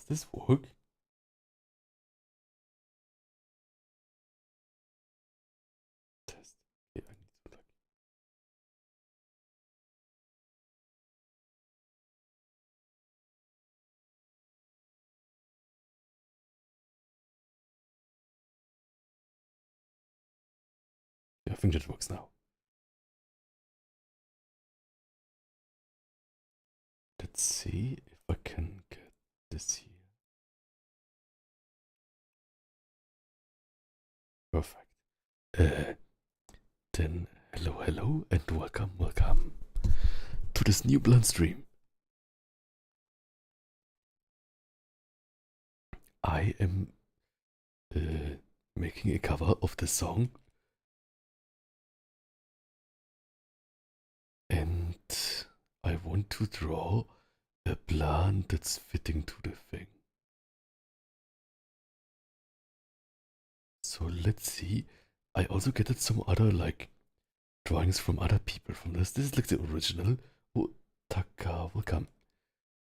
Does this work? Test. Okay, I need to like. Yeah, I think that works now. Let's see if I can get this here. Perfect. Then hello, and welcome to this new blend stream. I am making a cover of the song, and I want to draw a plant that's fitting to the thing. So let's see. I also get some other like drawings from other people from this. This is like the original. Oh, Taka, welcome.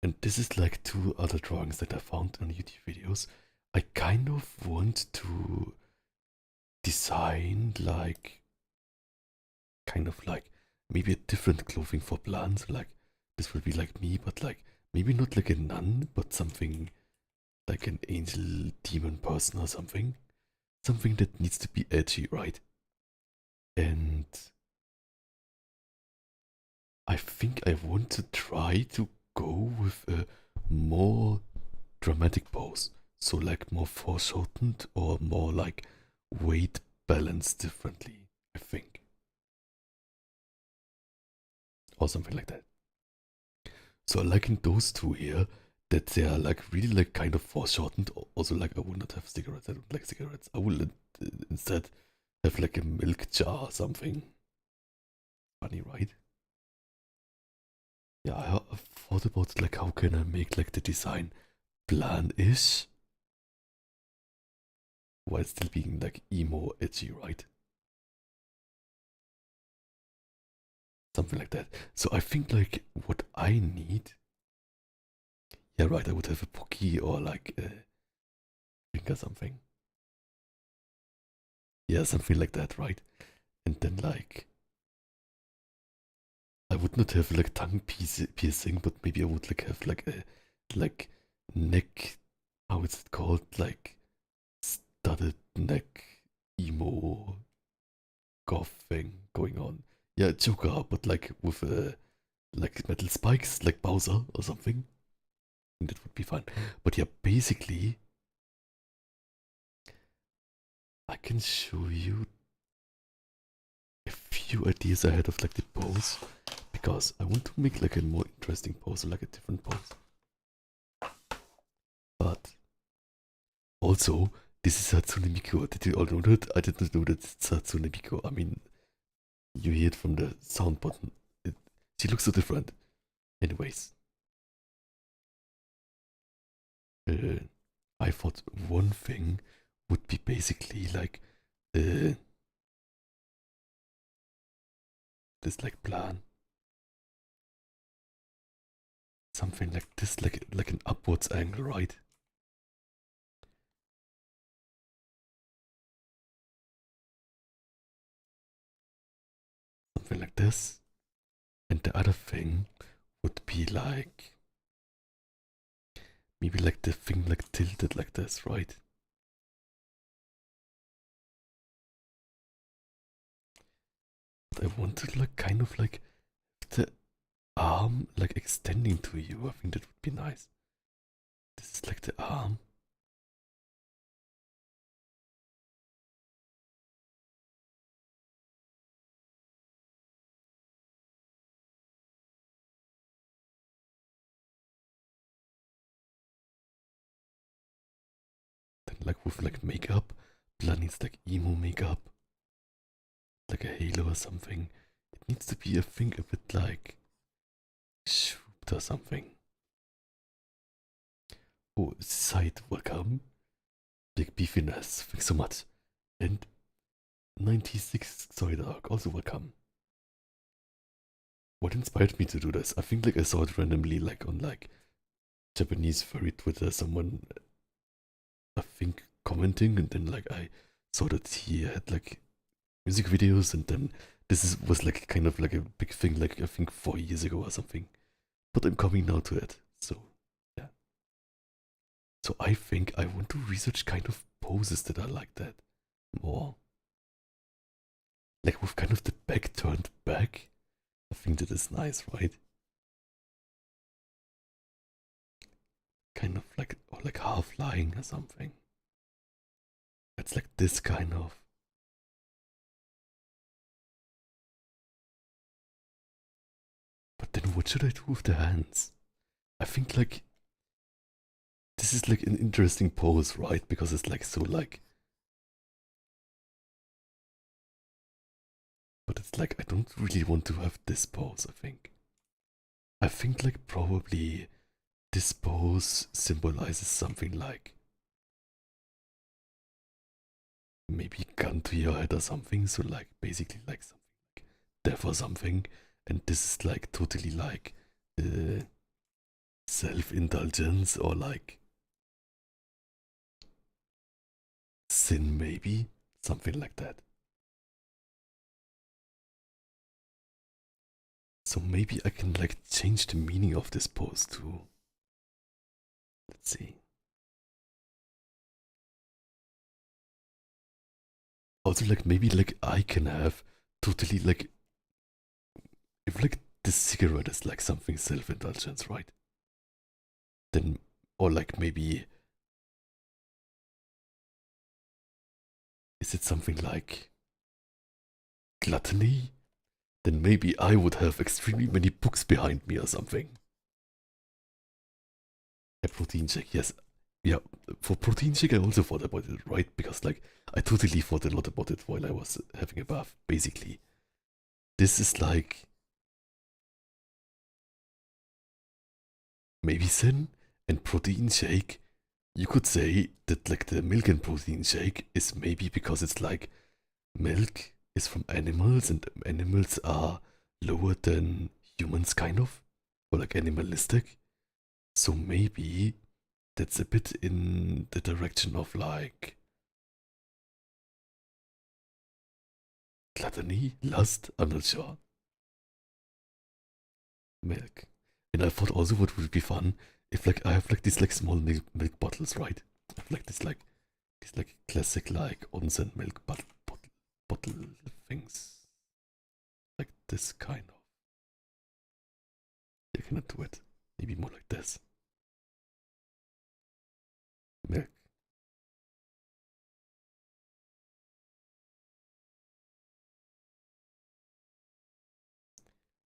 And this is like two other drawings that I found on YouTube videos. I kind of want to design like kind of like maybe a different clothing for plants. Like this will be like me, but like maybe not like a nun, but something like an angel demon person or something. Something that needs to be edgy, right? And I think I want to try to go with a more dramatic pose. So like more foreshortened or more like weight balanced differently, I think. Or something like that. So I like in those two here that they are like really like kind of foreshortened. Also like I would not have cigarettes. I don't like cigarettes. I will instead have like a milk jar or something. Funny, right? Yeah, I thought about like how can I make like the design plan-ish while still being like emo edgy, right? Something like that. So I think like what I need, yeah, right, I would have a Pookie or like a drink or something. Yeah, something like that, right? And then like I would not have like tongue piercing, but maybe I would like have like a like neck, how is it called? Like studded neck emo goth thing going on. Yeah, Joker, but like with like metal spikes, like Bowser or something. And that would be fun. But yeah, basically, I can show you a few ideas ahead of like the pose because I want to make like a more interesting pose, like a different pose. But also, this is Hatsune Miku. Did you all know that? I did not know that it's Hatsune Miku. I mean, you hear it from the sound button. She looks so different. Anyways, I thought one thing would be basically like this like plan. Something like this, like an upwards angle, right? Something like this. And the other thing would be like maybe like the thing like tilted like this, right? But I want to like kind of like the arm like extending to you. I think that would be nice. This is like the arm. Then like with like makeup. Blood needs like emo makeup. Like a halo or something. It needs to be a thing a bit like shooped or something. Oh, side welcome. Big beefiness. Thanks so much. And 96 Soy Dog, also welcome. What inspired me to do this? I think like I saw it randomly like on like Japanese furry Twitter, someone I think commenting, and then like I saw that he had like music videos, and then was like kind of like a big thing, like I think 4 years ago or something. But I'm coming now to it, so yeah. So I think I want to research kind of poses that are like that more. Like with kind of the back turned back. I think that is nice, right? Kind of like, or like half lying or something. It's like this kind of. But then what should I do with the hands? I think like this is like an interesting pose, right? Because it's like so like. But it's like I don't really want to have this pose, I think. I think like probably this pose symbolizes something like maybe gun to your head or something. So like basically like something like death or something. And this is like totally like self-indulgence or like sin maybe. Something like that. So maybe I can like change the meaning of this pose too. Let's see. Also like maybe like I can have totally like if like this cigarette is like something self-indulgence, right? Then or like maybe is it something like gluttony? Then maybe I would have extremely many books behind me or something. A protein shake, yes. Yeah, for protein shake I also thought about it, right? Because like I totally thought a lot about it while I was having a bath. Basically, this is like maybe sin and protein shake. You could say that like the milk and protein shake is maybe because it's like milk is from animals and animals are lower than humans, kind of, or like animalistic. So maybe that's a bit in the direction of like gluttony, lust. I'm not sure. Milk. And I thought also what would be fun if like I have like these like small milk bottles, right? I have like these like classic like onsen milk bottle things. Like this kind of. I cannot do it. Maybe more like this. Milk.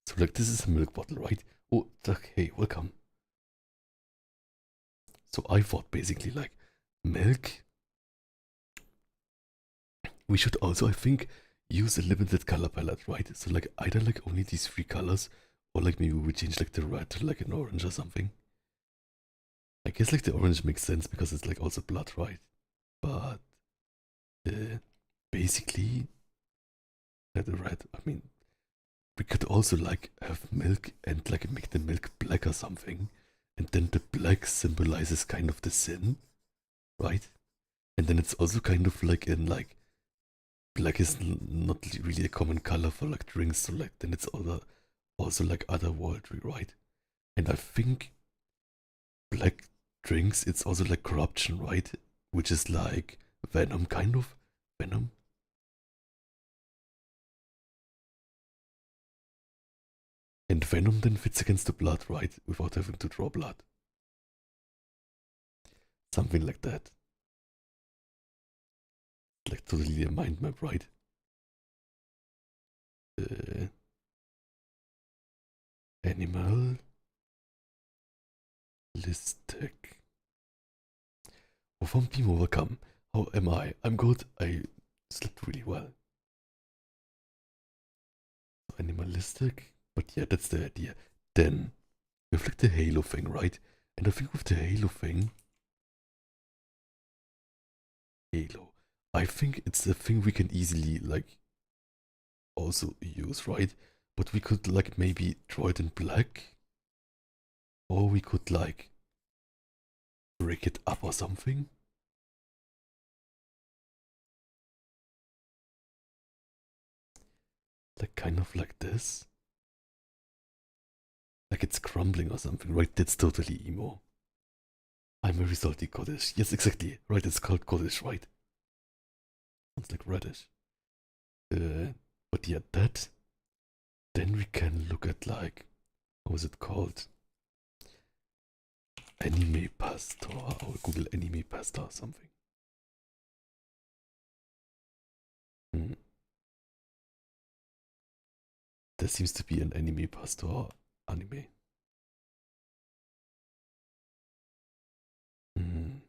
So like this is a milk bottle, right? Oh, hey, welcome. So I thought basically like milk. We should also, I think, use a limited color palette, right? So like either like only these three colors, or like maybe we change like the red to like an orange or something. I guess like the orange makes sense because it's like also blood, right? But uh, basically, the red. I mean, we could also like have milk and like make the milk black or something, and then the black symbolizes kind of the sin, right? And then it's also kind of like in like black is not really a common color for like drinks, so like then it's also like otherworldly, right? And I think black drinks it's also like corruption, right? Which is like venom, kind of venom. And venom then fits against the blood, right? Without having to draw blood. Something like that. Like totally a mind map, right? Uh, animalistic. Wovon being overcome. How am I? I'm good. I slept really well. Animalistic. But yeah, that's the idea. Then we have like the halo thing, right? And I think with the halo thing, halo, I think it's a thing we can easily like also use, right? But we could like maybe draw it in black, or we could like break it up or something. Like kind of like this. Like it's crumbling or something, right? That's totally emo. I'm very salty cottage. Yes, exactly. Right, it's called cottage, right? Sounds like radish. But yeah, that. Then we can look at like, how is it called? Anime pasta or Google anime pasta or something. Hmm. There seems to be an anime pasta or anime. Hmm.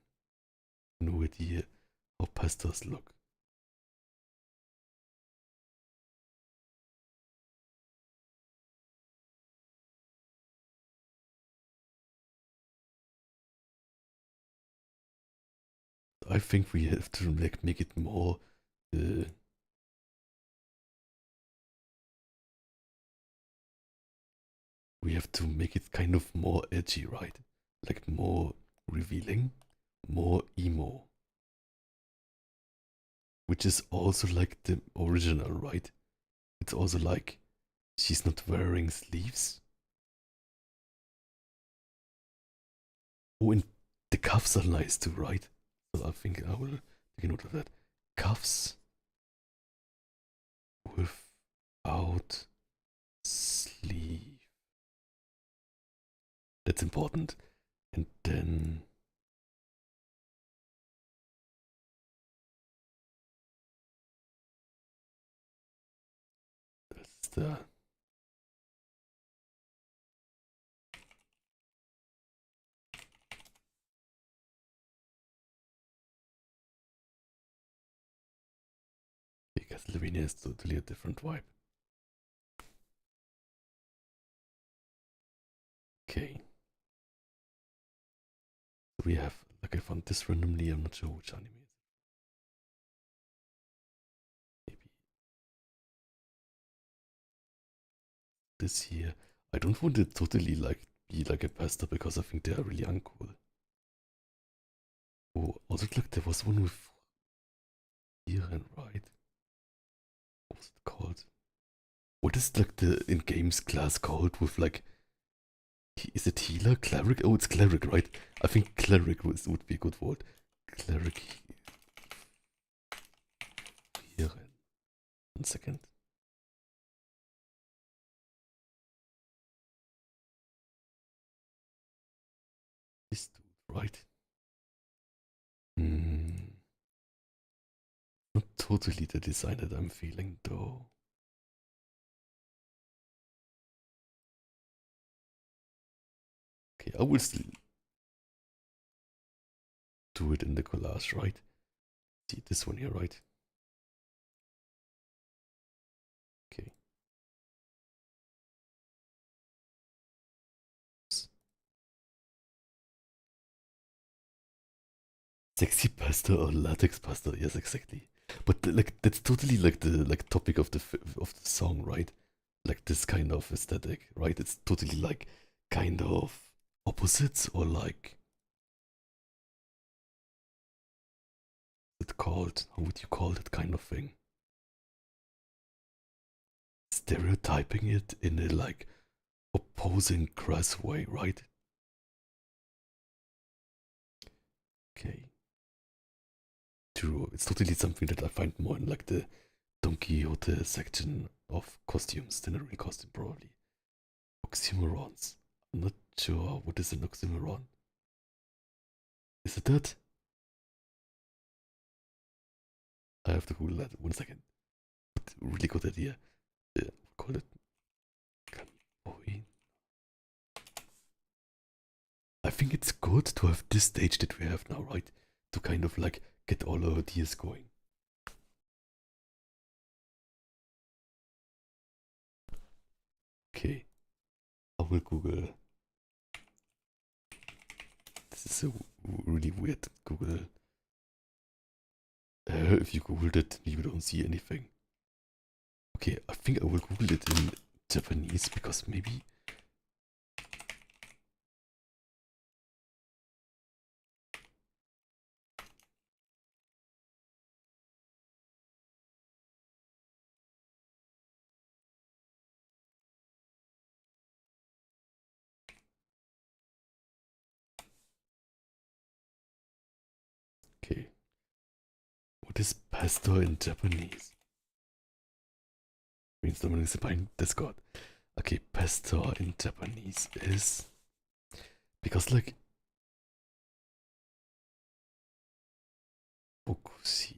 No idea how pastas look. I think we have to like make it more. Uh, we have to make it kind of more edgy, right? Like more revealing, more emo, which is also like the original, right? It's also like she's not wearing sleeves. Oh, and the cuffs are nice too, right? So I think I will take a note of that. Cuffs without sleeve. That's important. And then that's the because Lavinia is totally a different vibe. Okay. So we have like I found this randomly, I'm not sure which anime it is. Maybe this here. I don't want it totally like be like a pasta because I think they are really uncool. Oh, also look, there was one with here and right. What was it called? What is like the in games class called with like is it healer? Cleric? Oh, it's cleric, right? I think cleric would be a good word. Cleric here. 1 second. This dude, right? Hmm. Not totally the design that I'm feeling though. Okay, I will still do it in the collage, right? See this one here, right? Okay. Sexy pasta or latex pasta? Yes, exactly. But like that's totally like the like topic of the song, right? Like this kind of aesthetic, right? It's totally like kind of opposites or like it called? How would you call it kind of thing? Stereotyping it in a like opposing crass way, right? Okay. True. It's totally something that I find more in like the Don Quixote section of costumes than a real costume, probably. Oxymorons. I'm not sure what is an oxymoron. Is it that? I have to Google that. 1 second. But really good idea. Call it Boy. I think it's good to have this stage that we have now, right? To kind of like get all our ideas going. Okay. I will Google. This is a really weird Google. If you Googled it, you don't see anything. Okay, I think I will Google it in Japanese because maybe. What is pesto in Japanese? Brainstorming is behind Discord. Okay, pesto in Japanese is because like bokushi.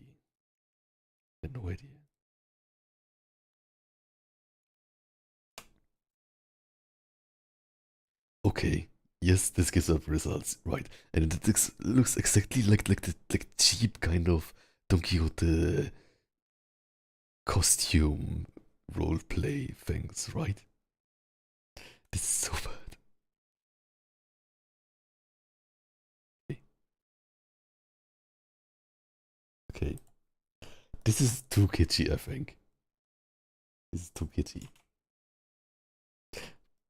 I have no idea. Okay, yes, this gives up results, right? And it looks exactly like the cheap kind of Don Quixote costume roleplay things, right? This is so bad. Okay. Okay. This is too kitschy, I think. This is too kitschy.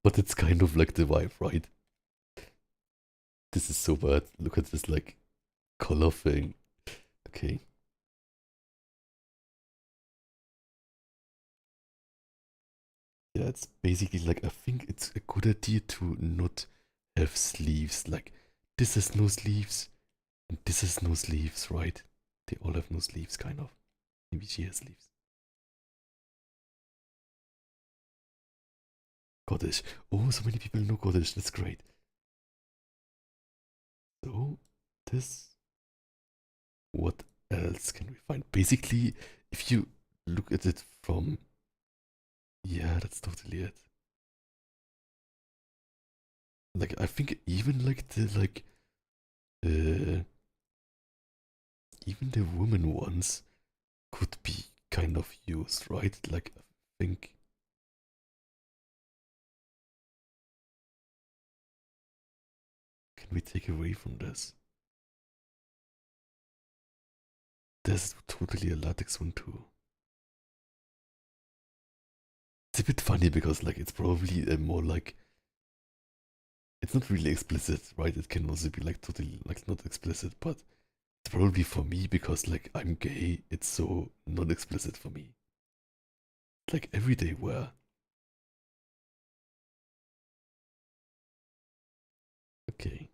But it's kind of like the vibe, right? This is so bad. Look at this like color thing. Okay. Yeah, it's basically like I think it's a good idea to not have sleeves. Like this has no sleeves and this has no sleeves, right? They all have no sleeves, kind of. Maybe she has sleeves. Scottish. Oh, so many people know Scottish. That's great. So, this. What else can we find? Basically, if you look at it from. Yeah, that's totally it. Like, I think even like the, like. Uh, even the woman ones could be kind of used, right? Like, I think. Can we take away from this? There's totally a latex one too. It's a bit funny because like it's probably a more like it's not really explicit, right? It can also be like totally like not explicit, but it's probably for me because like I'm gay, it's so non explicit for me. It's like everyday wear. Okay.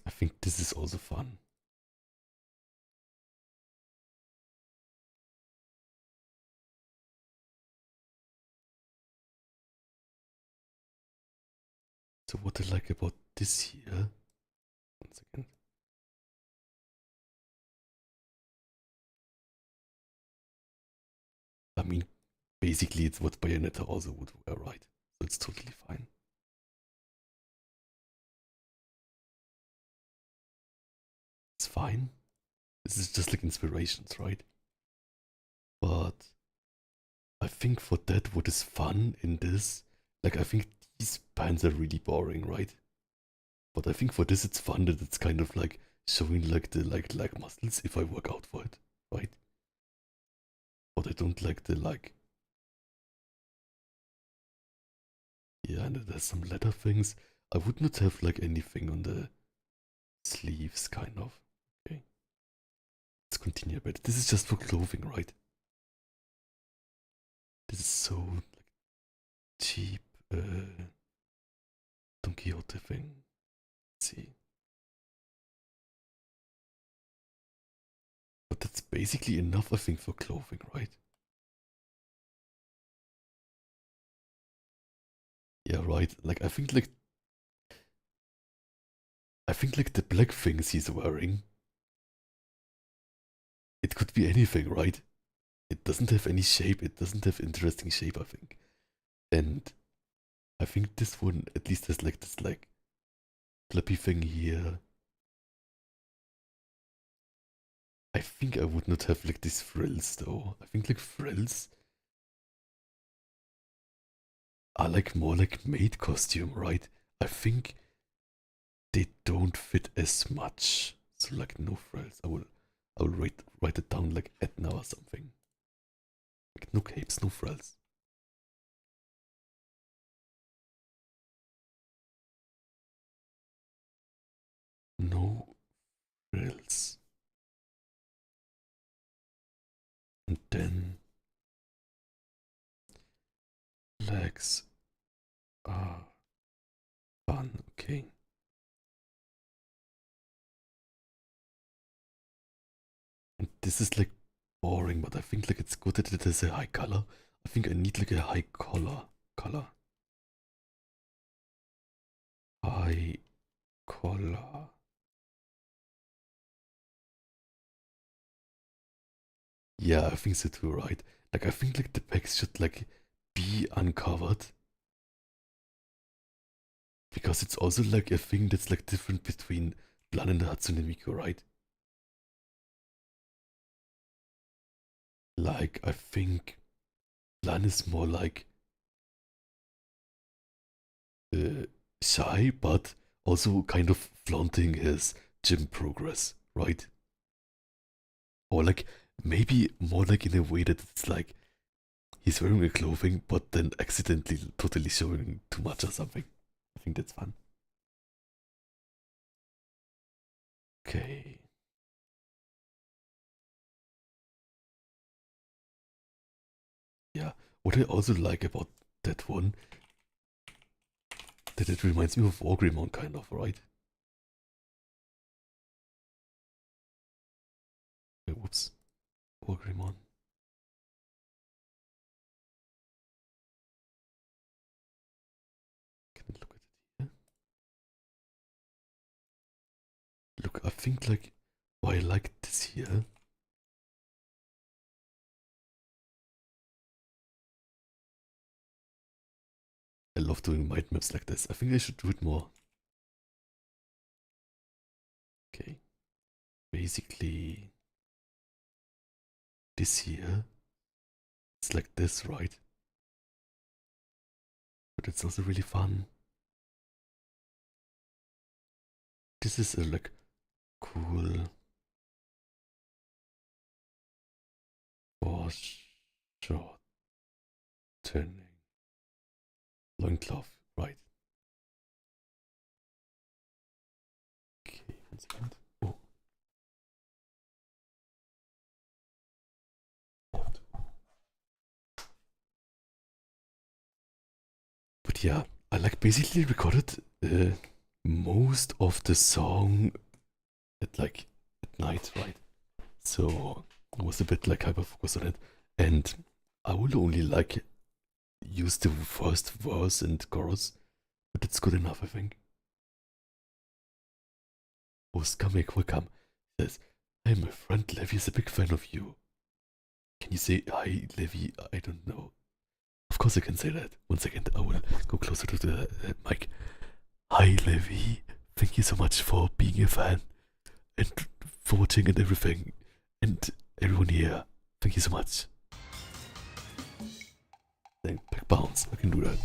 I think this is also fun. So what I like about this here, one second. I mean, basically it's what Bayonetta also would wear, right? So it's totally fine. It's fine. This is just like inspirations, right? But I think for that, what is fun in this, like I think these pants are really boring, right? But I think for this, it's fun that it's kind of like showing like the like muscles if I work out for it, right? But I don't like the like, yeah, and there's some leather things. I would not have like anything on the sleeves, kind of. Okay, let's continue a bit. This is just for clothing, right? This is so like cheap. Don Quixote thing. Let's see. But that's basically enough, I think, for clothing, right? Yeah, right. Like I think like the black things he's wearing, it could be anything, right? It doesn't have any shape. It doesn't have interesting shape, I think. And I think this one at least has like this like flappy thing here. I think I would not have like these frills though. I think like frills are like more like maid costume, right? I think they don't fit as much. So like no frills. I will write it down like Etna or something. Like no capes, no frills. No frills. And then legs are Fun, okay. And this is like boring, but I think like it's good that it has a high color. I think I need like a high color. High color. Yeah, I think so too, right? Like I think like the pecs should like be uncovered. Because it's also like a thing that's like different between Plan and Hatsune Miku, right? Like I think Plan is more like uh, shy, but also kind of flaunting his gym progress, right? Or like maybe more like in a way that it's like he's wearing a clothing, but then accidentally totally showing too much or something. I think that's fun. Okay. Yeah. What I also like about that one, that it reminds me of Wargreymon kind of, right? Wait, whoops. Wargreymon. Can I look at it here? Look, I think like why I like this here. I love doing mind maps like this. I think I should do it more. Okay. Basically, this here, it's like this, right? But it's also really fun. This is a like cool short turning loincloth, right? Okay, 1 second. Oh. But yeah, I like basically recorded most of the song at like at night, right? So I was a bit like hyper focused on it, and I will only like use the first verse and chorus, but it's good enough, I think. Oh, Scummig, welcome. He says, "Hey, my friend Levi is a big fan of you. Can you say hi, Levi? I don't know. Of course I can say that. 1 second, I will go closer to the mic. Hi, Levi. Thank you so much for being a fan and for watching and everything. And everyone here, thank you so much." Then back bounce. I can do that.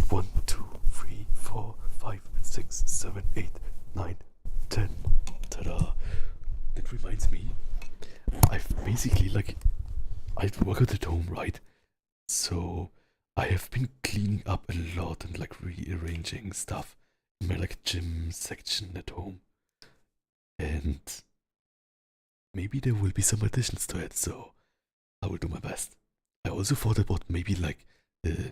1, 2, 3, 4, 5, 6, 7, 8, 9, 10. Ta-da! That reminds me, I've basically like I work at home, right? So I have been cleaning up a lot and like rearranging stuff in my like gym section at home, and maybe there will be some additions to it. So I will do my best. I also thought about maybe like uh,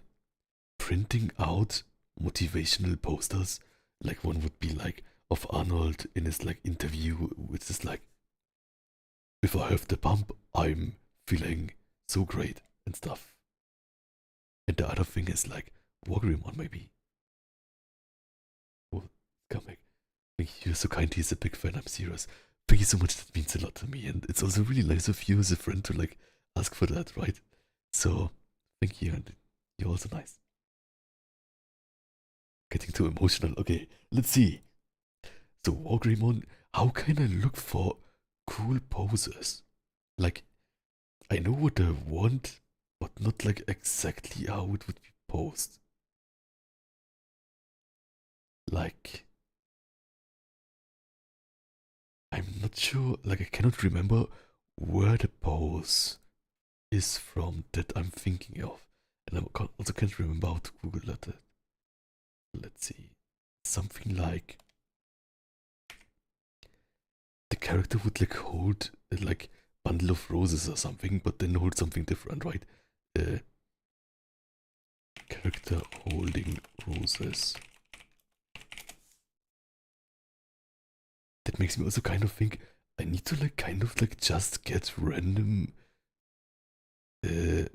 printing out motivational posters. Like one would be like of Arnold in his like interview, which is like, "If I have the pump, I'm feeling so great," and stuff. And the other thing is like Wargreymon maybe. Oh, comic. Thank you, you're so kind. He's a big fan. I'm serious. Thank you so much. That means a lot to me, and it's also really nice of you as a friend to like ask for that, right? So thank you, and you're also nice. Getting too emotional. Okay, let's see. So Wargreymon, how can I look for cool poses? Like, I know what I want, but not like exactly how it would be posed. Like, I'm not sure, like, I cannot remember where the pose is from that I'm thinking of. And I also can't remember how to Google it. Let's see. Something like the character would like hold like bundle of roses or something, but then hold something different, right? Character holding roses. that makes me also kind of think I need to like kind of like just get random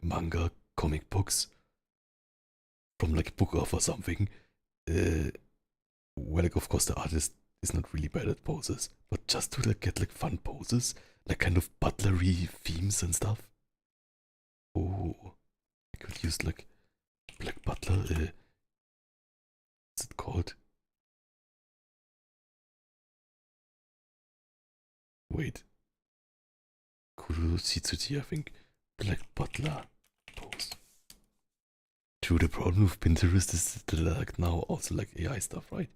manga comic books from like book off or something. Uh, where like of course the artist is not really bad at poses, but just to like get like fun poses, like kind of butlery themes and stuff. Oh, I could use like Black Butler. What's it called? Wait, Kuru Shitsuji, I think. Black Butler pose. True, the problem with Pinterest is that like now also like AI stuff, right?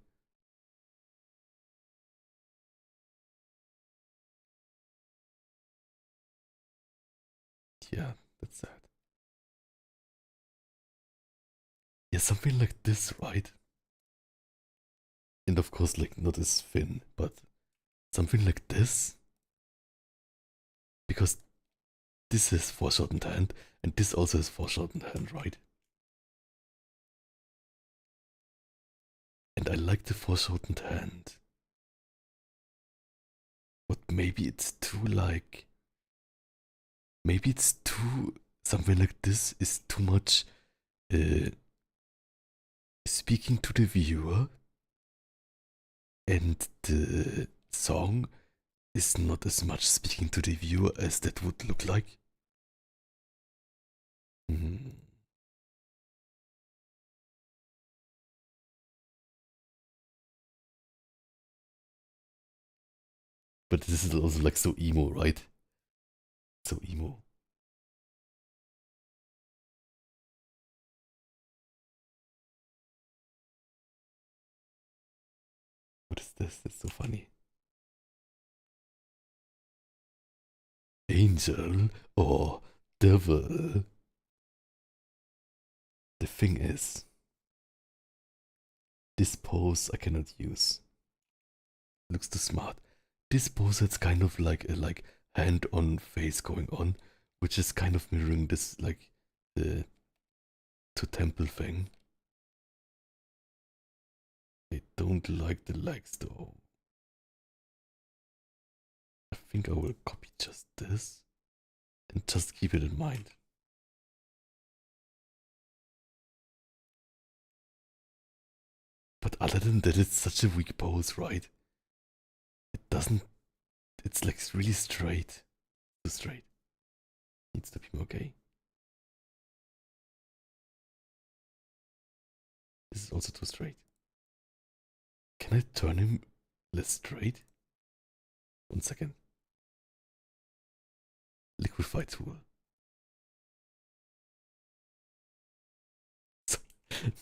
Yeah, that's sad. Yeah, something like this, right? And of course, like not as thin, but something like this, because this is foreshortened hand, and this also is foreshortened hand, right? And I like the foreshortened hand, but maybe it's too like, maybe it's too something like this is too much uh, speaking to the viewer, and the song is not as much speaking to the viewer as that would look like. Mm. But this is also like so emo, right? So emo. What is this? That's so funny. Angel or devil? The thing is, this pose I cannot use. Looks too smart. This pose has kind of like a like hand-on face going on, which is kind of mirroring this like the to temple thing. I don't like the legs though. I think I will copy just this and just keep it in mind. But other than that, it's such a weak pose, right? It doesn't. It's like really straight. Too straight. Needs to be more gay. This is also too straight. Can I turn him less straight? 1 second. Liquify tool.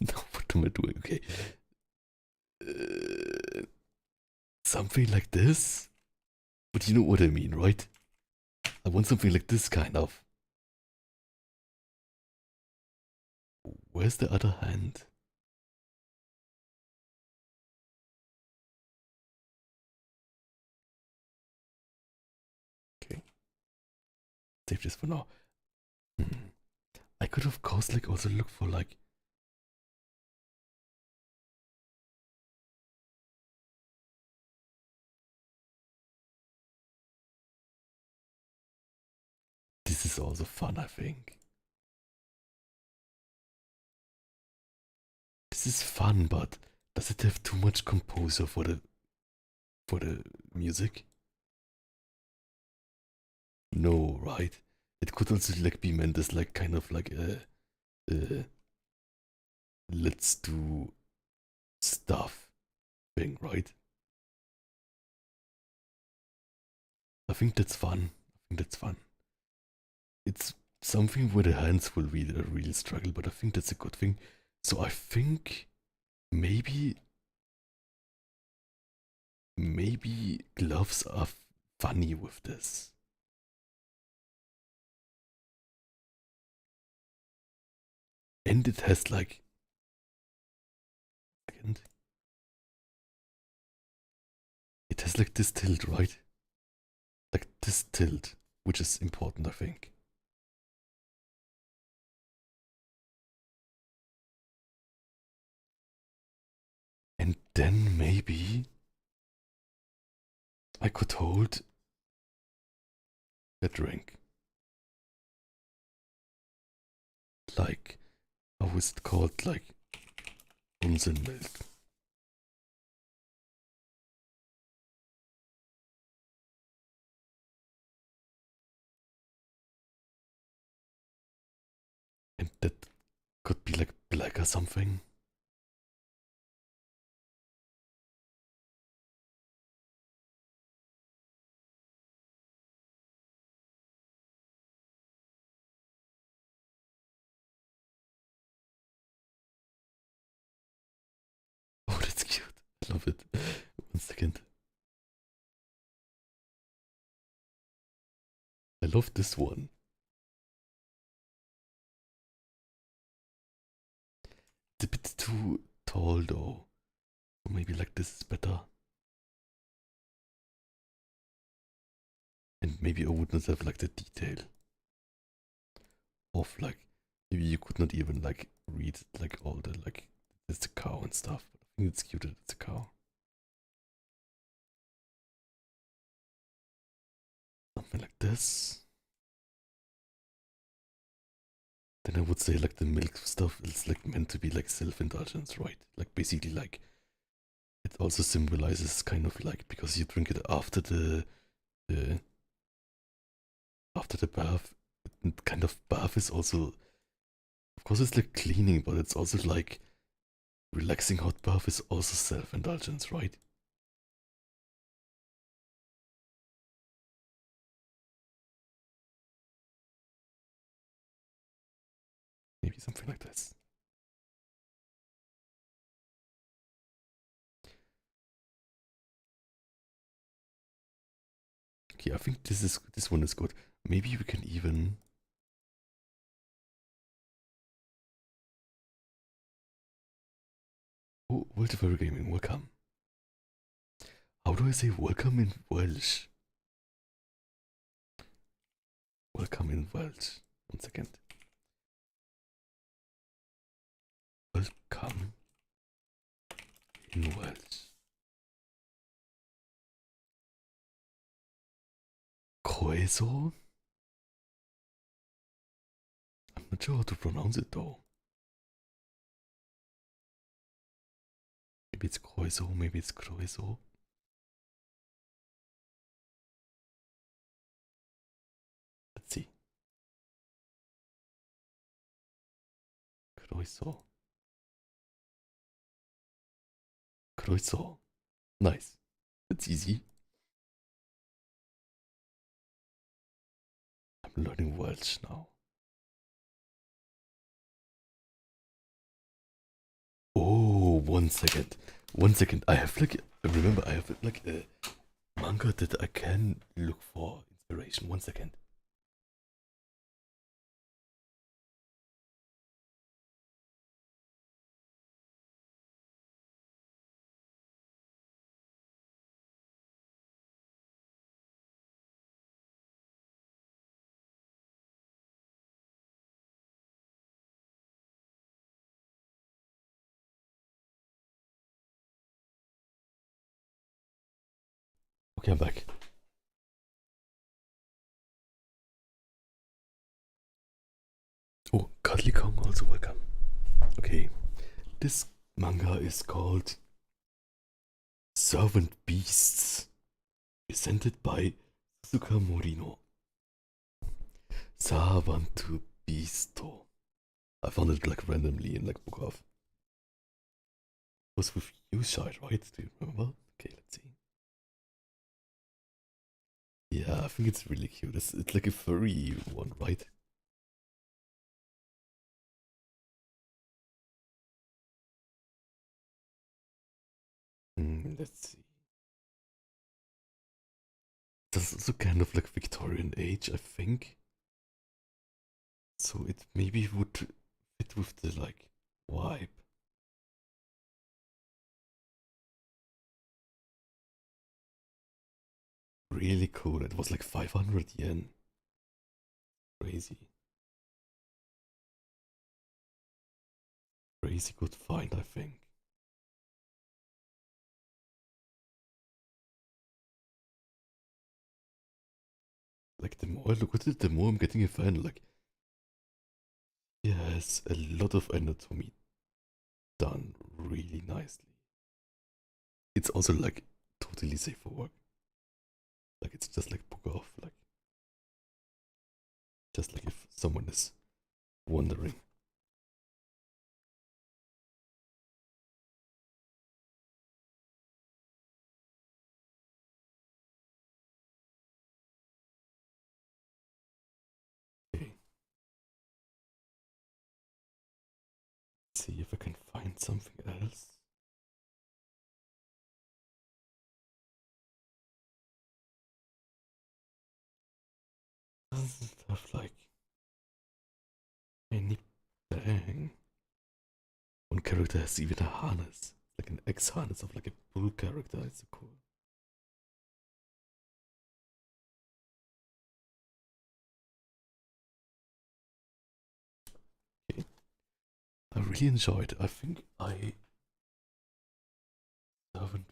No, what am I doing? Okay. Uh, Something like this? But you know what I mean, right? I want something like this kind of. Where's the other hand? Okay. Save this for now. Hmm. I could of course like also look for like this is also fun, I think. This is fun, but does it have too much composer for the music? No, right? It could also like be meant as like kind of like a let's do stuff thing, right? I think that's fun. I think that's fun. It's something where the hands will really struggle, but I think that's a good thing. So I think maybe maybe gloves are funny with this. And it has like second. It has like this tilt, right? Like this tilt, which is important, I think. And then maybe I could hold a drink. Like, how is it called? Like, Unsinn milk. And that could be like black or something. Oh, that's cute. I love it. 1 second. I love this one. It's a bit too tall though. Or maybe like this is better. And maybe I would not have like the detail of like, maybe you could not even like read like all the like, it's a cow and stuff. But I think it's cute that it's a cow. Something like this. Then I would say like the milk stuff is like meant to be like self-indulgence, right? Like basically like it also symbolizes kind of like because you drink it the after the bath, and kind of bath is also of course it's like cleaning, but it's also like relaxing hot bath is also self-indulgence, right? Maybe something like this. Okay, I think this one is good. Maybe we can even oh, Multiplayer Gaming, welcome. How do I say welcome in Welsh? Welcome in Welsh. 1 second. Welcome in Welsh. Croeso? I'm not sure how to pronounce it though. Maybe it's Croeso, maybe it's Croeso. Let's see. Croeso. Croeso. Nice. That's easy. I'm learning Welsh now. Oh, 1 second. 1 second. I have like, remember, I have like a manga that I can look for inspiration. 1 second. Okay, I'm back. Oh, Cuddly Kong also welcome. Okay, this manga is called Servant Beasts, presented by Suzuka Morino. Savantu Beasto. I found it like randomly in like book off. It was with you, Shai, right? Do you remember? Okay, let's see. Yeah, I think it's really cute. It's like a furry one, right? Let's see. That's also kind of like Victorian age, I think. So it maybe would fit with the like vibe. Really cool. It was like 500 yen. Crazy. Crazy good find, I think. like the more I look at it, the more I'm getting a fan. Like, he has a lot of anatomy done really nicely. It's also like totally safe for work. Like, it's just like book off. Like, just like if someone is wondering. Okay, see if I can find something else. Doesn't have like any bang. One character has even a harness, like an X harness of like a bull character. It's so cool. Okay. I really enjoyed. I think I haven't.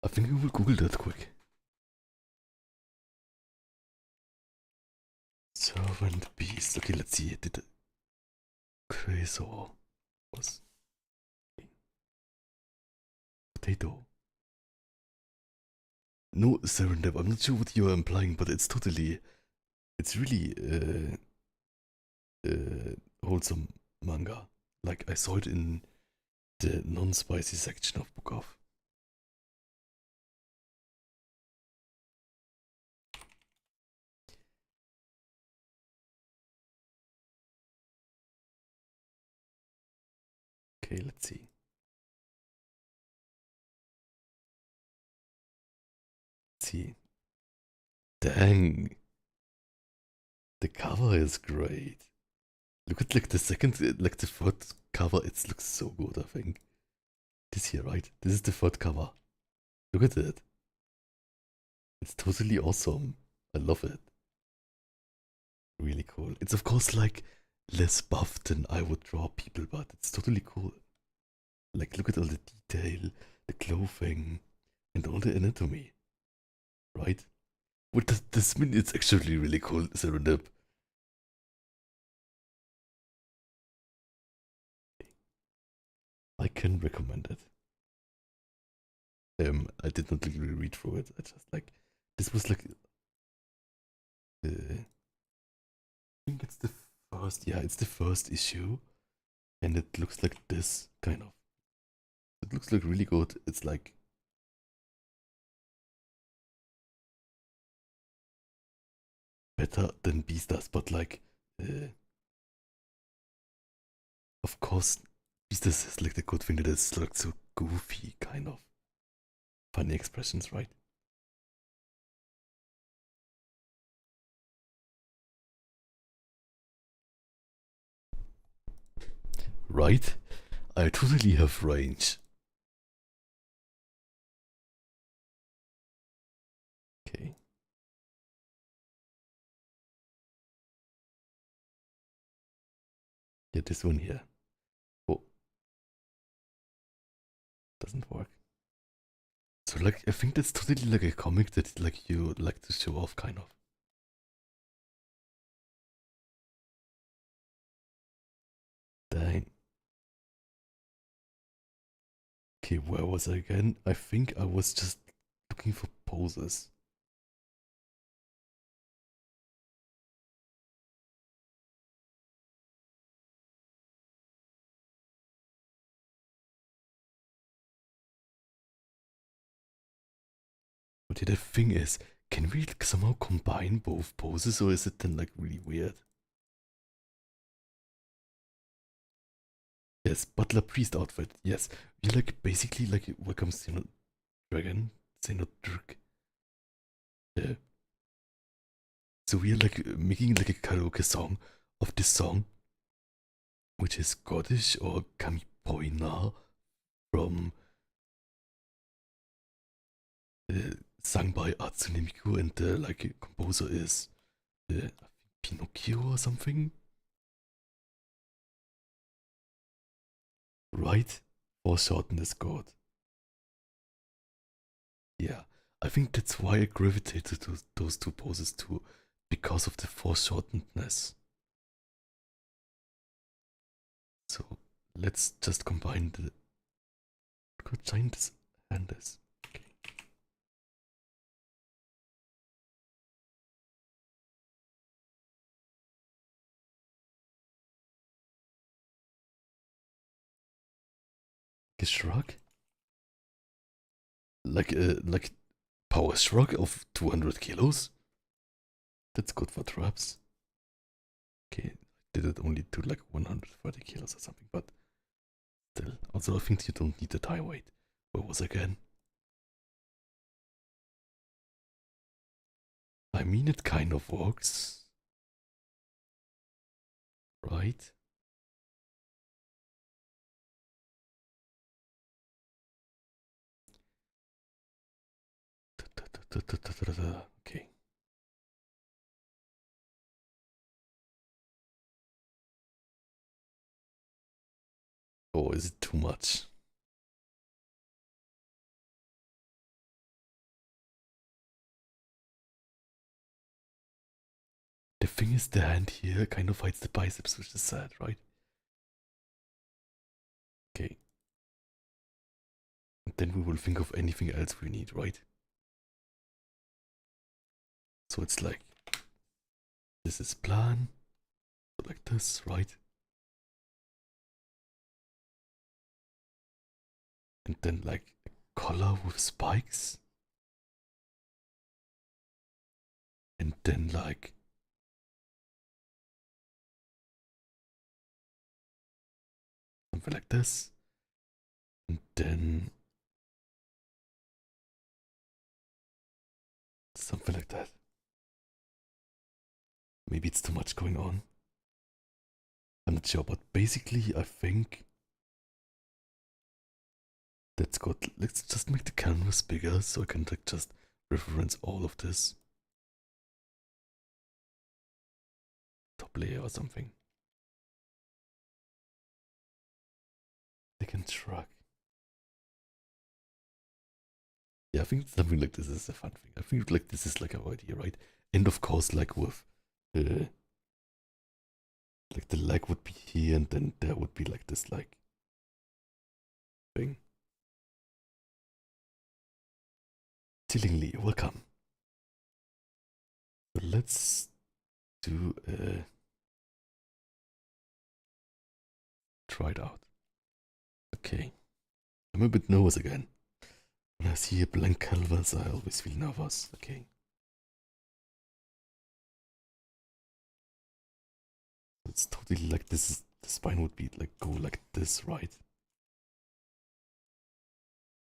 I think we will Google that quick. Servant beast. Okay, let's see. Did it. Okay, so was potato. No, Serendip. I'm not sure what you are implying, but it's totally. It's really wholesome manga. Like I saw it in the non-spicy section of Book Off. Okay, let's see. Let's see. Dang, the cover is great. Look at like the second, like the third cover. It looks so good. I think this here, right? This is the third cover. Look at it. It's totally awesome. I love it. Really cool. It's of course like less buff than I would draw people, but it's totally cool. Like look at all the detail, the clothing, and all the anatomy, right? What does this mean? It's actually really cool, Serendip. I can recommend it. I did not really read through it. I just like this was like I think it's the first. Yeah, it's the first issue, and it looks like this kind of. It looks like really good. It's like better than Beastars, but like, of course, Beastars is like the good thing that it's like so goofy, kind of funny expressions, right? Right? I totally have range. Okay. Yeah, this one here. Oh, doesn't work. So like, I think that's totally like a comic that like you like to show off, kind of. Dang. Okay, where was I again? I think I was just looking for poses. But yeah, the thing is, can we like, somehow combine both poses, or is it then like really weird? Yes, butler priest outfit. Yes, we like basically like welcome Xenot Dragon, Xenot Druk. Yeah. So we are like making like a karaoke song of this song, which is Scottish or Kamipoina from sung by Hatsune Miku, and the like composer is Pinocchio or something. Right? Foreshortened is good. Yeah, I think that's why I gravitated to those two poses too, because of the foreshortenedness. So let's just combine the giant and this. Okay. A shrug? Like power shrug of 200 kilos? That's good for traps. Okay, did it only do like 130 kilos or something, but still. Also, I think you don't need the tie weight. Where was I again? I mean, it kind of works. Right? Okay. Oh, is it too much? The thing is, the hand here kind of hides the biceps, which is sad, right? Okay. And then we will think of anything else we need, right? So it's like, this is plan, so like this, right? And then like a collar with spikes. And then like something like this. And then something like that. Maybe it's too much going on. I'm not sure, but basically I think that's good. Let's just make the canvas bigger so I can like just reference all of this. Top layer or something. They can shrug. Yeah, I think something like this is a fun thing. I think like this is like our idea, right? And of course, like with like the leg would be here, and then there would be like this like thing. Chillingly, welcome. So let's do try it out. Okay, I'm a bit nervous again. When I see a blank canvas, I always feel nervous. Okay. It's totally like this is the spine would be like go like this, right?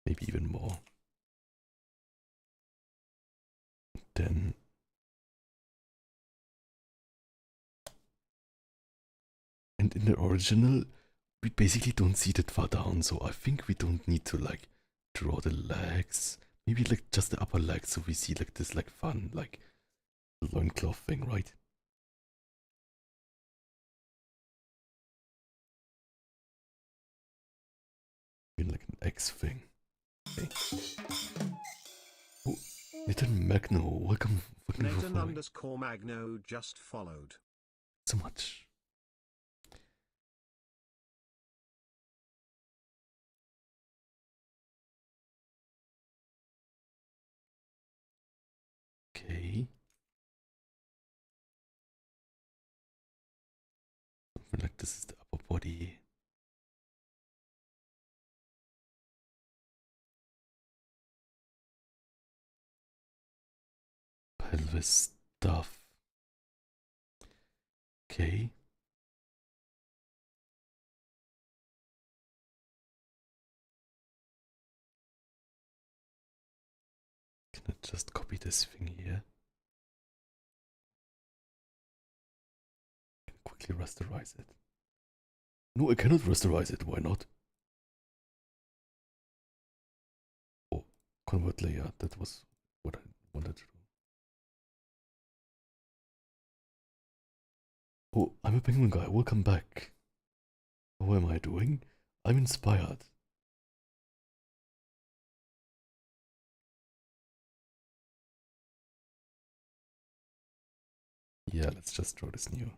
Maybe even more. Then and in the original we basically don't see that far down, so I think we don't need to like draw the legs. Maybe like just the upper legs so we see like this like fun like loincloth thing, right? In like an X thing. Okay. Oh, Nathan Magno, welcome for Nathan following. underscore Magno just followed. So much. Okay. Something like this is the upper body. Pelvis stuff. Okay. Can I just copy this thing here? Can quickly rasterize it. No, I cannot rasterize it. Why not? Oh, convert layer. That was what I wanted to do. Oh, I'm a penguin guy. Welcome back. How am I doing? I'm inspired. Yeah, let's just draw this new.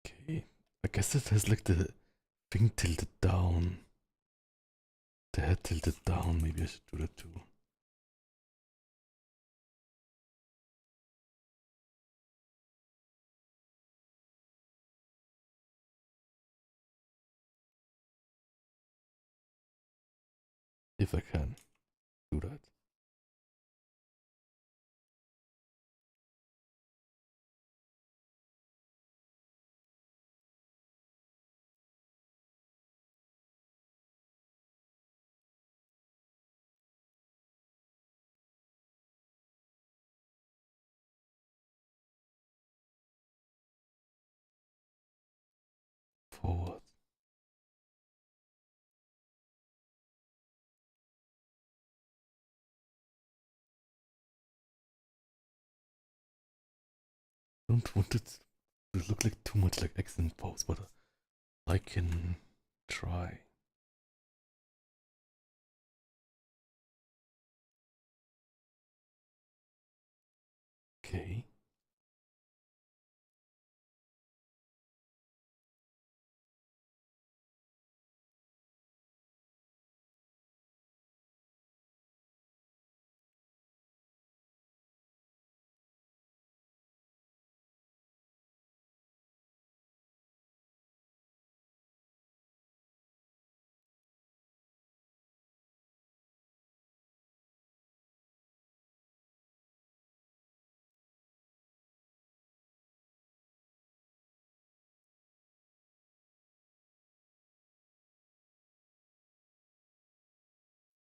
Okay, I guess it has like the thing tilted down. The head tilted down, maybe I should do that too. If I can do that. Forward. Don't want it to look like too much like accent pose, but I can try. Okay.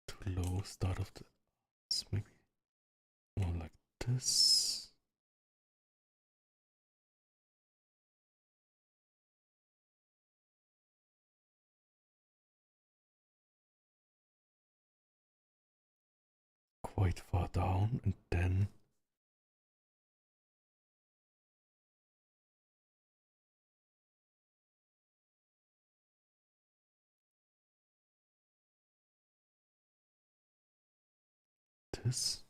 Too low start of the maybe more like this. Quite far down and then this.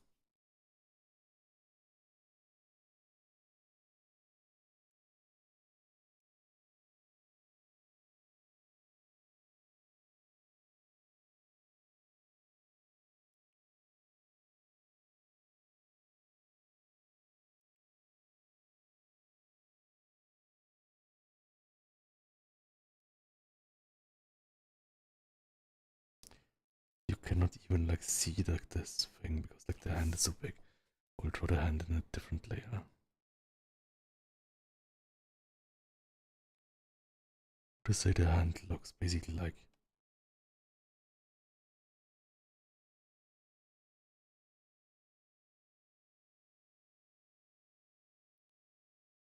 You cannot even like see like this thing because like the hand is so big. We'll draw the hand in a different layer. To say the hand looks basically like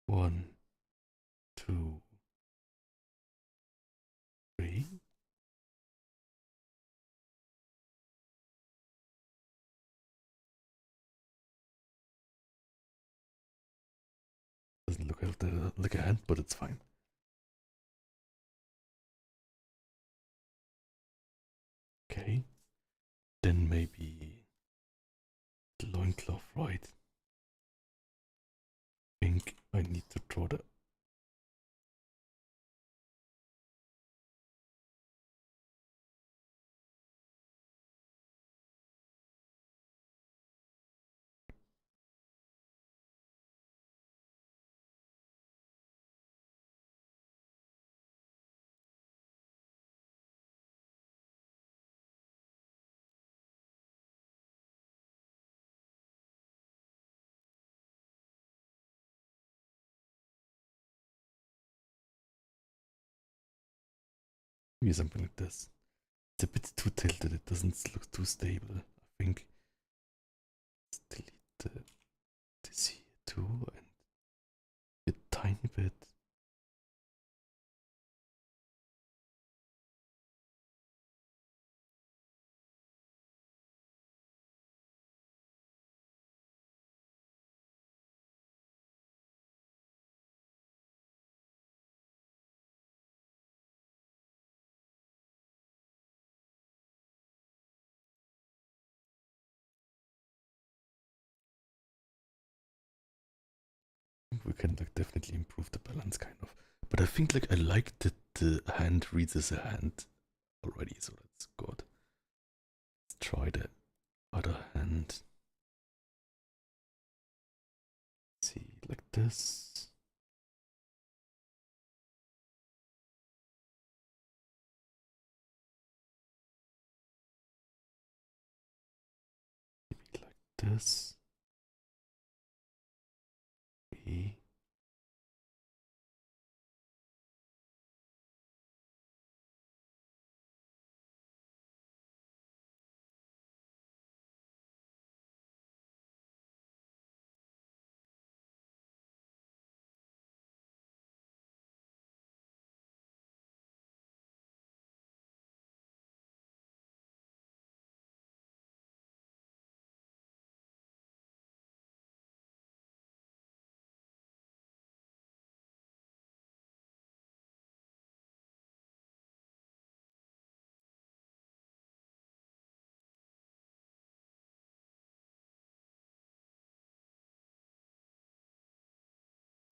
one, two, three. Doesn't look like a hand, but it's fine. Okay. Then maybe the loincloth, right? I think I need to draw the maybe something like this. It's a bit too tilted, it doesn't look too stable. I think let's delete this here too and tiny bit. We can like definitely improve the balance kind of. But I think like I like that the hand reads as a hand already, so that's good. Let's try the other hand. See, like this. Maybe like this. E.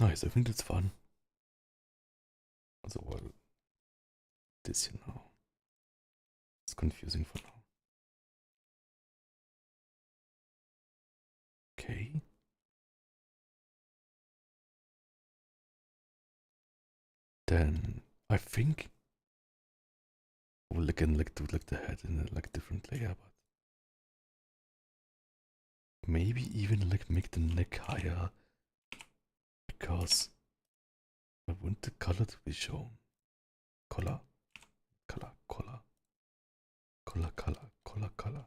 Nice, I think that's fun. Also, well, this, you know, it's confusing for now. Okay. Then I think we'll again like do like the head in a like different layer, but maybe even like make the neck higher because I want the color to be shown. Color, color, color, color, color, color, color.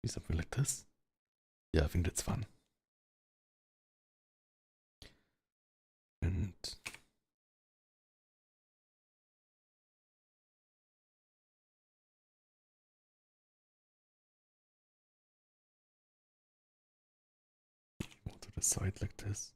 Something like this. Yeah, I think that's fun. And more to the side like this.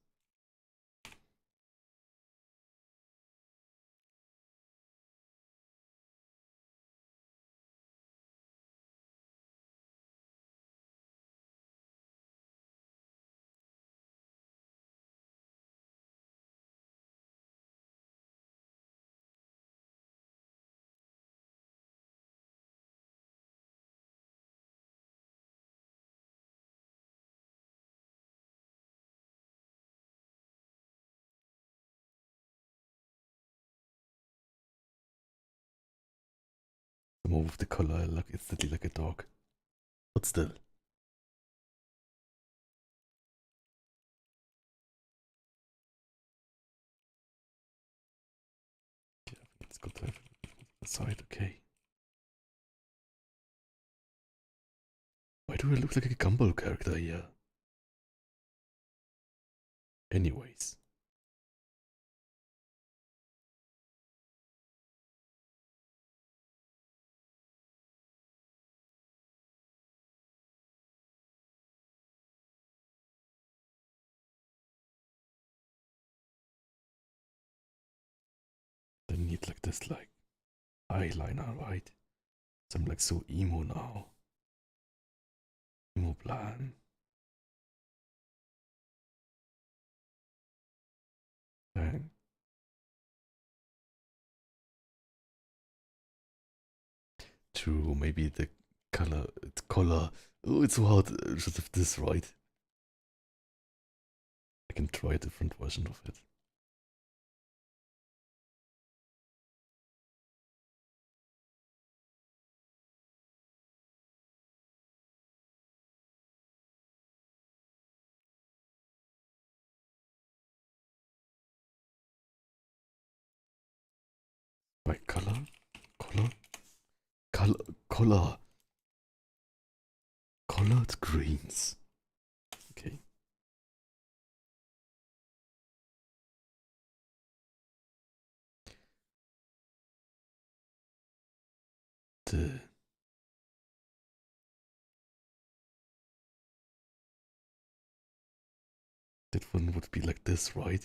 More with the color, like instantly like a dog. But still. Yeah, let's go to the side, okay. Why do I look like a Gumball character here? Anyways. I need like this like eyeliner, right? So I'm like so emo now. Emo plan. True, maybe the color. Oh, it's so hard. Just have this right. I can try a different version of it. By color, color, color, colored greens. Okay. The that one would be like this, right?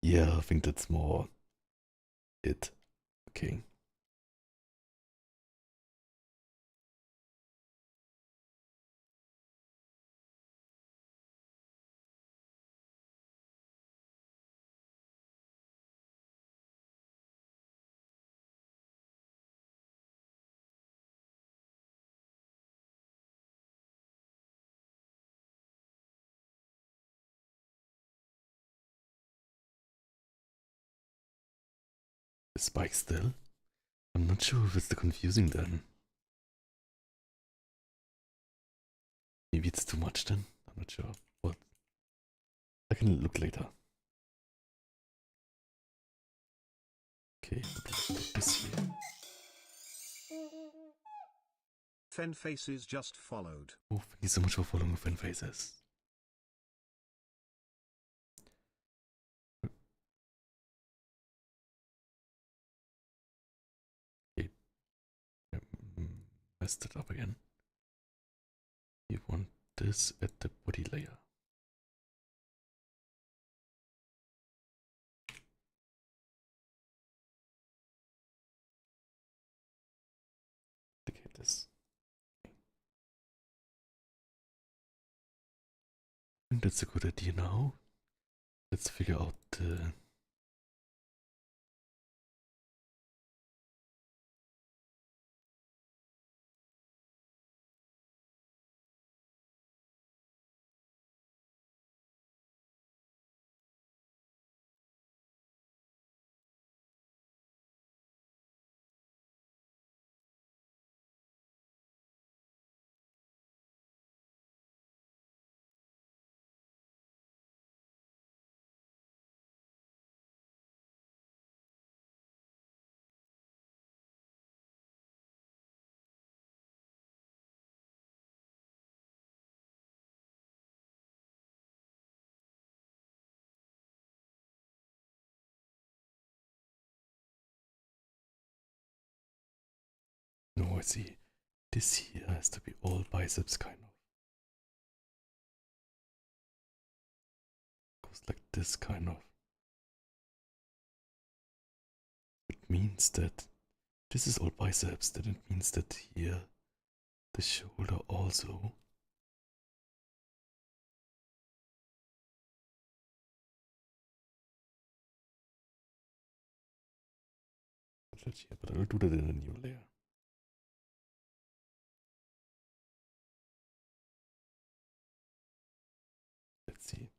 Yeah, I think that's more it. Okay. The spike still. I'm not sure if it's the confusing then. Maybe it's too much then. I'm not sure. What? I can look later. Okay, put this here. Fen faces just followed. Oh, thank you so much for following Fan Faces. Okay, messed it up again. You want this at the body layer. Duplicate this. I think that's a good idea now. Let's figure out the no, I see. This here has to be all biceps kind of. Goes like this kind of. It means that this is all biceps, then it means that here the shoulder also. But I will do that in a new layer. Let's see.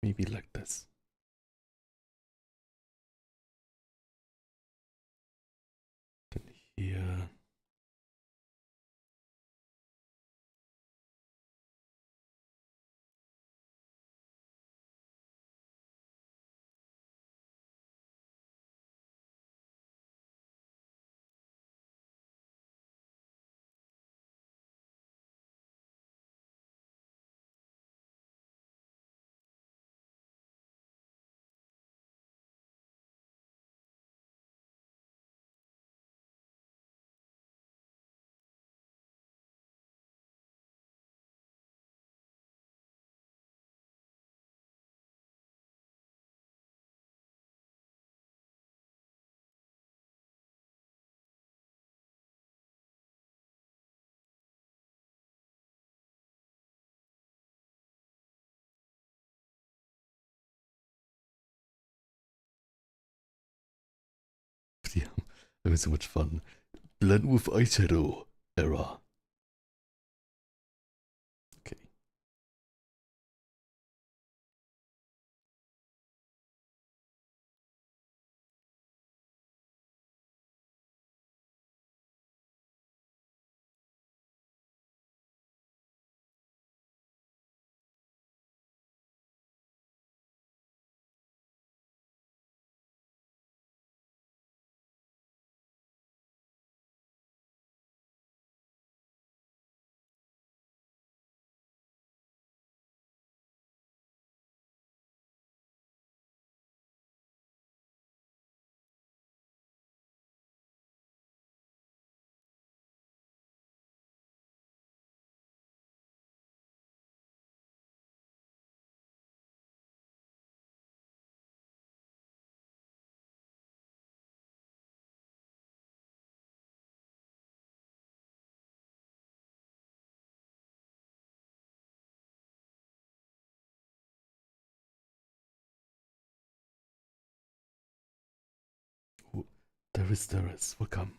Maybe like this. Then here. Yeah, having so much fun. Blend with eyeshadow era. Okay. Ooh, there is. Welcome.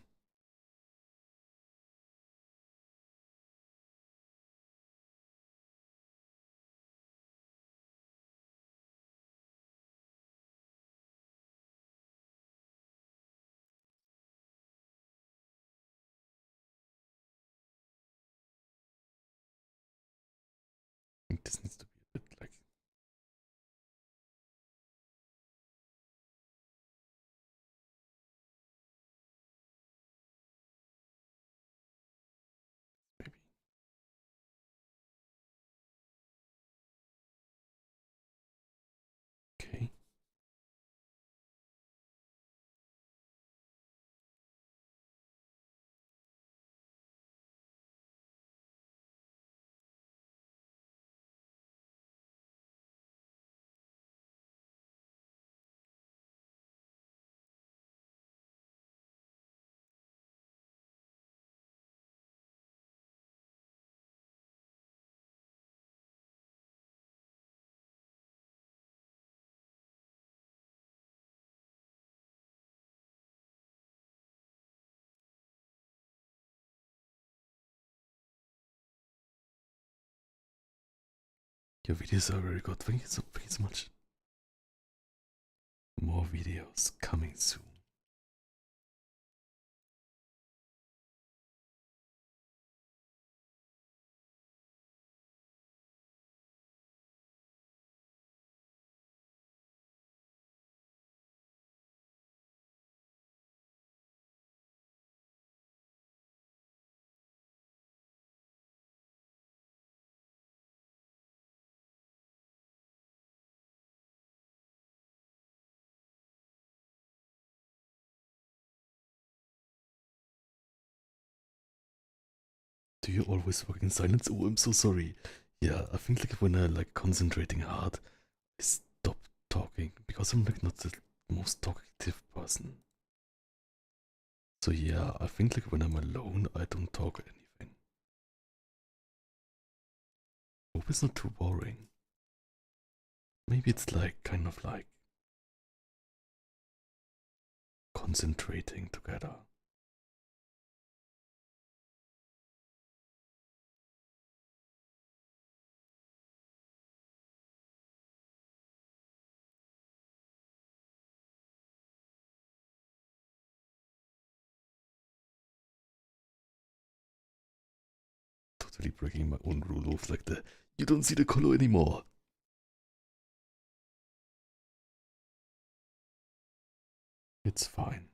I think this needs to be a bit like maybe. Okay. Your videos are very good. Thank you so much. More videos coming soon. Do you always work in silence? Oh, I'm so sorry. Yeah, I think like when I like concentrating hard, I stop talking because I'm like not the most talkative person. So yeah, I think like when I'm alone, I don't talk anything. Hope it's not too boring. Maybe it's like kind of like concentrating together. totally breaking my own rule of like the you don't see the color anymore. It's fine.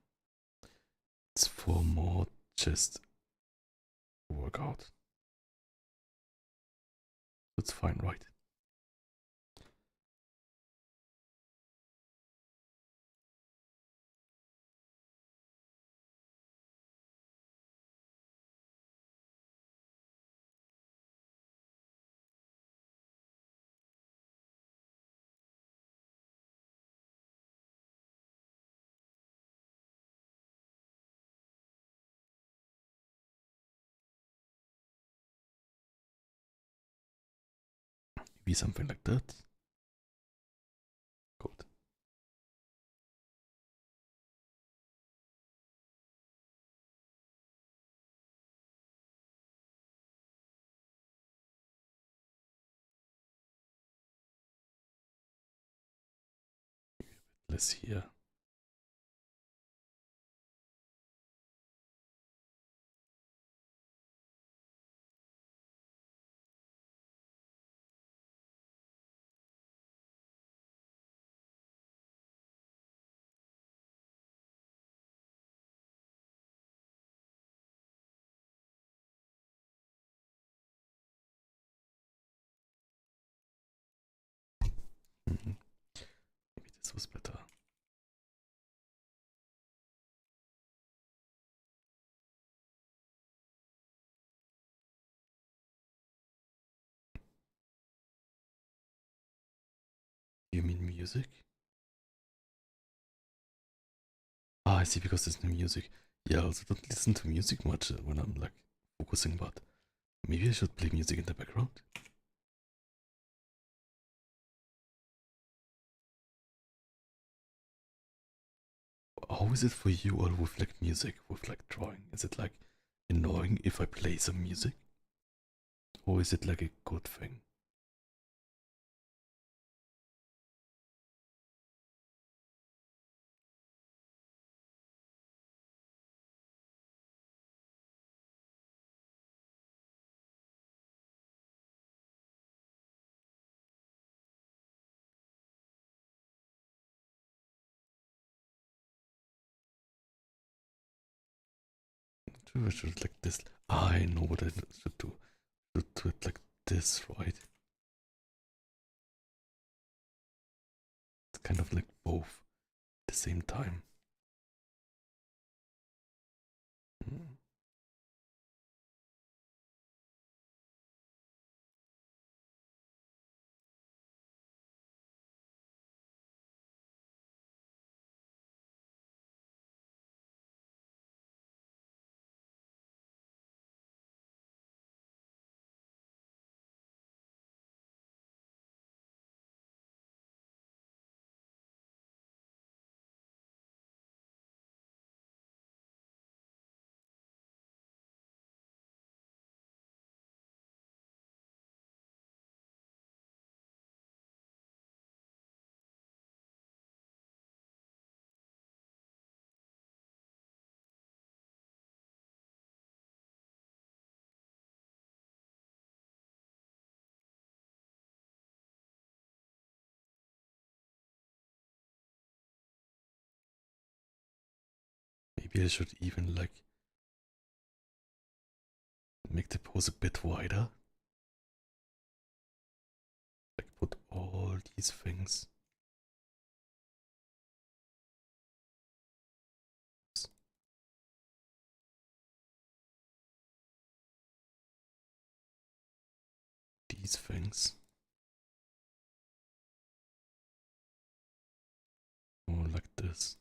It's for more just workout. It's fine, right? Maybe something like that. Good. Let's see here. Mhm. Maybe this was better. You mean music? Ah, I see, because there's no music. Yeah, I also don't listen to music much when I'm like focusing, but maybe I should play music in the background. How is it for you all with like music, with like drawing? Is it like annoying if I play some music? Or is it like a good thing? I should like this. I know what I should do. Should do it like this, right? It's kind of like both at the same time. Hmm. Maybe I should even like make the pose a bit wider. Like put all these things. These things. Or like this.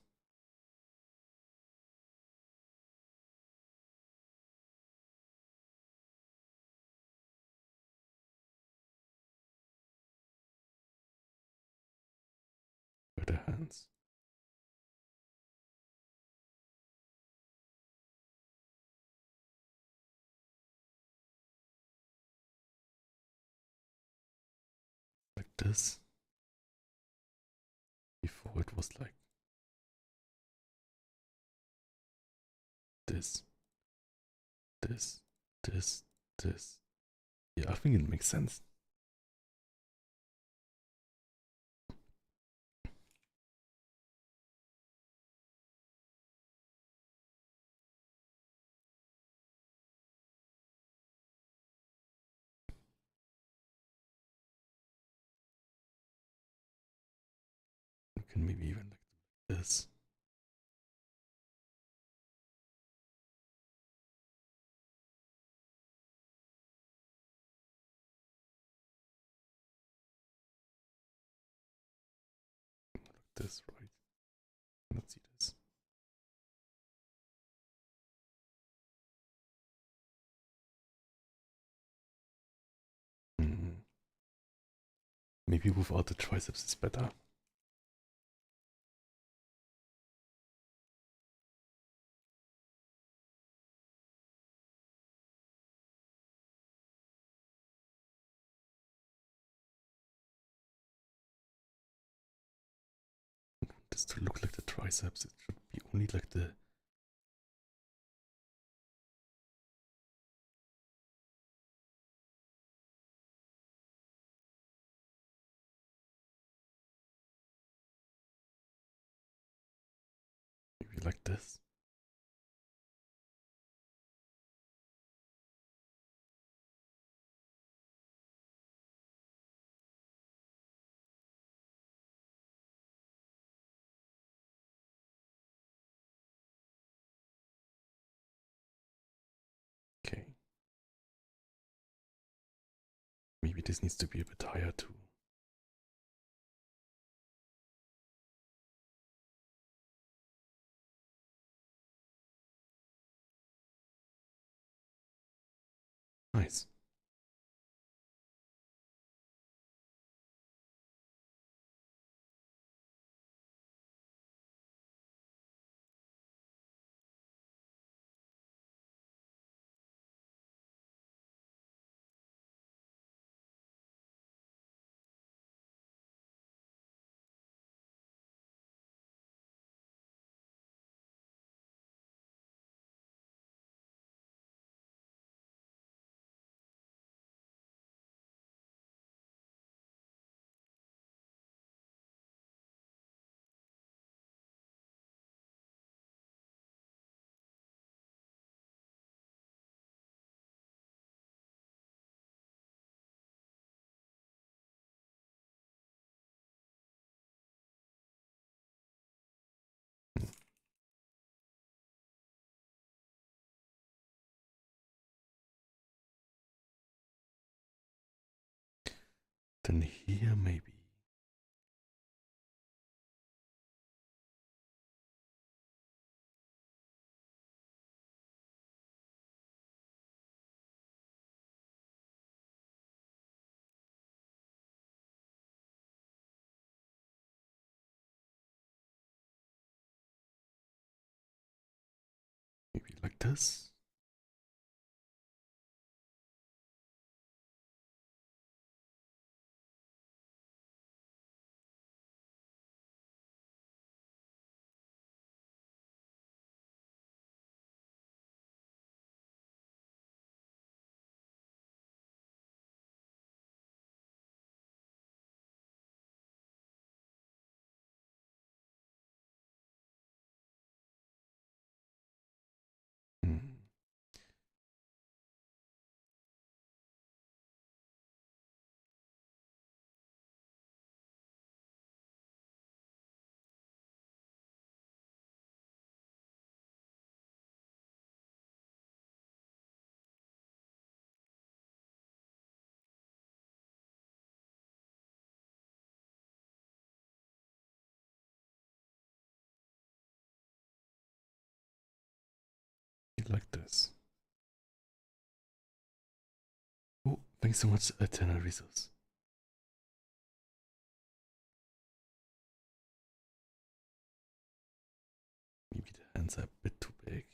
By the hands. Like this. Before it was like this, this, this, this, Yeah, I think it makes sense. You can maybe even like this. This, right? Let's see this. Hmm. Maybe without the triceps is better. This to look like the triceps. It should be only like the. Maybe like this. Okay. Maybe this needs to be a bit higher too. Nice. Then here maybe. Maybe like this. Hmm. Like this. Oh, thanks so much, Eternal Resource. Maybe the hands are a bit too big.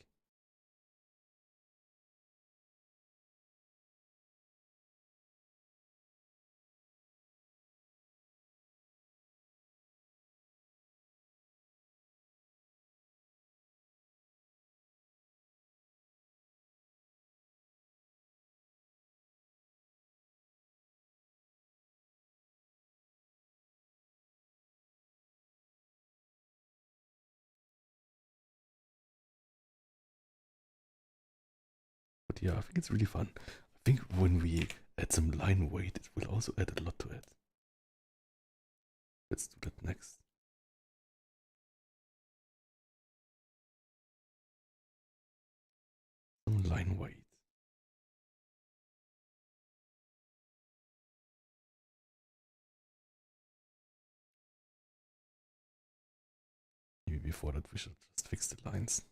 But yeah, I think it's really fun. I think when we add some line weight, it will also add a lot to it. Let's do that next. Some line weight. Maybe before that we should just fix the lines.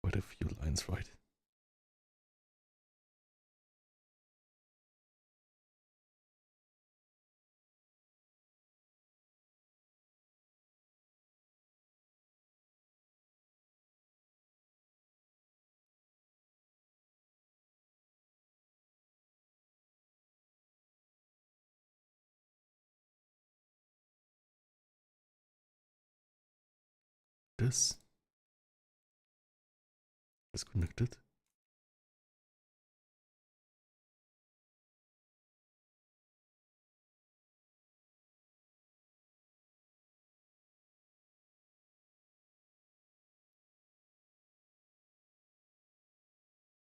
Quite a few lines, right? This is connected.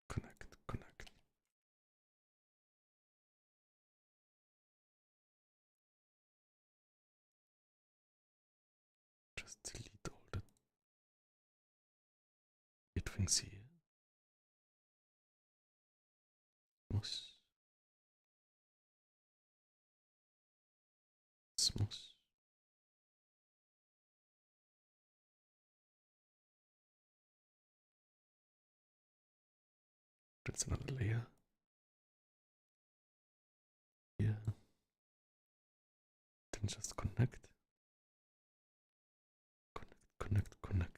Connect, connect. Just delete all the weird things here. Smush. Smush. That's another layer. Here. Then just connect. Connect, connect, connect.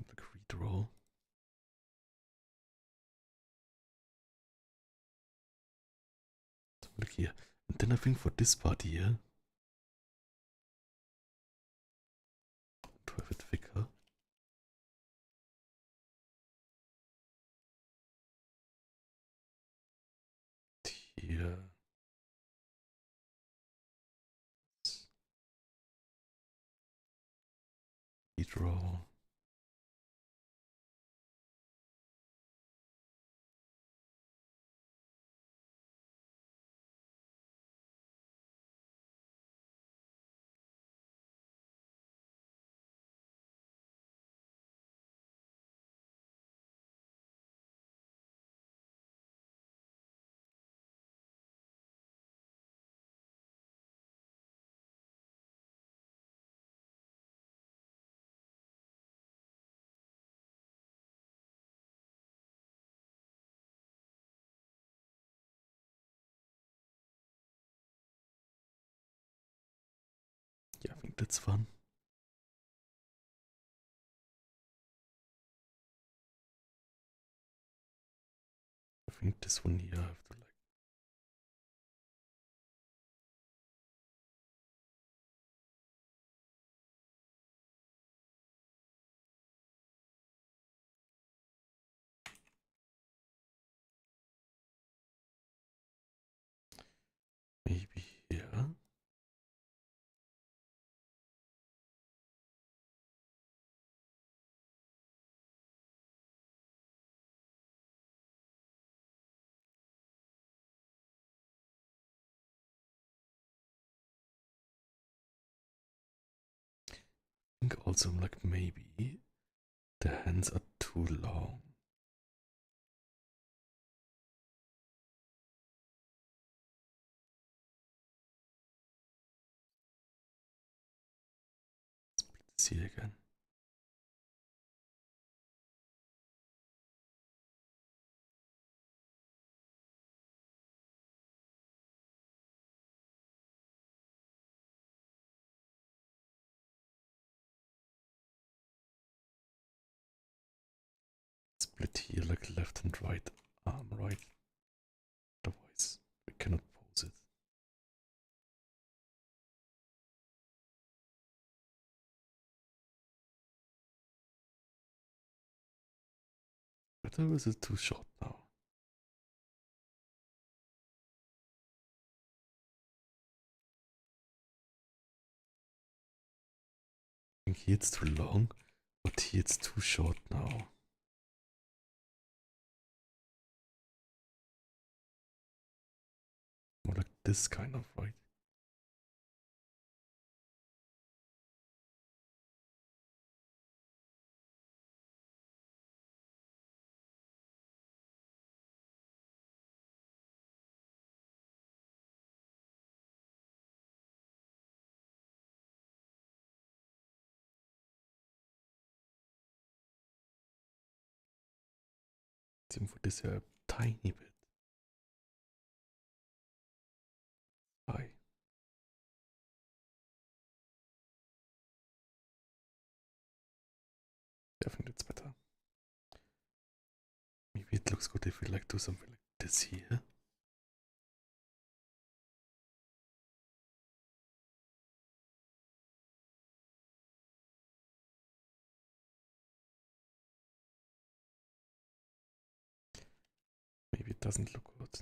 Like redraw. Look here. And then I think for this part here, to have it thicker, here, redraw. Yeah, I think that's fun. I think this one here I have to like. Maybe here. I think also like maybe the hands are too long. See again. Split here like left and right arm, right? Otherwise we cannot pose it. better or is it too short now? I think here it's too long, but here it's too short now. More like this kind of, right? Same for this a tiny bit. Why? I think that's better. Maybe it looks good if we like do something like this here. Maybe it doesn't look good.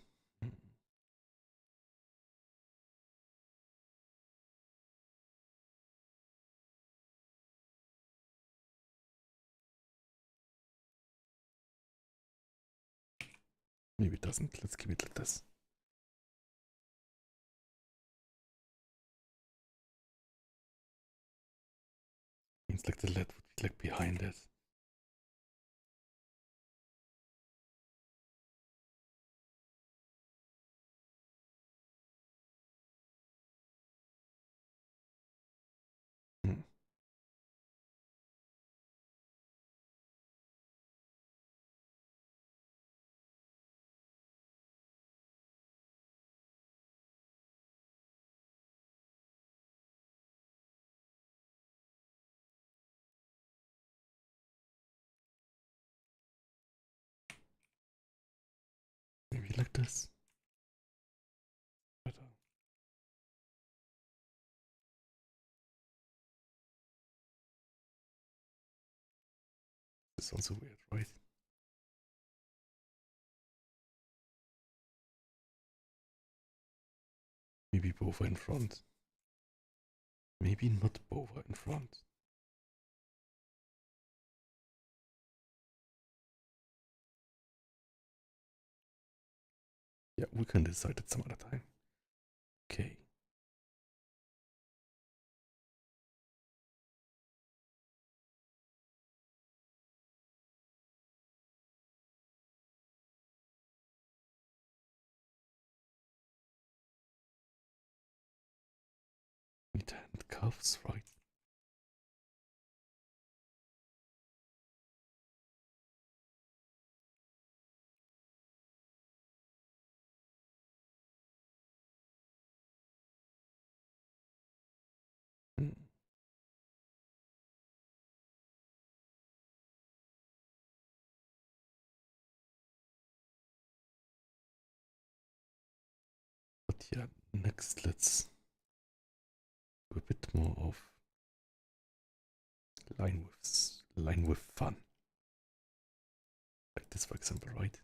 Maybe it doesn't. Let's keep it like this. Means like the LED would be like behind it. Hmm. Maybe like this. Better. This is also weird, right? Maybe both are in front. Maybe not both are in front. Yeah, we can decide it some other time. Okay. Need handcuffs, right? Hmm. But yeah, next let's do a bit more of line with fun. Like this, for example, right?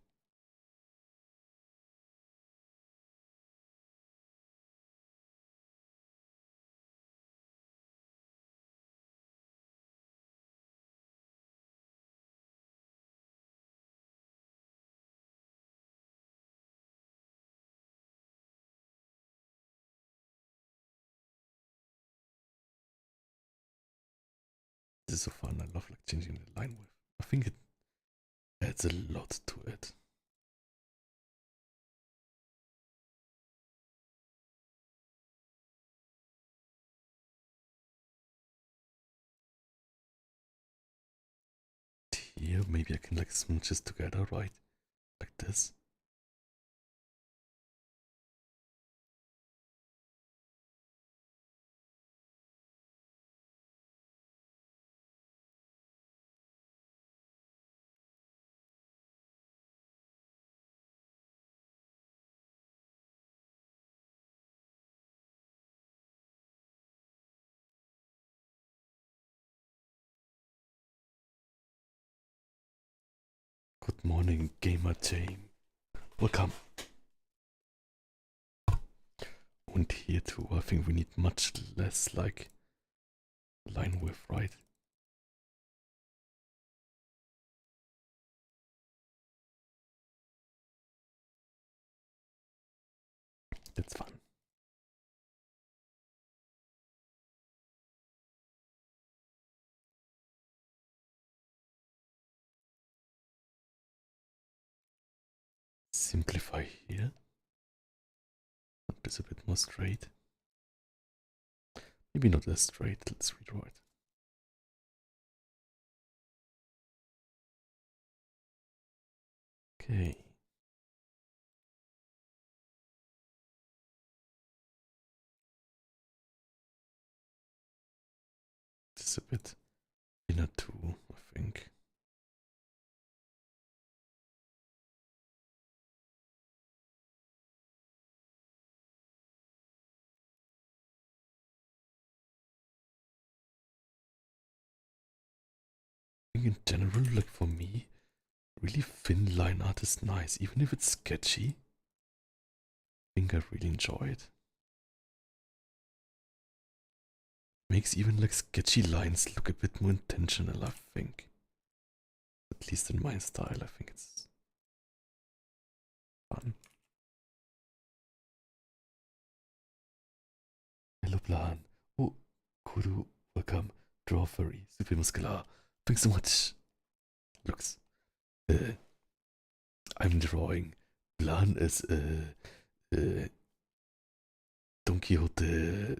This is so fun. I love like changing the line width. I think it adds a lot to it. Here, maybe I can like smooch this together, right? Like this. Could Good morning, gamer team. Welcome. And here too, I think we need much less like line width, right? That's fun. Simplify here. This a bit more straight. Maybe not as straight. Let's redraw it. Okay. This is a bit thinner too, I think. I think in general, like for me, really thin line art is nice, even if it's sketchy. I think I really enjoy it. Makes even like sketchy lines look a bit more intentional, I think. At least in my style, I think it's fun. Hello, Plan. Oh, Kuru, welcome. Draw Furry, super muscular. Thanks so much. Looks. I'm drawing Plan as Don Quixote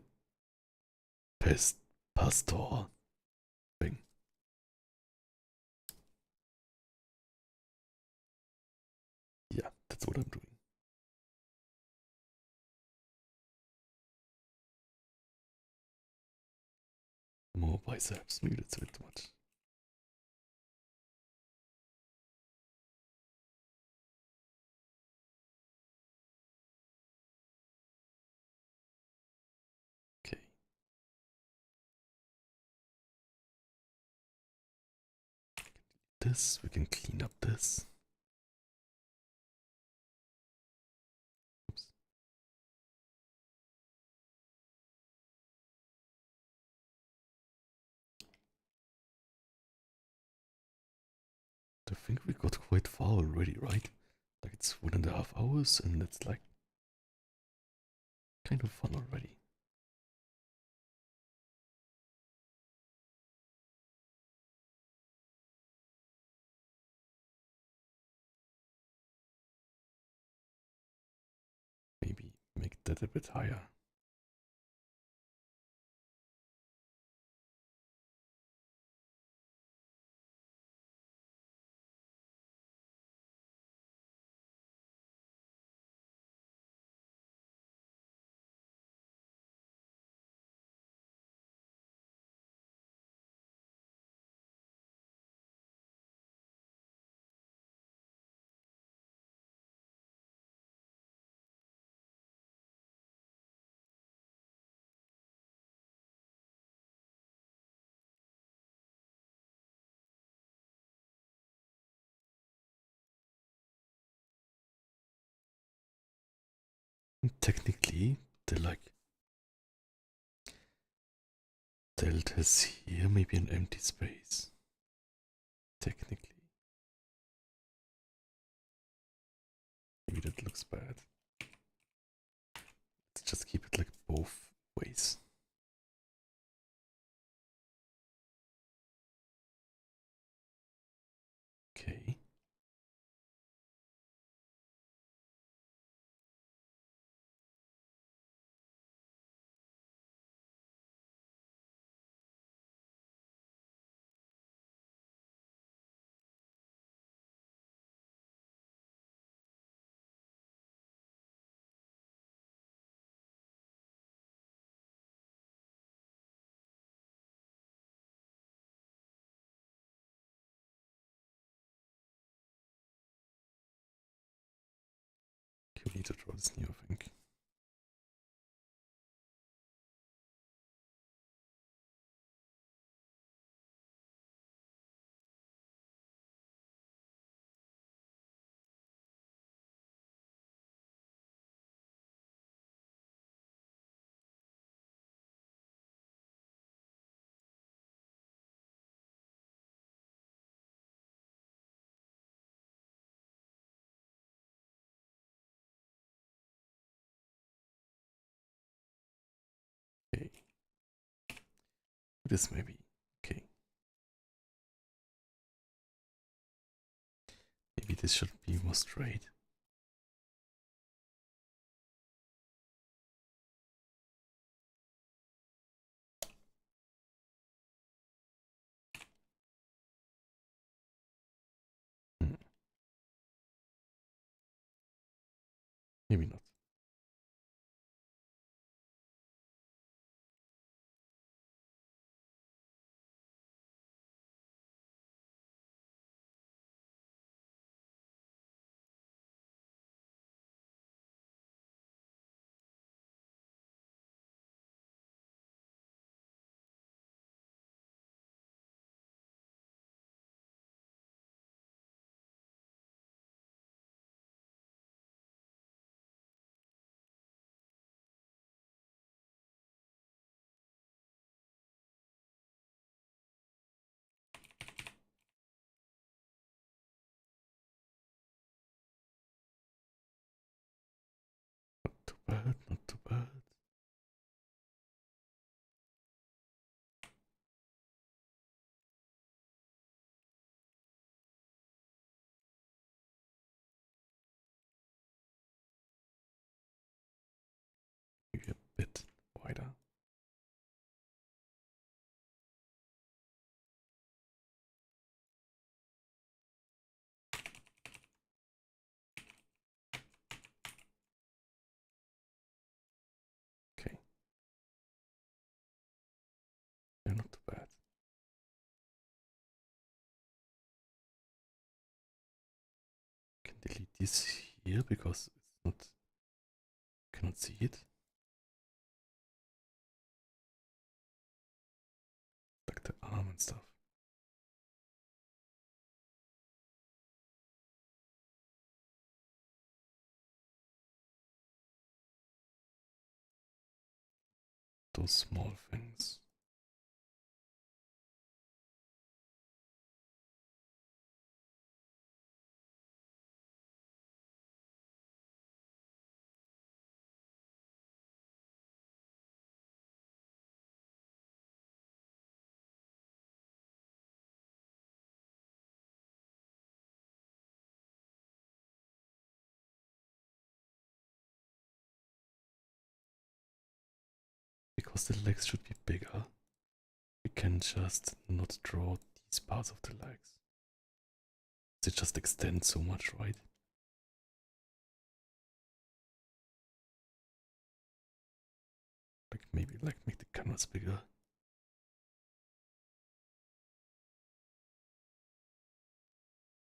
pastor thing. Yeah, that's what I'm doing. More biceps, maybe that's a bit too much. Okay. This, we can clean up this. Oops. I think we got quite far already, right? Like it's 1.5 hours and it's like kind of fun already. Maybe make that a bit higher. Technically, the like deltas here may be an empty space. Technically. Maybe that looks bad. Let's just keep it like both ways. Okay. We need to draw this new, I think. this maybe. Okay. Maybe this should be more straight. Hmm. Maybe not. Not too bad, not too bad. Maybe a bit wider. Okay. They're not too bad. Can delete this here because it's not cannot see it. Like the arm and stuff. Those small things. Because the legs should be bigger, we can just not draw these parts of the legs. They just extend so much, right? Like maybe like make the canvas bigger.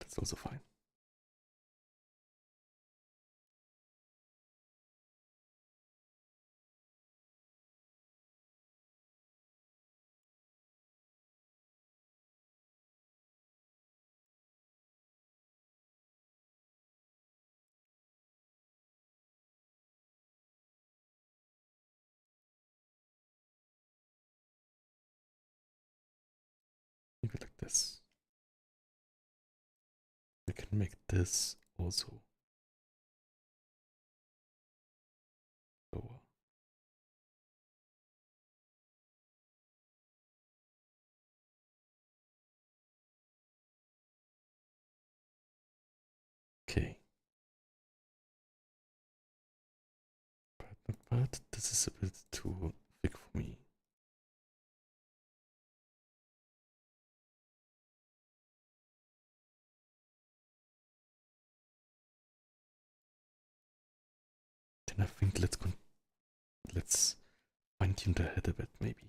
That's also fine. Maybe like this. We can make this also lower. Okay. But this is a bit too thick for me. Then I think let's fine tune the head a bit maybe.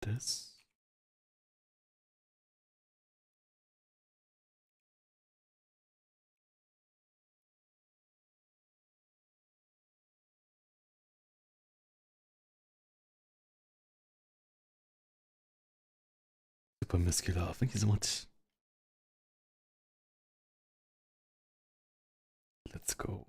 This. Super muscular. Thank you so much. Let's go.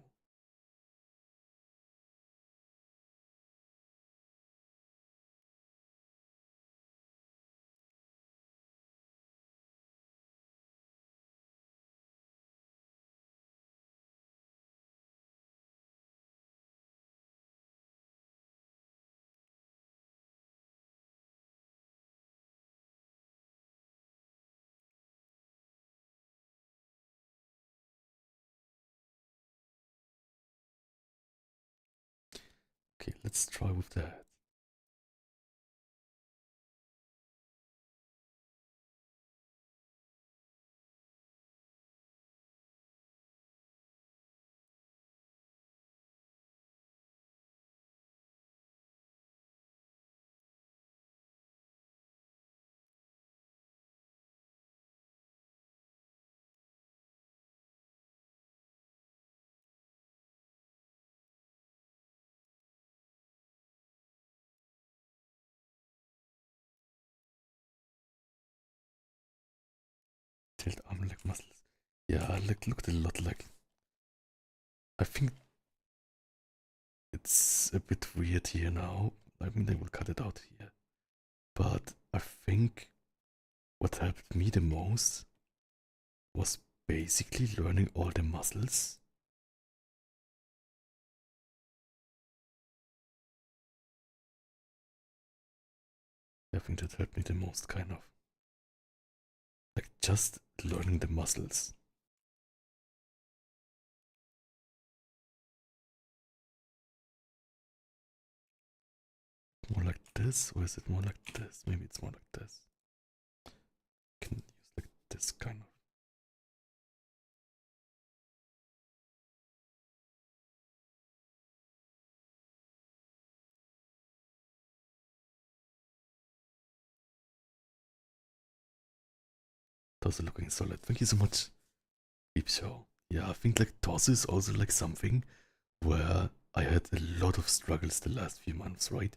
Okay, let's try with that. Tilt arm leg muscles. Yeah, like looked a lot like. I think it's a bit weird here now. I mean, I will cut it out here. But I think what helped me the most was basically learning all the muscles. I think that helped me the most, kind of. Like just learning the muscles. More like this, or is it more like this? Maybe it's more like this. Can use like this kind of. Those are looking solid. Thank you so much. Deep show. Yeah, I think like torso is also like something where I had a lot of struggles the last few months, right?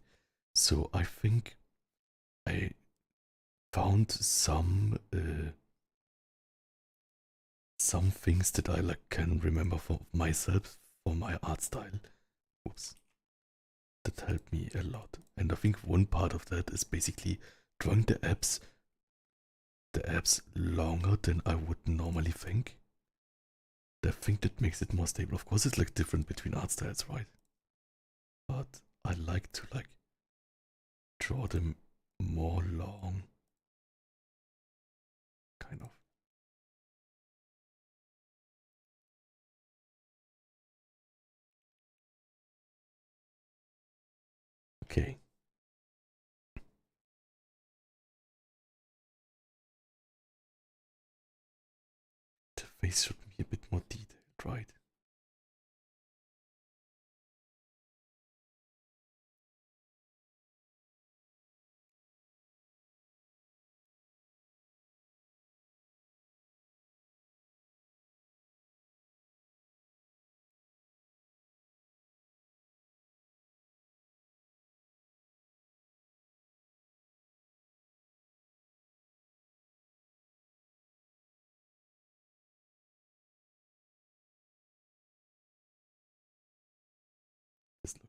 So I think I found some things that I like can remember for myself for my art style. Oops. That helped me a lot. And I think one part of that is basically drawing the abs longer than I would normally think. I think that makes it more stable. Of course, it's like different between art styles, right? But I like to like draw them more long, kind of. Okay. The face should be a bit more detailed, right? This looks.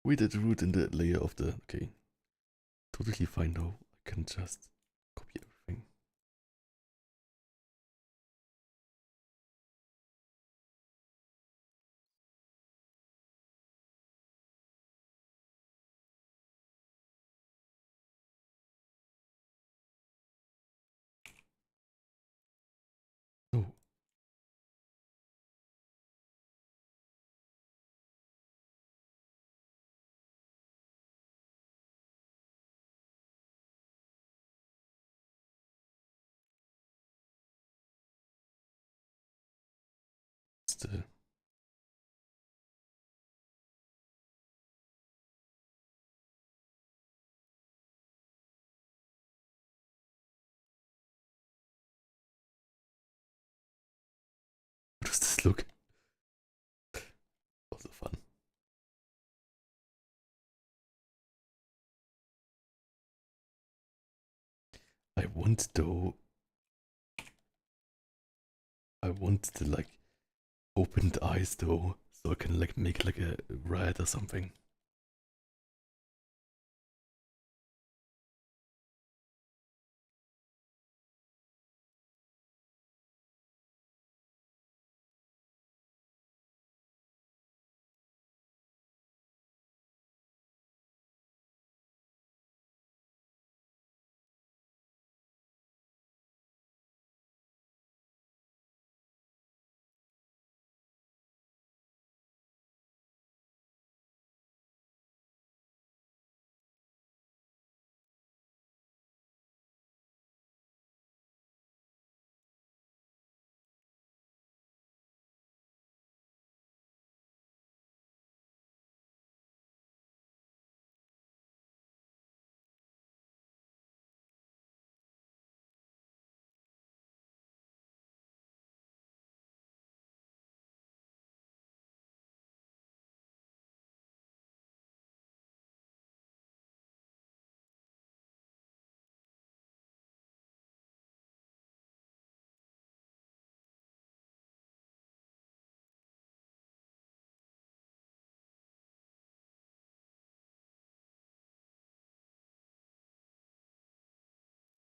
We did root in the layer of the. Okay. Totally fine though. I can just copy everything. Oh, it's the. How does this look? Also fun. I want though. I want the like opened eyes though, so I can like make like a red or something.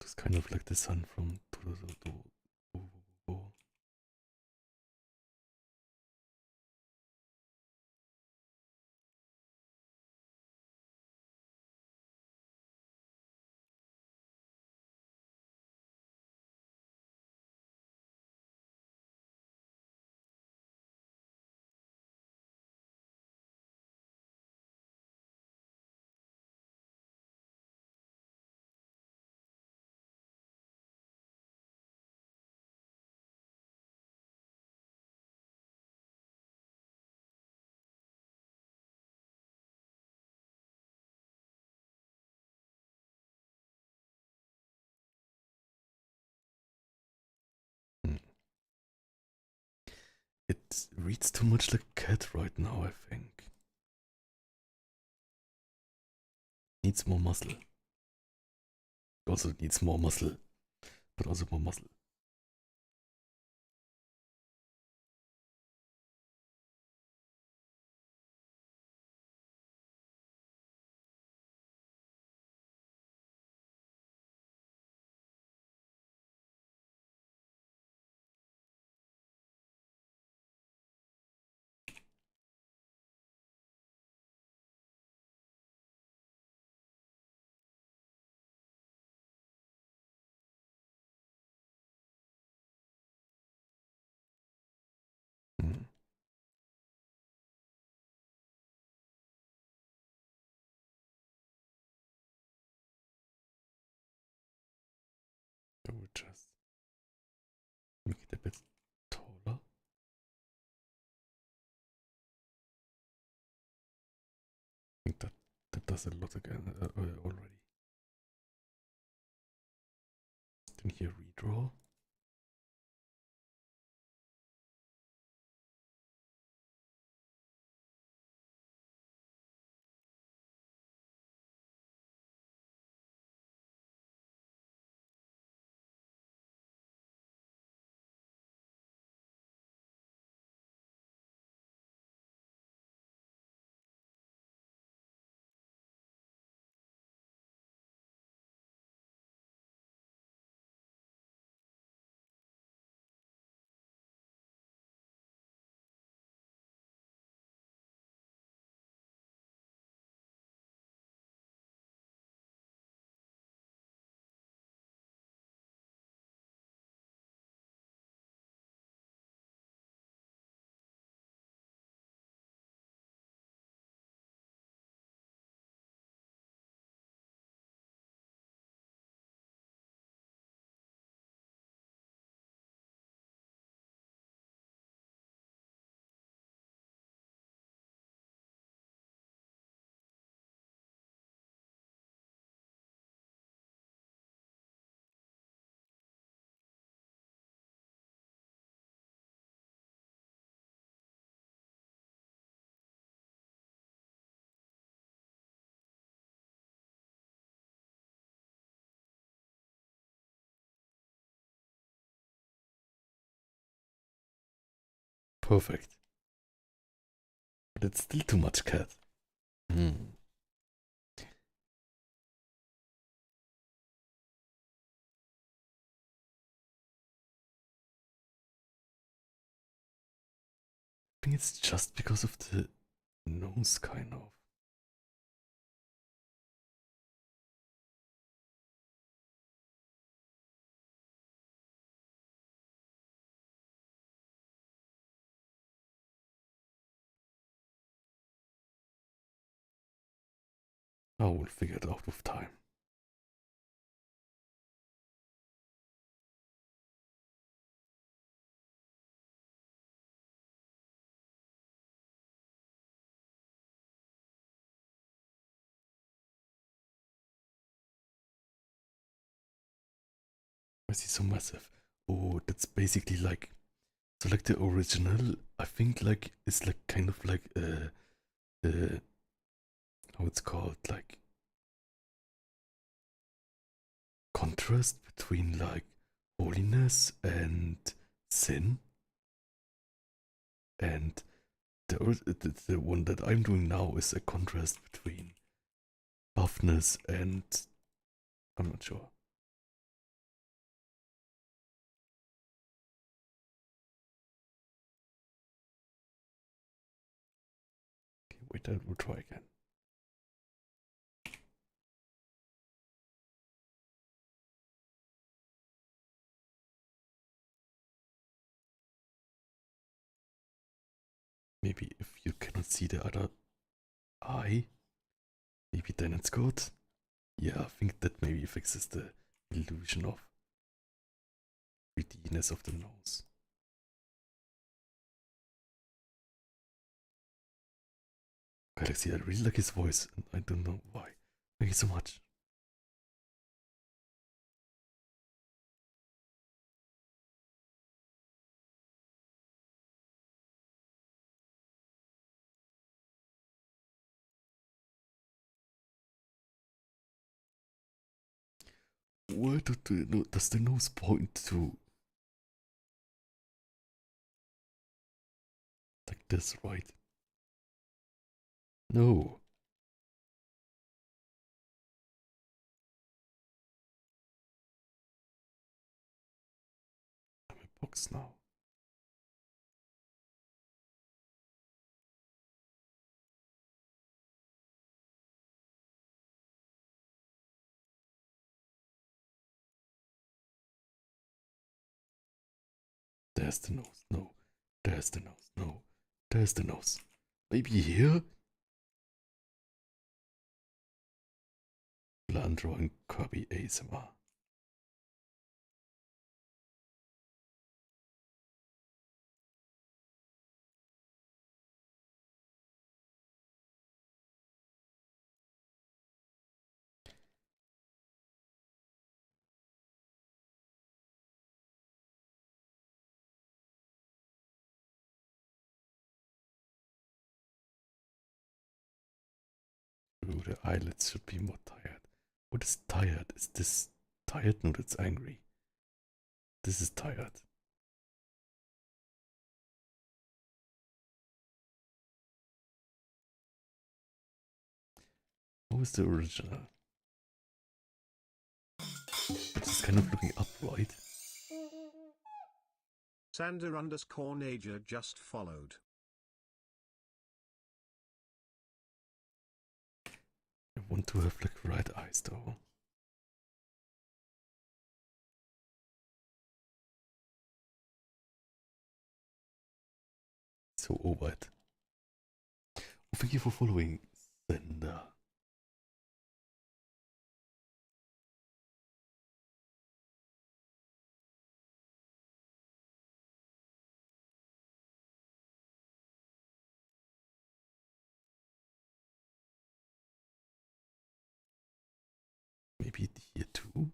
It's kind of like the sun from. Hmm. It reads too much like cat right now, I think. Needs more muscle. Also needs more muscle, but also more muscle. Hmm. I would just make it a bit taller. I think that does a lot again already. Then here redraw. perfect. But it's still too much cat. Hmm. I think it's just because of the nose, kind of. I will figure it out with time. I see so massive. Oh, that's basically like, so like the original, I think like it's like kind of like how it's called, like contrast between like holiness and sin, and the one that I'm doing now is a contrast between buffness and I'm not sure. Okay, wait, I will try again. Maybe if you cannot see the other eye, maybe then it's good. Yeah, I think that maybe fixes the illusion of 3D-ness of the nose. Galaxy, I really like his voice, and I don't know why. Thank you so much. Where does the nose point to? Like this, right? No. I'm a box now. There's the nose. No. There's the nose. No. There's the nose. Maybe here? Land drawing Kirby ASMR. Ooh, the eyelids should be more tired. What is tired? Is this tired? No, that's angry. This is tired. How is the original? It's kind of looking upright. Sander_Nager just followed. I want to have like red eyes though. So over it. Oh, thank you for following, Sender. Maybe here too?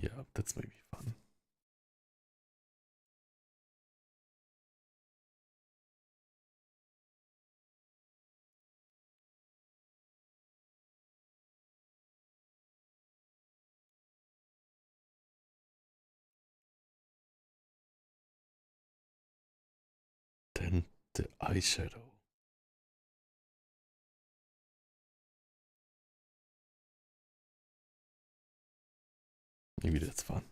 Yeah, that's maybe fun. then the eyeshadow. Maybe that's fun.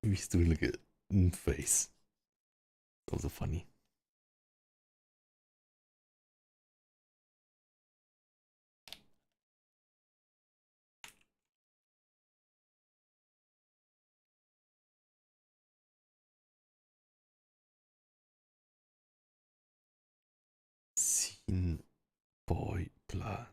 Maybe he's doing like a face. It's also funny. Scene boy plan.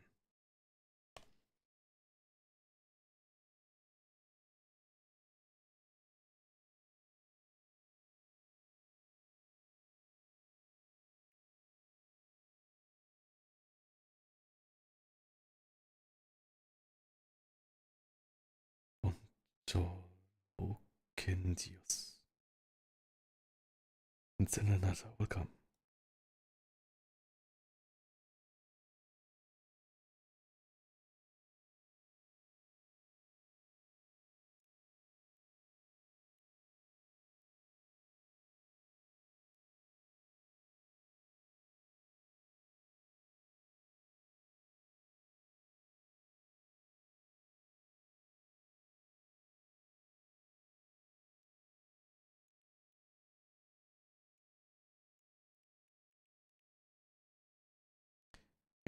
Control Dios. And then another will come.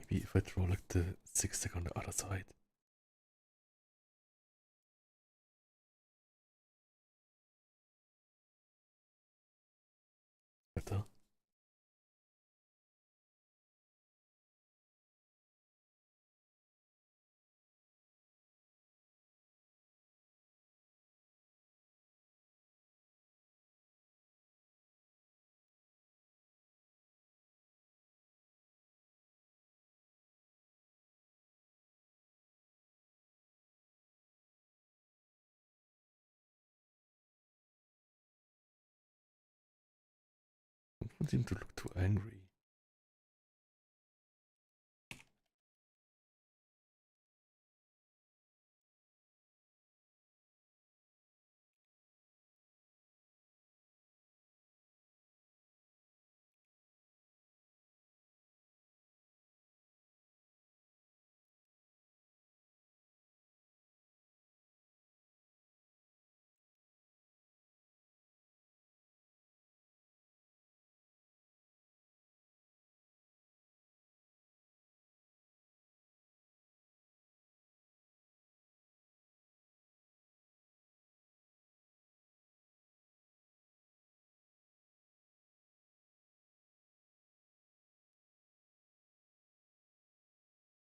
Maybe if I draw like the zigzag on the other side. Better. Don't want him to look too angry.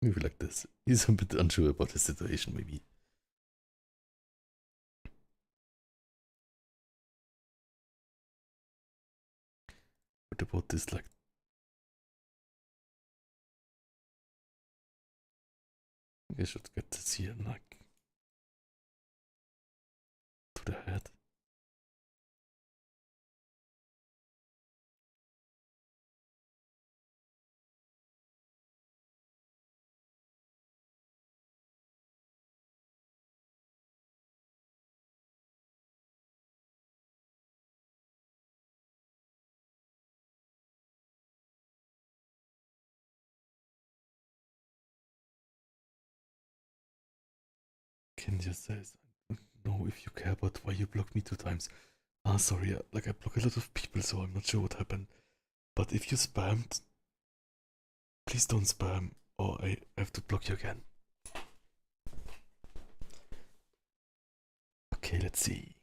Maybe like this. He's a bit unsure about his situation, maybe. What about this, like, I should get this here, like, to the head. Can you say, I don't know if you care, but why you blocked me 2 times? Ah, sorry, like I block a lot of people, so I'm not sure what happened. But if you spammed, please don't spam, or I have to block you again. Okay, let's see.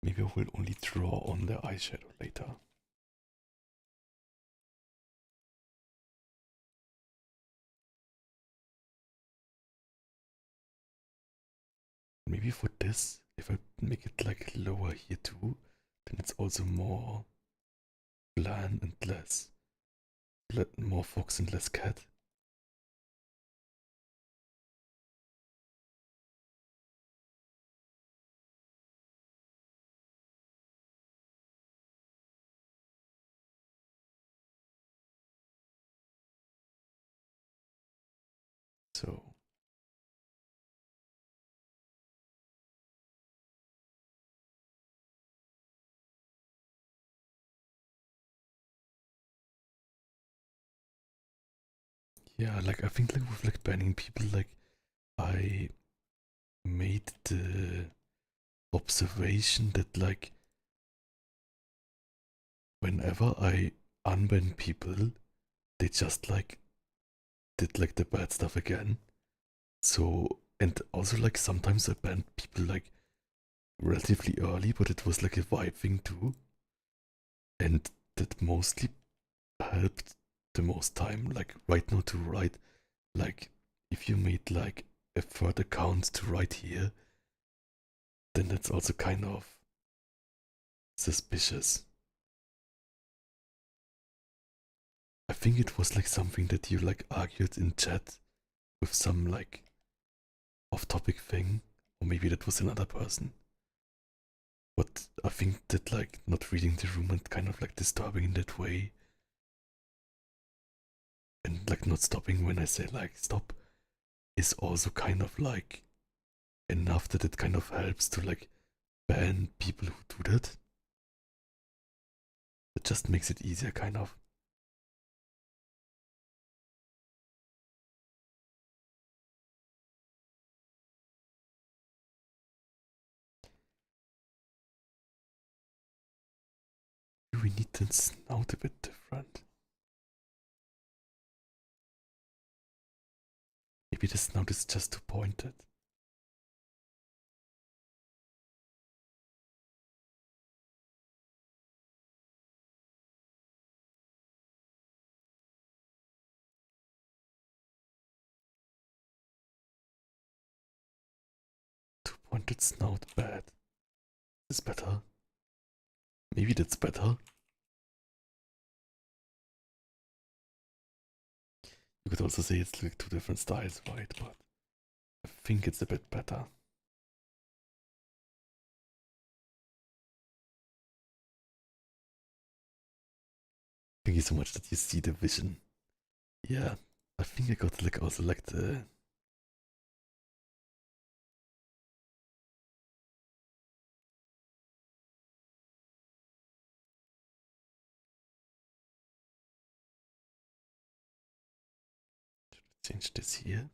Maybe I will only draw on the eyeshadow later. Maybe for this, if I make it like lower here too, then it's also more bland and less more fox and less cat. So yeah, like I think like with like banning people, like I made the observation that like whenever I unban people, they just like did like the bad stuff again. So and also like sometimes I banned people like relatively early, but it was like a vibe thing too. And that mostly helped the most time. Like right now to write like if you made like a third account to write here, then that's also kind of suspicious. I think it was like something that you like argued in chat with some like off topic thing, or maybe that was another person. But I think that like not reading the room and kind of like disturbing in that way, and like not stopping when I say like stop, is also kind of like enough that it kind of helps to like ban people who do that. It just makes it easier, kind of. We need the snout a bit different. Maybe the snout is just too pointed. Too pointed snout, bad. Is better. Maybe that's better. You could also say it's like two different styles, right? But I think it's a bit better. Thank you so much that you see the vision. Yeah, I think I got like also like the change this here.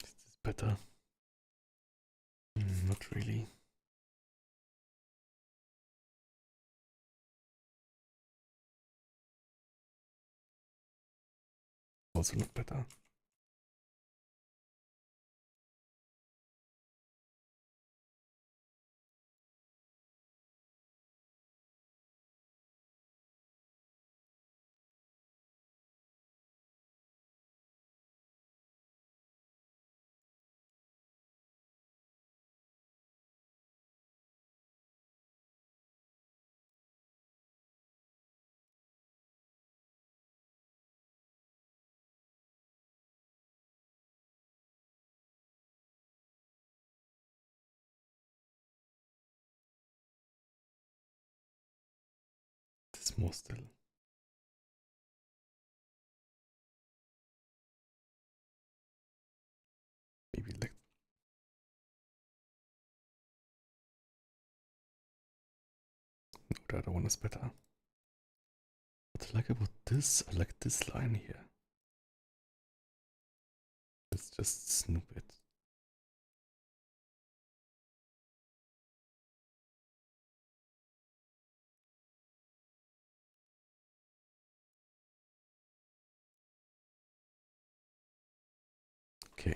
Is this better? Not really. Also not better. This more still. Maybe like no, the other one is better. What I like about this, I like this line here. Let's just snoop it. Okay.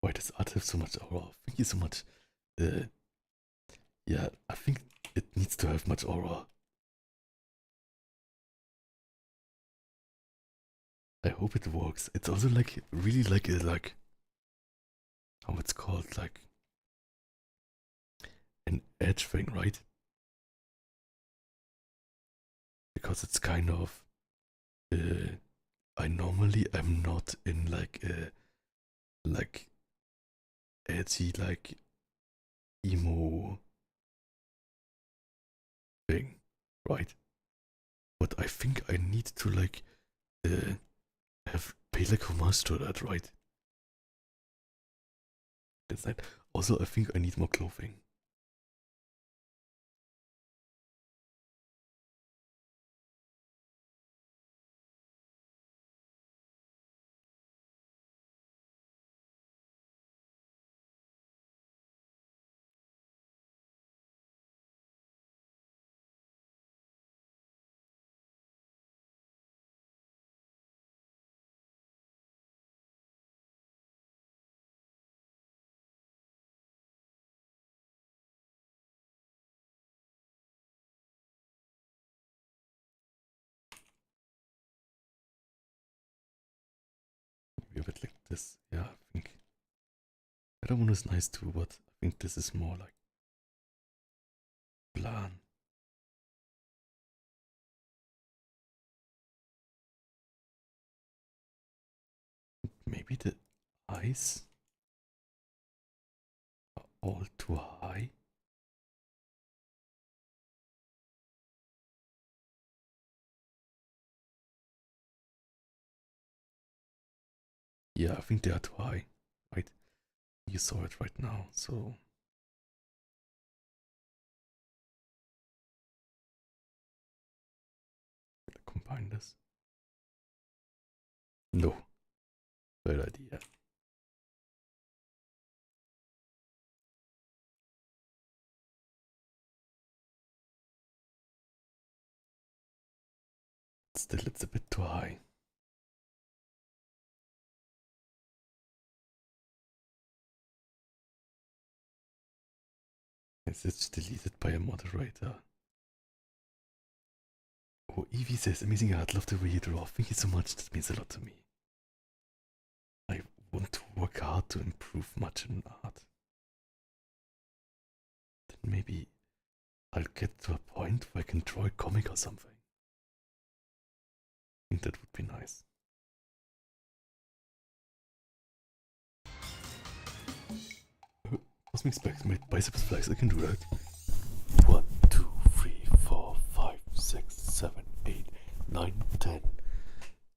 Why does art have so much aura? Thank you so much. Yeah, I think it needs to have much aura. I hope it works. It's also like really like a like how it's called like edge thing, right? Because it's kind of I normally am not in like a like edgy like emo thing, right? But I think I need to like uh, have pay like homage to that, right? That's that. Also, I think I need more clothing. Maybe a bit like this. Yeah, I think that one is nice too, but I think this is more like bland. Maybe the eyes are all too high. Yeah, I think they are too high, right? You saw it right now, so combine this. No, bad idea. Still, it's a bit too high. It's deleted by a moderator. Oh, Evie says, amazing art, love the way you draw. Thank you so much, that means a lot to me. I want to work hard to improve much in art. Then maybe I'll get to a point where I can draw a comic or something. I think that would be nice. Cosmic Specs made biceps flex, I can do that. 1, 2, 3, 4, 5, 6, 7, 8, 9, 10.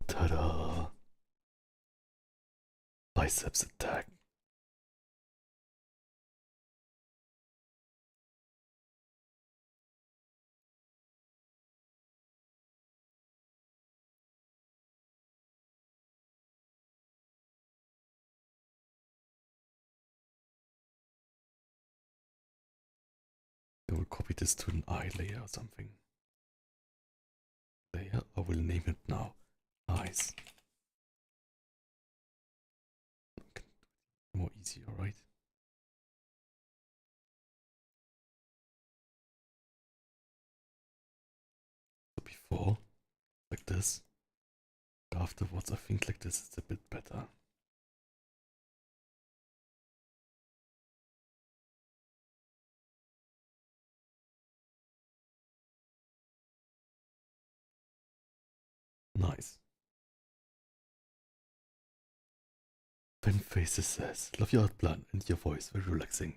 Ta-da! Biceps attack. I will copy this to an eye layer or something. Layer, I will name it now. Eyes. More easier, right? So before, like this. Afterwards, I think like this is a bit better. Nice. Pen Faces says, love your art plan and your voice, very relaxing.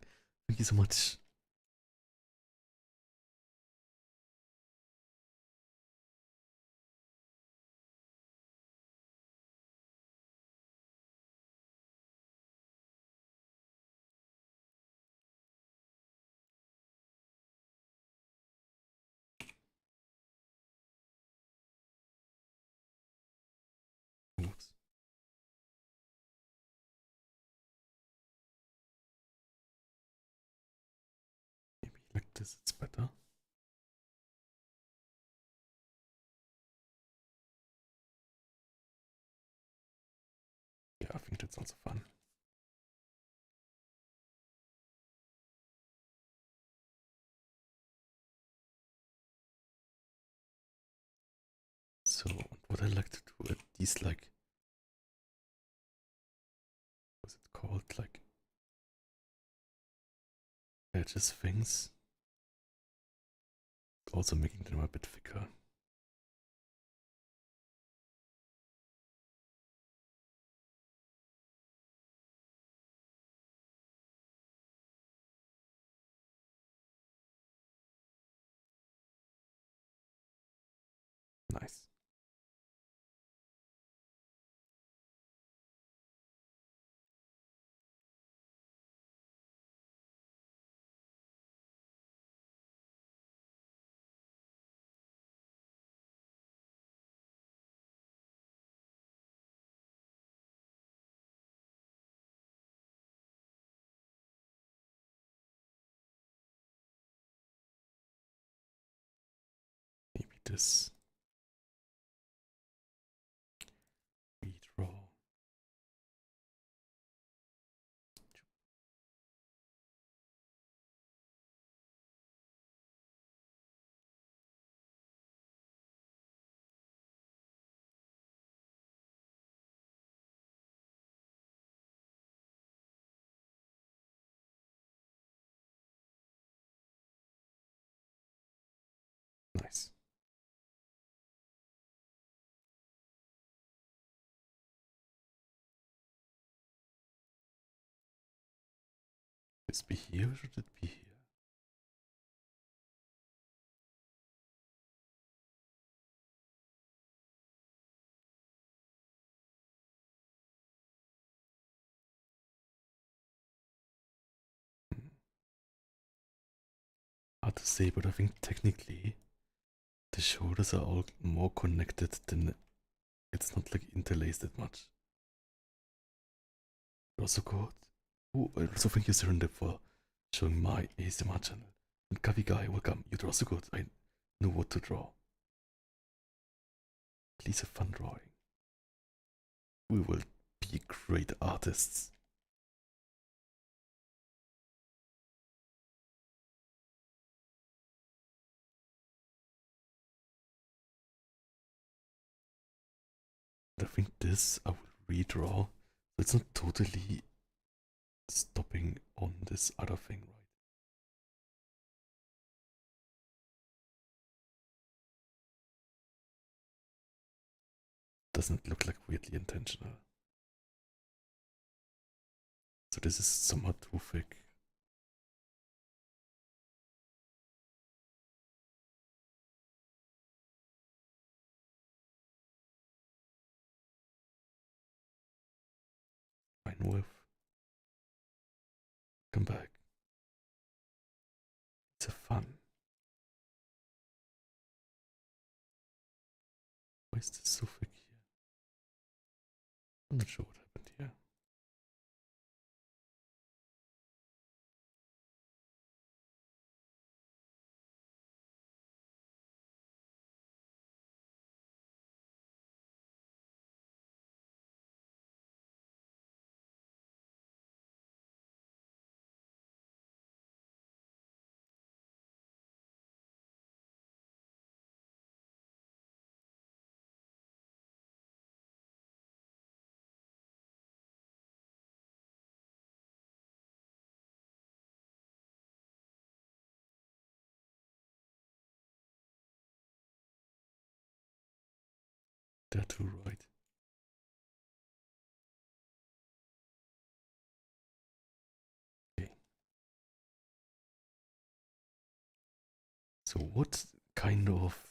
Thank you so much. Oops. Maybe like this, it's better. Yeah, I think that's also fun. So, what I like to do at these, like, what's it called? Like, edges things. Also making them a bit thicker. Nice. Maybe this redraw. Nice. Should this be here or should it be here? Hard to say, but I think technically the shoulders are all more connected than it's not like interlaced that much. Also good. Oh, I also thank you, Surrender, for showing my ASMR channel. And Kavi Guy, welcome. You draw so good. I know what to draw. Please have fun drawing. We will be great artists. I think this I will redraw. So it's not totally stopping on this other thing, right? Doesn't look like weirdly intentional. So this is somewhat too thick. Fine with. Come back. It's a fun. Why is this so thick here? I'm not sure what happened here. They're too right. Okay. So what kind of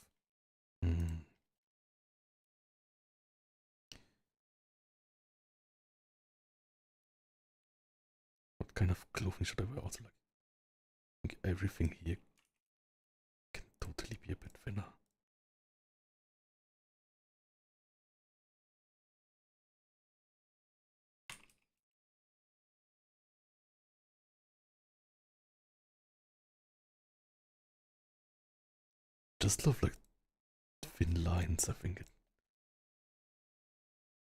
what kind of clothing should I wear? Also, like, I think everything here can totally be a bit thinner. Just love like thin lines. I think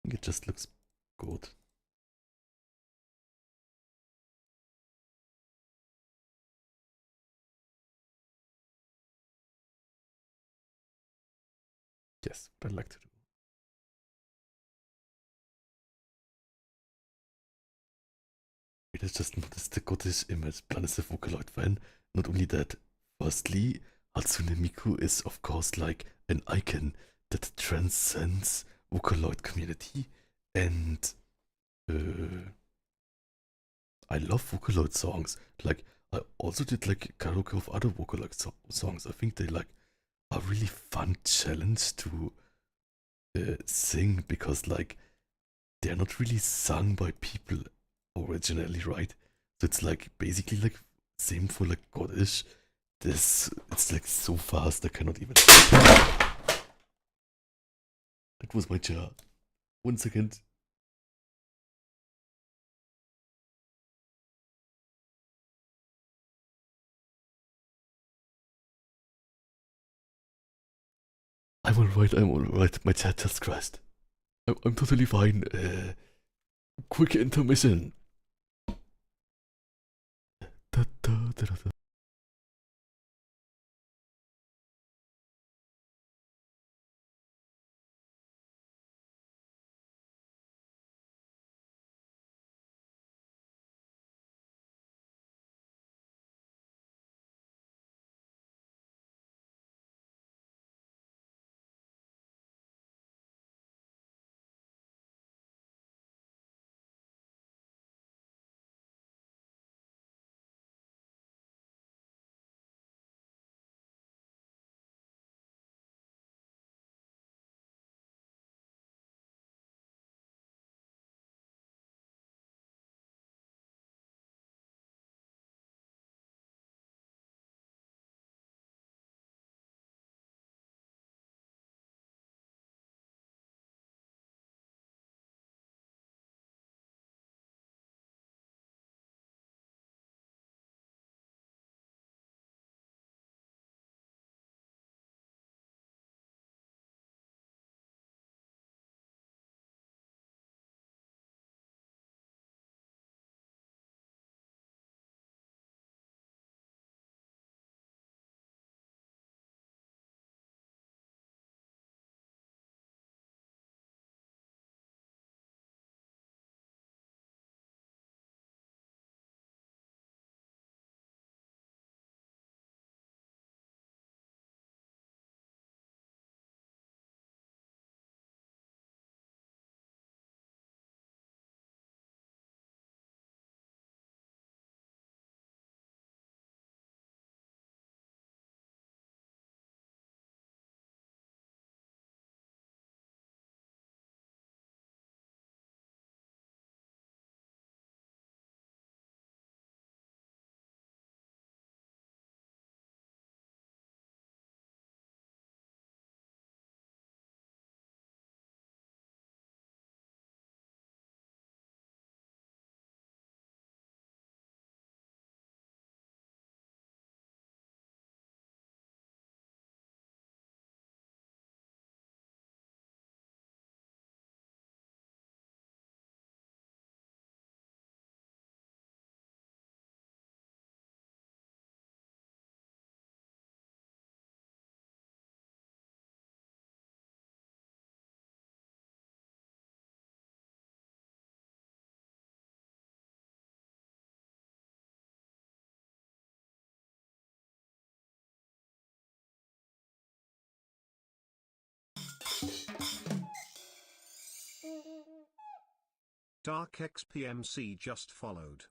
it just looks good. Yes, what I like to do. It is just noticed the Gottes Image, Planet the Vocaloid fan. Not only that, firstly, Hatsune Miku is of course like an icon that transcends Vocaloid community, and I love Vocaloid songs. Like I also did like karaoke of other Vocaloid songs. I think they like a really fun challenge to sing because like they're not really sung by people originally, right? So it's like basically like same for like Godish. This it's like so fast I cannot even. That was my chair. 1 second. I'm alright. I'm alright. My chat just crashed. I'm totally fine. Quick intermission. Da, da, da, da, da. Dark XPMC just followed.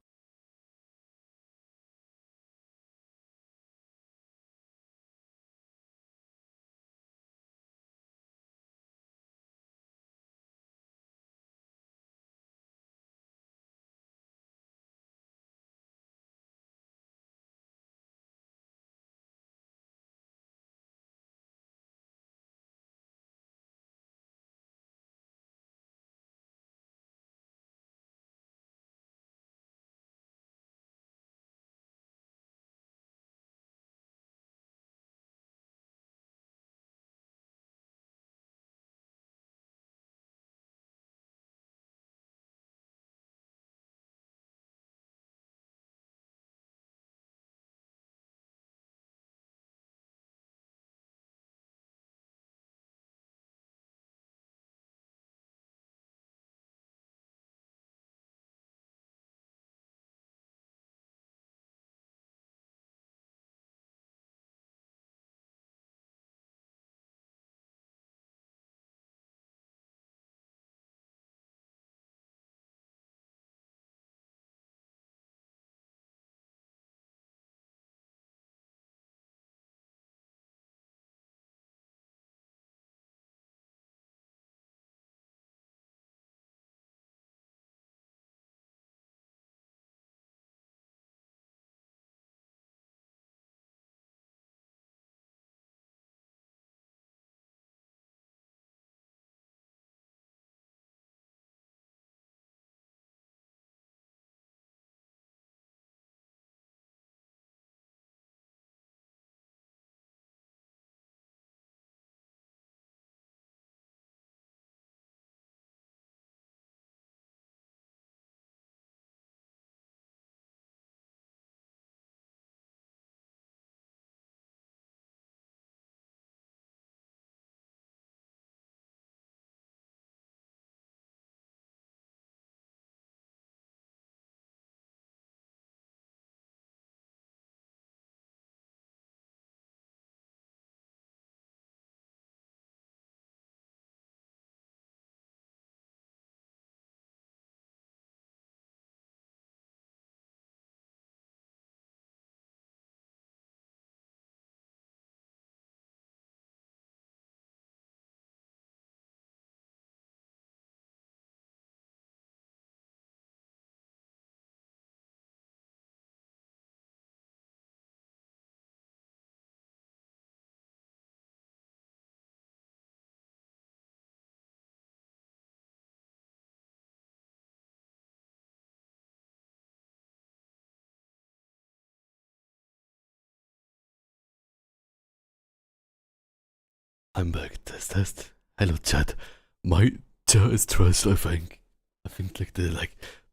I'm back. Test. Hello, chat. My chair is trashed, I think. I think like the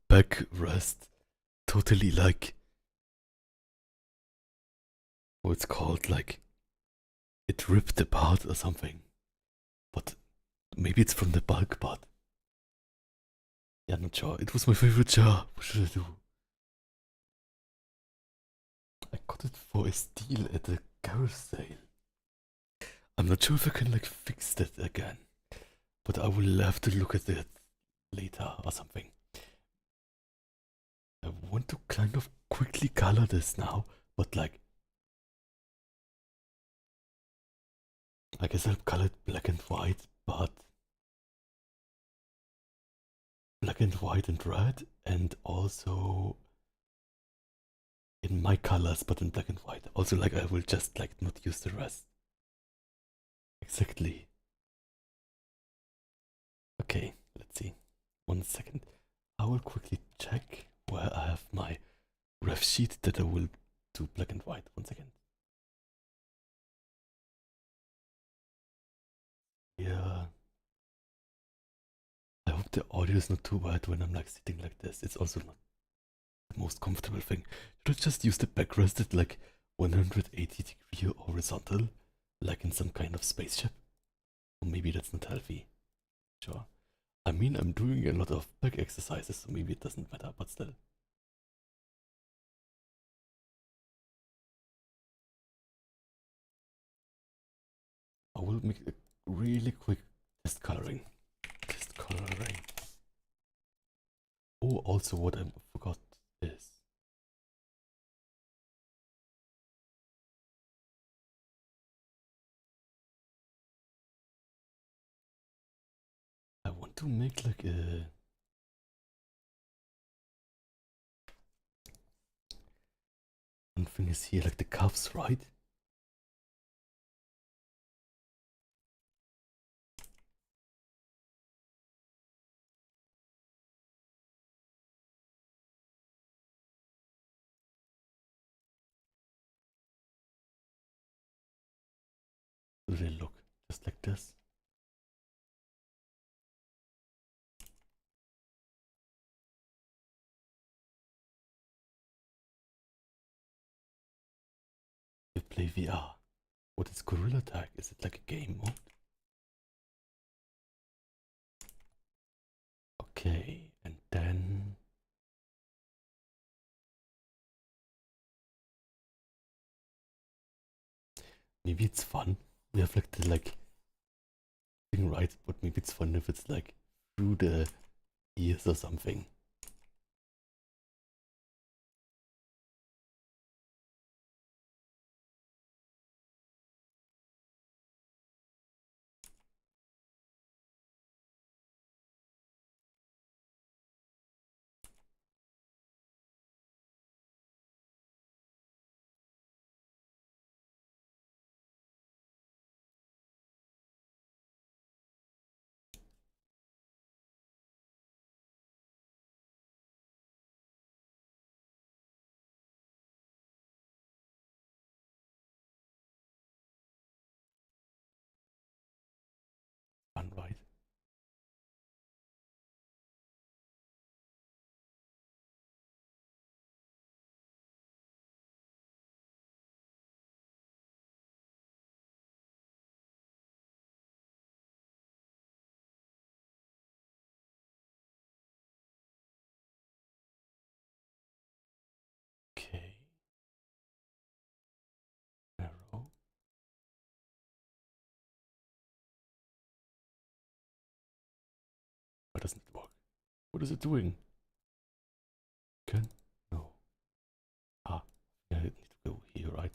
backrest totally what's called it ripped apart or something. But maybe it's from the bulk part. Yeah, not sure. It was my favorite chair. What should I do? I got it for a steal at the garage sale. I'm not sure if I can fix that again. But I will have to look at it later or something. I want to kind of quickly color this now, but I guess I'll color it black and white, but black and white and red, and also in my colors, but in black and white. Also, I will just not use the rest. Exactly. Okay, let's see. 1 second. I will quickly check where I have my ref sheet that I will do black and white. 1 second. Yeah. I hope the audio is not too bad when I'm sitting like this. It's also not the most comfortable thing. Should I just use the backrest at 180 degree horizontal, like in some kind of spaceship? Or maybe that's not healthy. Sure. I mean, I'm doing a lot of back exercises, so maybe it doesn't matter, but still. I will make a really quick test coloring. Test coloring. Oh, also what I forgot is I want to make a one thing is here the cuffs, right? Do they look just like this? We play VR. What is Gorilla Tag? Is it like a game mode? Okay, and then maybe it's fun. We have the thing right, but maybe it's fun if it's through the ears or something. Fun, right? Okay. Arrow. Why doesn't it work? What is it doing? Can? No. Ah, yeah, I need to go here, right?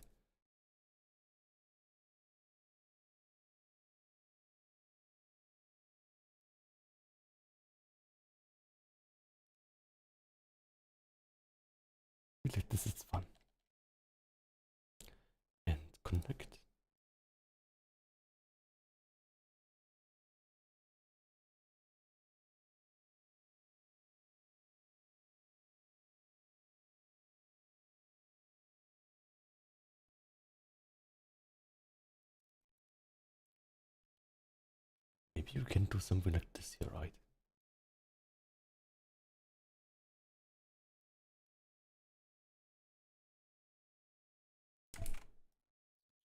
Like this is fun. And connect. Maybe you can do something like this here, right?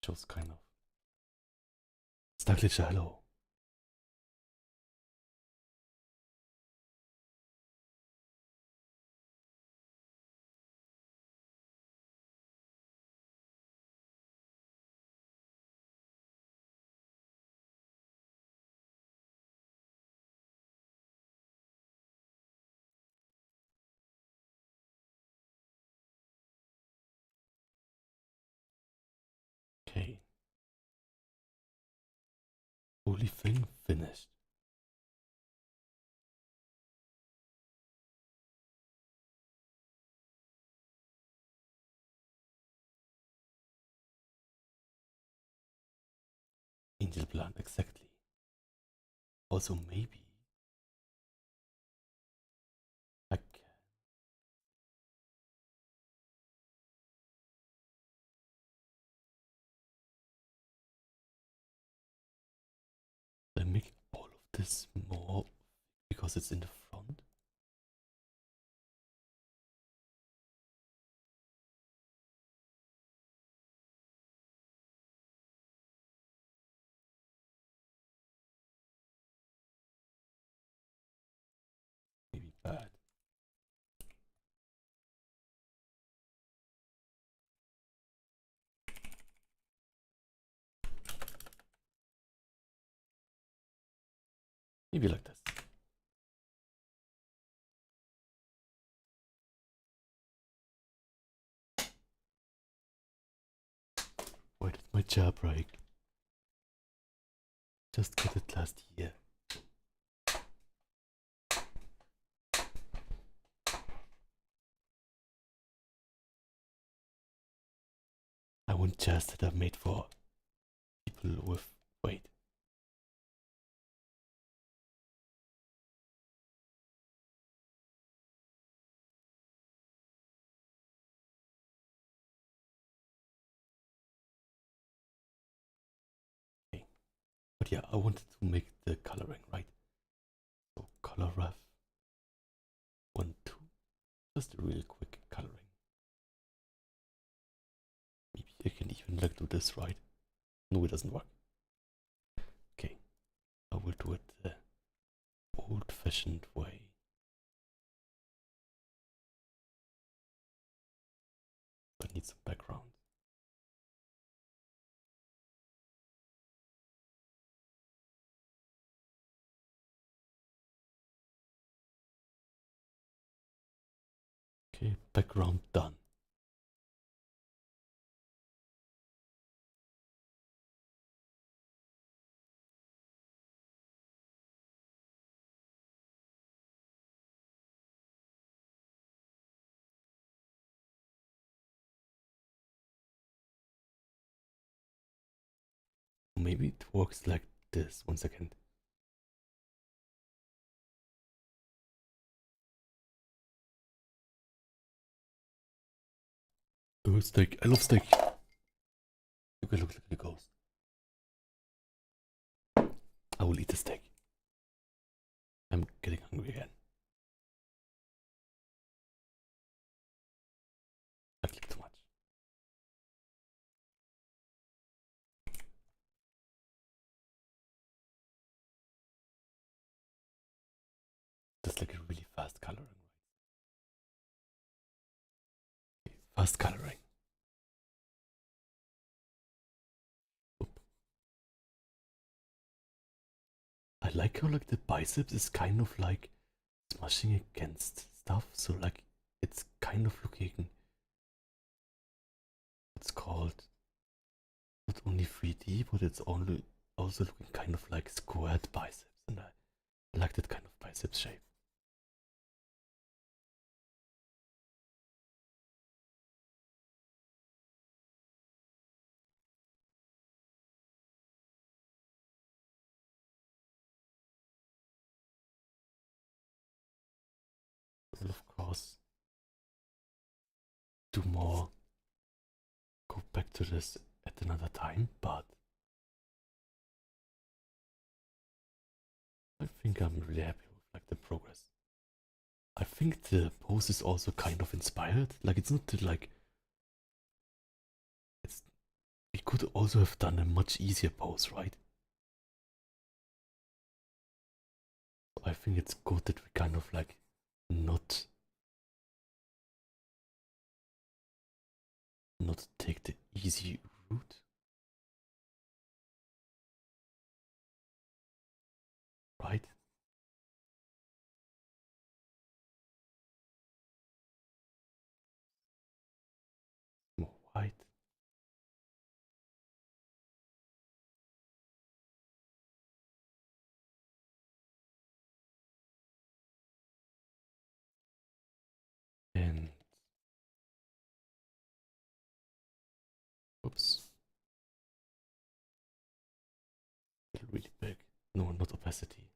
Shows kind of. Musculature, hello. Okay. Holy thing finished. Angel plant, exactly. Also, maybe I can. I make all of this more because it's in the front. Maybe bad. Maybe like this. Why did my chair break? Just got it last year. I want chairs that are made for people with weight. Okay. But yeah, I wanted to make the coloring, right? So color ref 1, 2. Just a real quick coloring. Maybe I can even like do this, right? No, it doesn't work. Okay. I will do it the old-fashioned way. I need some background. Okay, background done. Maybe it works like this. 1 second. Oh, steak. I love steak. You can look like a ghost. I will eat the steak. I'm getting hungry again. I clicked too much. Just like a really fast coloring. Okay, fast coloring. Oop. I like how like the biceps is kind of like smashing against stuff. So like it's kind of looking what's called not only 3D, but it's only also looking kind of like squared biceps, and I like that kind of biceps shape. Will of course do more, go back to this at another time, but I think I'm really happy with like the progress. I think the pose is also kind of inspired. Like it's not like it's. We could also have done a much easier pose, right? I think it's good that we kind of like not take the easy route. Right? More white. And oops. Really big. No, not opacity.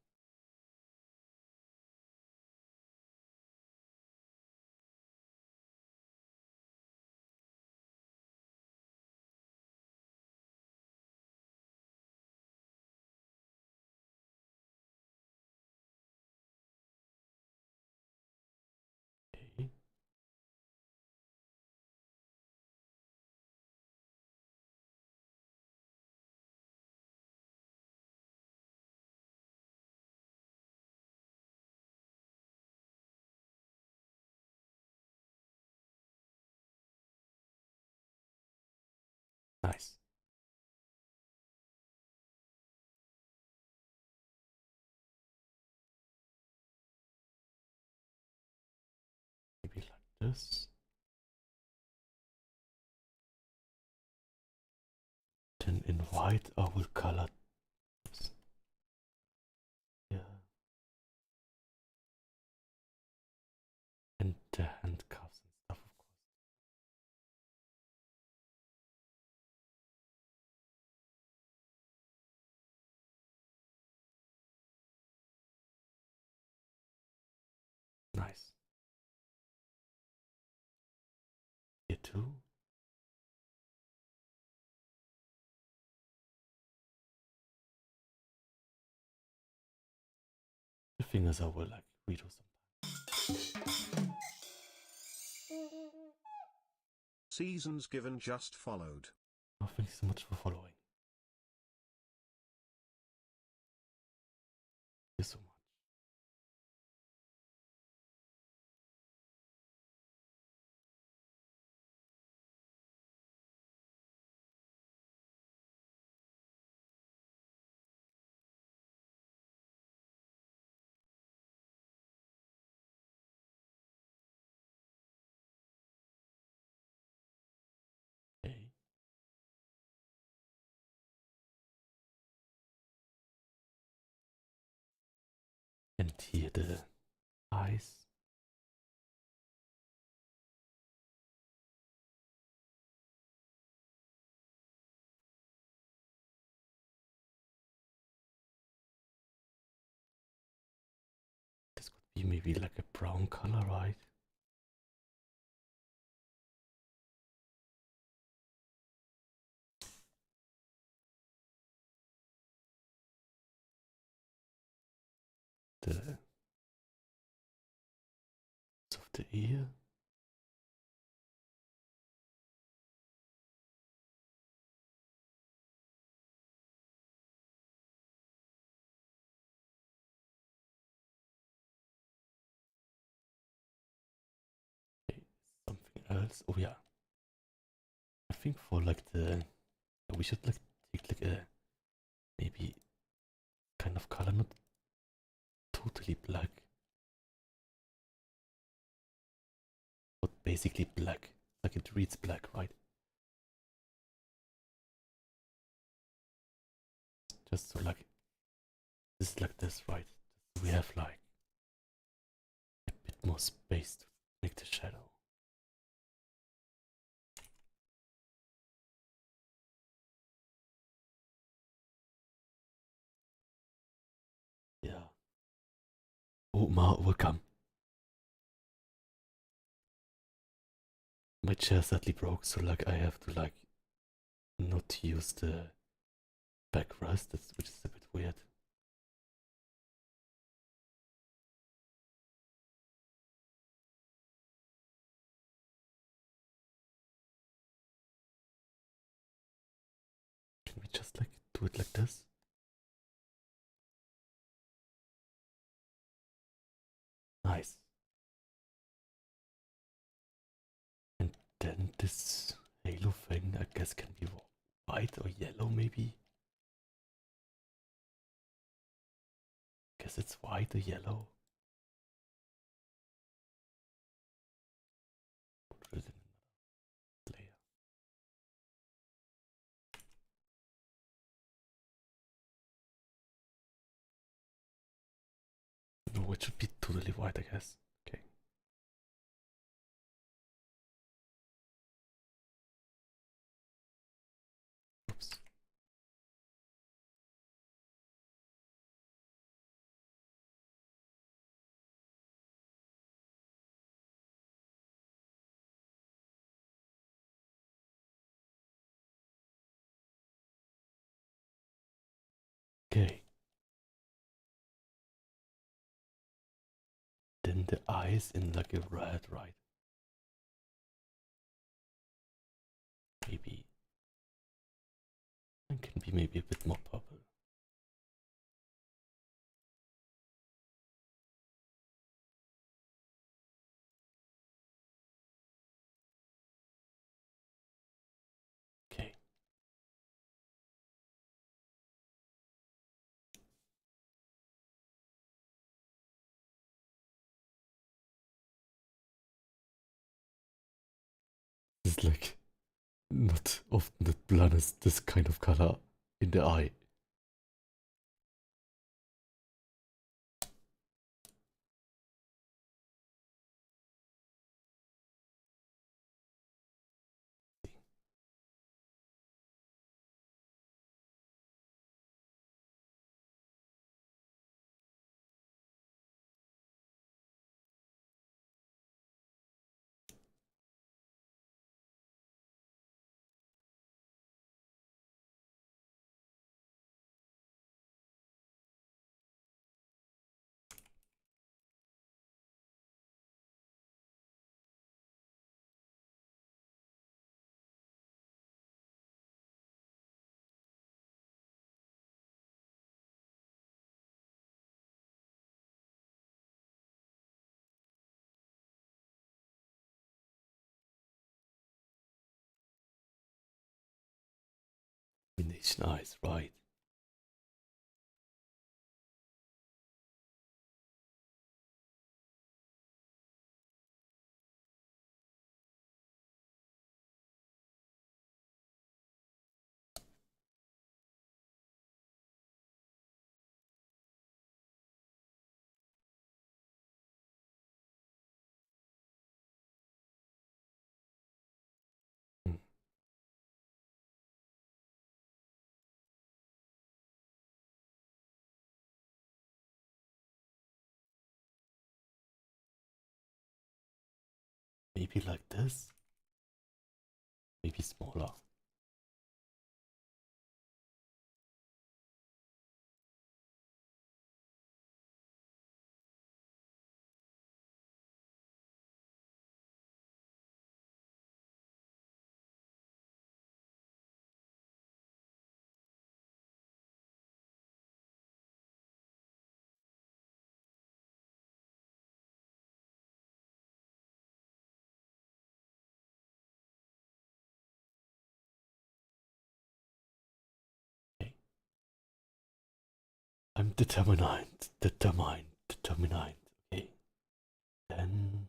Okay. Nice. Maybe like this. Then in white I will color this. Yeah. And the handcuffs and stuff, of course. Nice. Here too. The fingers I will like redo some. Seasons given just followed. Oh, thank you so much for following. Thank you so much. Okay. And here the eyes. This could be maybe like a brown color, right? The of the ear. Okay, something else. Oh yeah. I think for like the we should like take like a maybe kind of color, not totally black, but basically black. Like it reads black, right? Just so like this is like this, right? We have like a bit more space to make the shadow. Yeah. Oh, Ma, welcome. My chair sadly broke, so like I have to like not use the backrest, which is a bit weird. Can we just like do it like this? Nice. And then this halo thing, I guess, can be white or yellow, maybe. Guess it's white or yellow. Put it in another layer. No, it should be totally white, I guess. Okay. Oops. Okay. Then the eyes in like a red, right? Maybe. It can be maybe a bit more purple. Okay. It's like not often that blood is this kind of color in the eye. Combination eyes, right? Hmm. Maybe like this. Maybe smaller. Okay. I'm determined. Okay. Then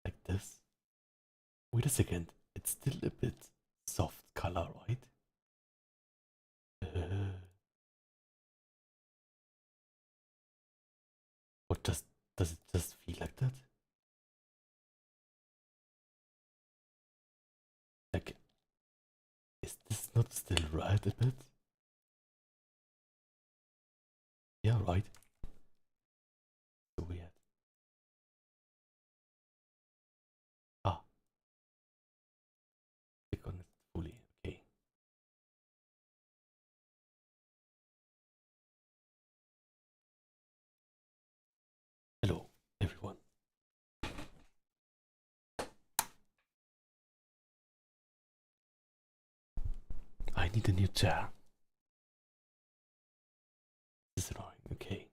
like this. Wait a second. It's still a bit soft color, right? Or does it just feel like that? Like, is this not still red a bit? Yeah, right. So weird. Ah, click on it fully. Okay. I need a new chair. This is annoying. Okay.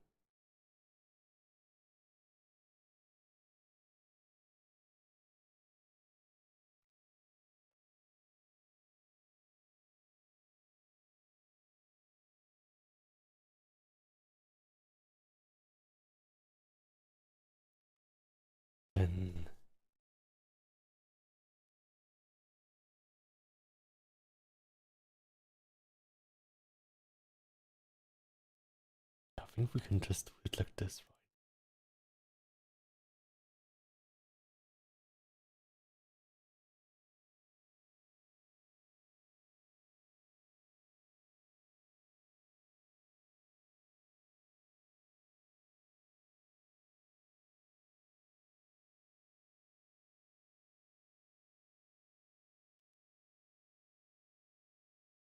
Then I think we can just do it like this, right?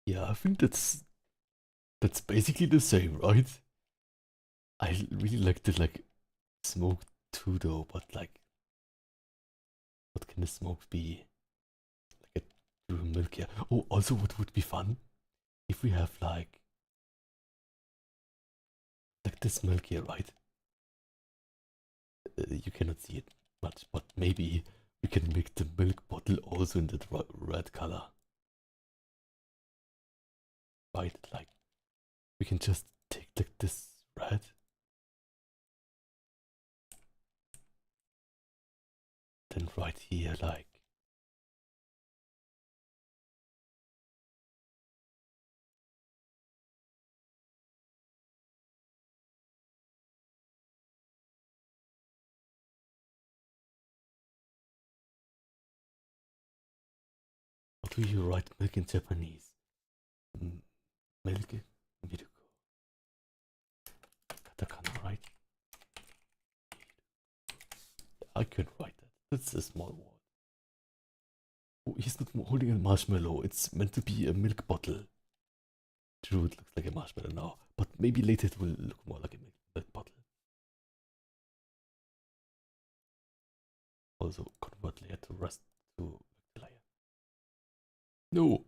Yeah, I think that's basically the same, right? I really like the like smoke too though, but like what can the smoke be? Like a true milk, yeah. Oh, also what would be fun if we have like this milk here, right? You cannot see it much, but maybe we can make the milk bottle also in that red color. Right, like we can just take like this red. Then right here, like how do you write milk in Japanese? Milk, miruko, katakana, right? I could write that. That's a small word. Oh, he's not holding a marshmallow. It's meant to be a milk bottle. True, it looks like a marshmallow now, but maybe later it will look more like a milk bottle. Also, convert layer to rest to layer. No.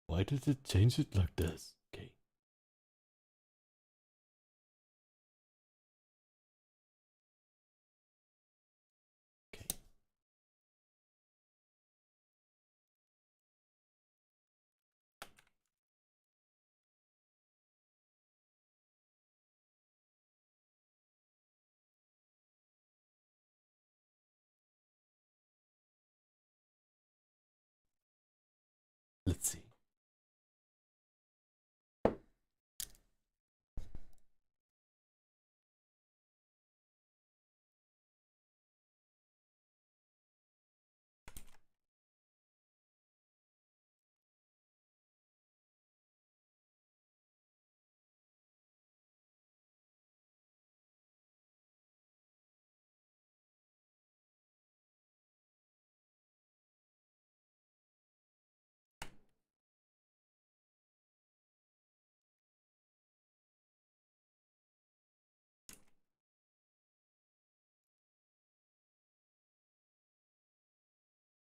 Why did it change it like this? Okay. Okay. Let's see.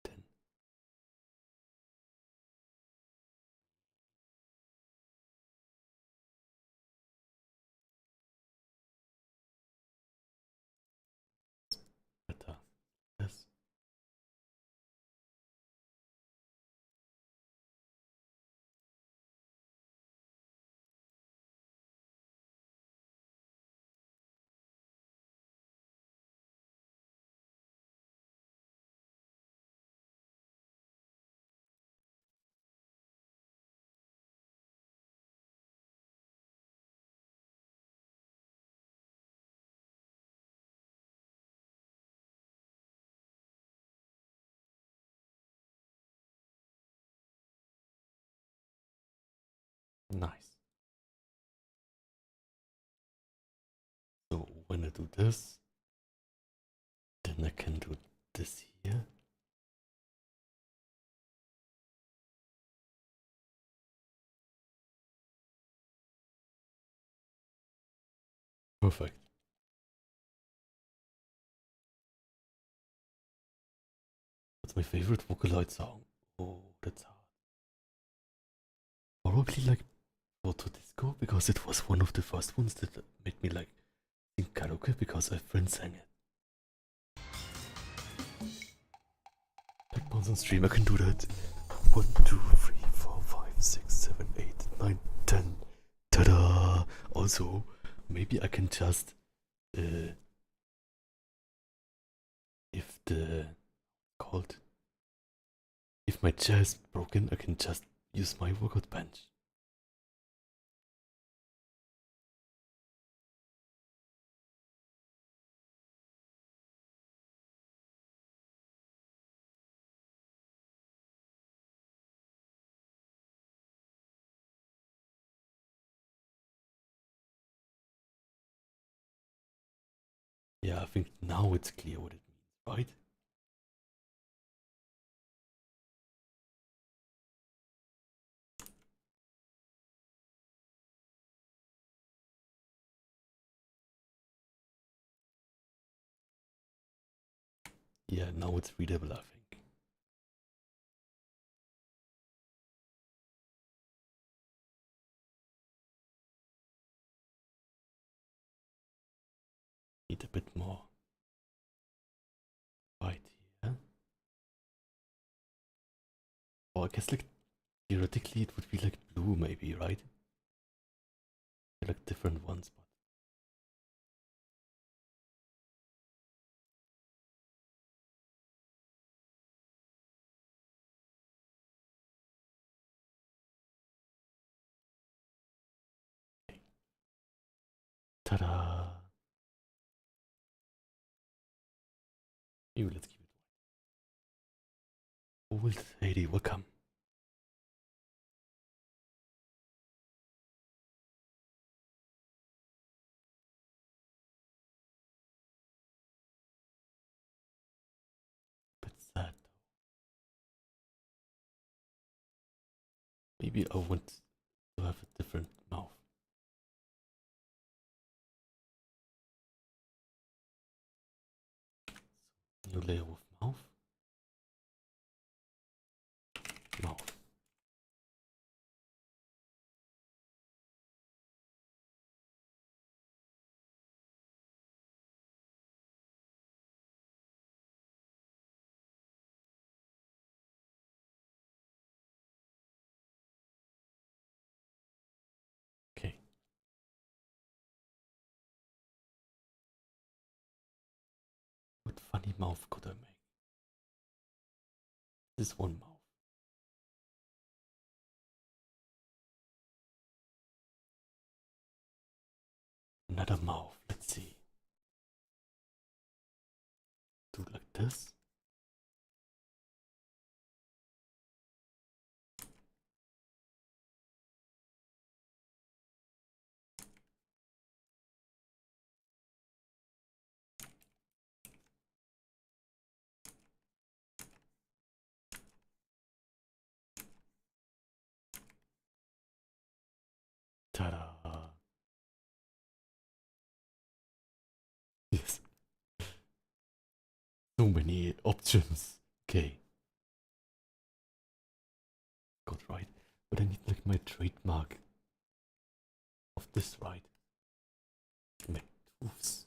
Then better. Yes. Nice. So when I do this, then I can do this here. Perfect. What's my favorite Vocaloid song? Oh, that's hard. Probably like Photo Disco because it was one of the first ones that made me like sing karaoke because a friend sang it. Like once on stream, I can do that. 1, 2, 3, 4, 5, 6, 7, 8, 9, 10. Ta-da! Also, maybe I can just if the called if my chair is broken, I can just use my workout bench. Yeah, I think now it's clear what it means, right? Yeah, now it's readable, I think. Need a bit more right here. Or I guess like theoretically it would be like blue maybe, right? They're like different ones, but okay. Ta-da! Maybe let's keep it white. Old lady, welcome. Bit sad. Maybe I want to have a different mouth. New layer of mouth. Mouth. Okay. What funny mouth could I make? This one mouth. Another mouth. Let's see. Do it like this. Ta-da! Yes. So many options. Okay. Got right. But I need like my trademark of this, right? McToofs.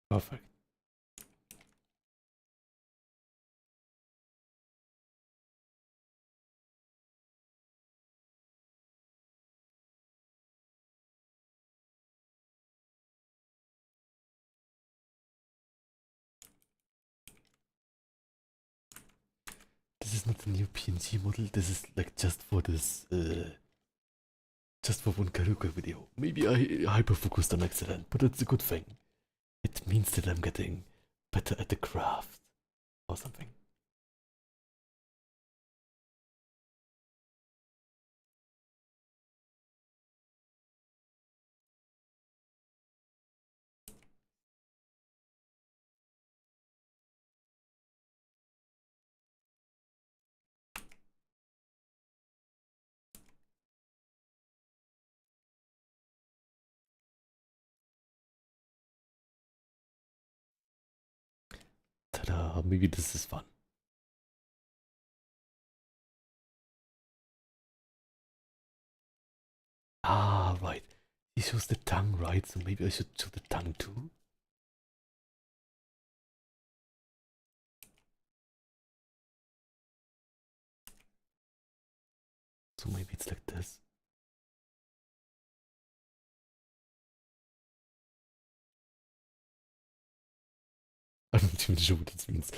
Perfect. This is not a new PNG model. This is like just for this, just for one karaoke video. Maybe I hyper-focused on accident, but it's a good thing. It means that I'm getting better at the craft or something. Maybe this is fun. Right. He shows the tongue, right? So maybe I should show the tongue too. So maybe it's like this. I'm not even sure what this means.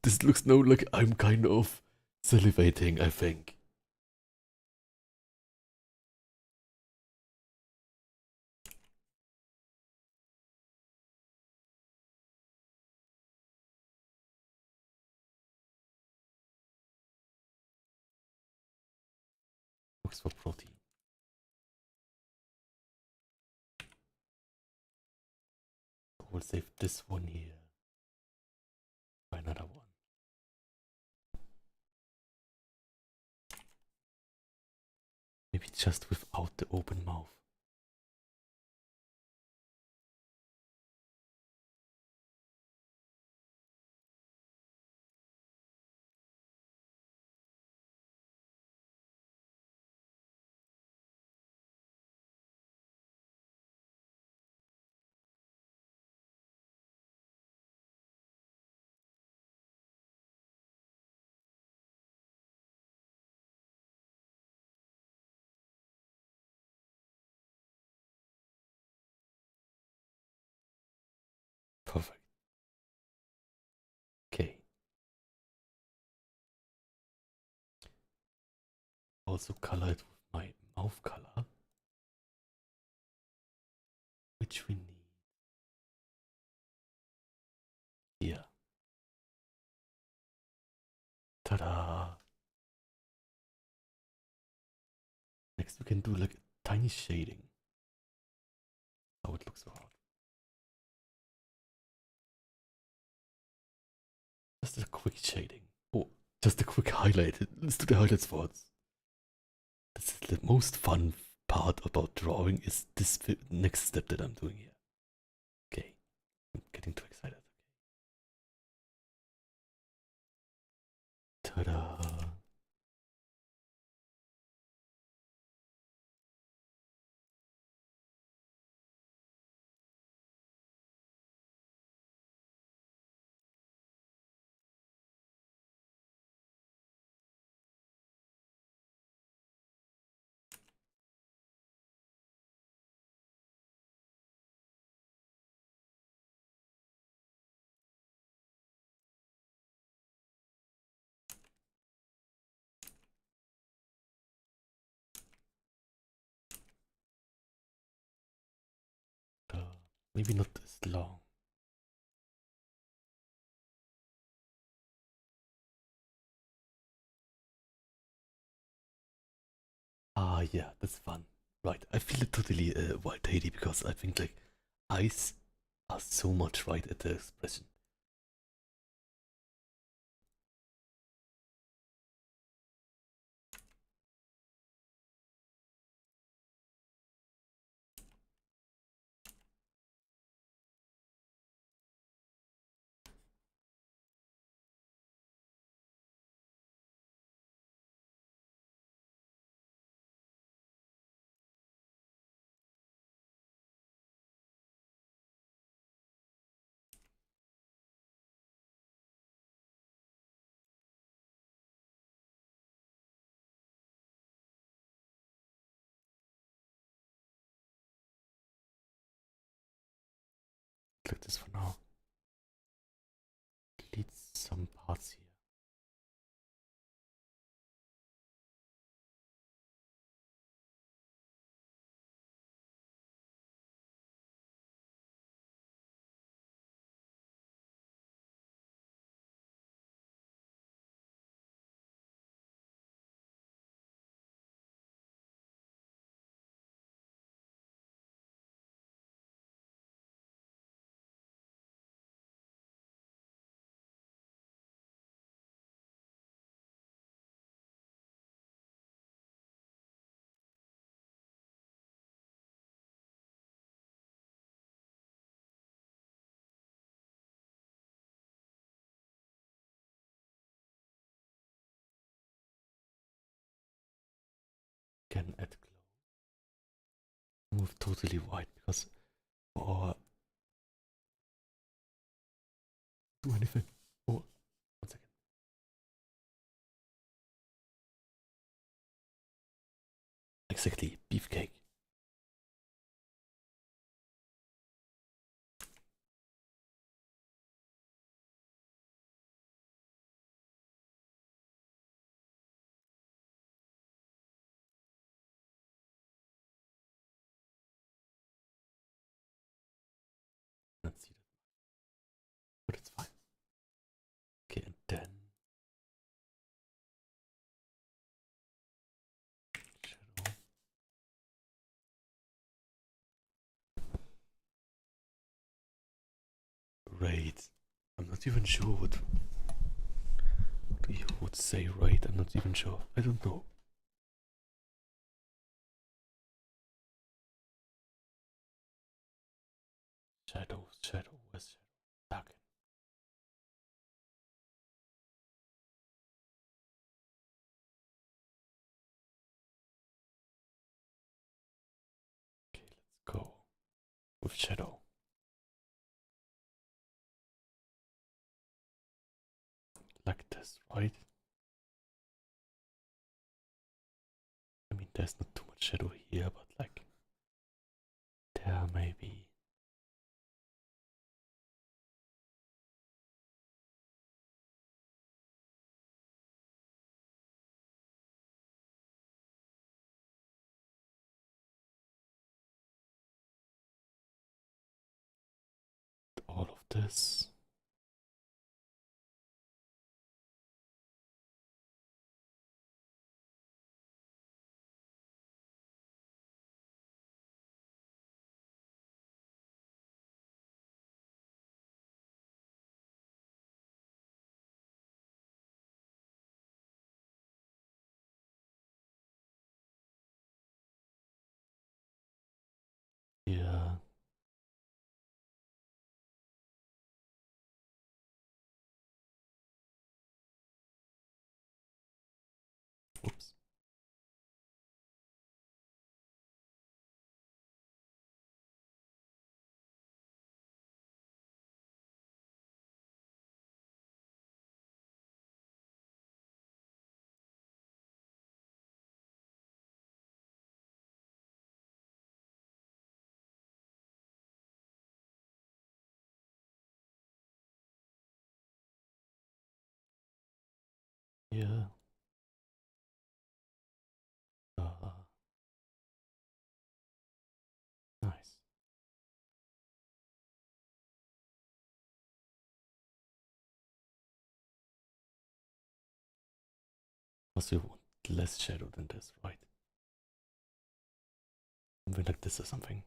This looks now like I'm kind of salivating, I think. Looks for protein. We'll save this one here. Try another one. Maybe just without the open mouth. Perfect. Okay. Also color it with my mouth color, which we need here. Ta-da! Next we can do like a tiny shading. How it looks out. Just a quick shading. Oh, just a quick highlight. Let's do the highlight spots. This is the most fun part about drawing is this next step that I'm doing here. Okay, I'm getting too excited. Ta-da! Maybe not this long. Yeah, that's fun. Right, I feel it totally Wild Haiti because I think like eyes are so much right at the expression. Like this for now. Delete some parts here. can add glow. Move totally white because or do anything. Oh, 1 second. Exactly, beefcake. Not see that, but it's fine. Okay, and then shadow. Right. I'm not even sure what you would say, right? I'm not even sure. I don't know. Shadow, shadow, where's shadow? Darken. Okay, let's go with shadow. Like this, right? I mean, there's not too much shadow here, but like there maybe. All of this. Yeah. Oops. Yeah. Nice. Because you want less shadow than this, right? Something like this or something.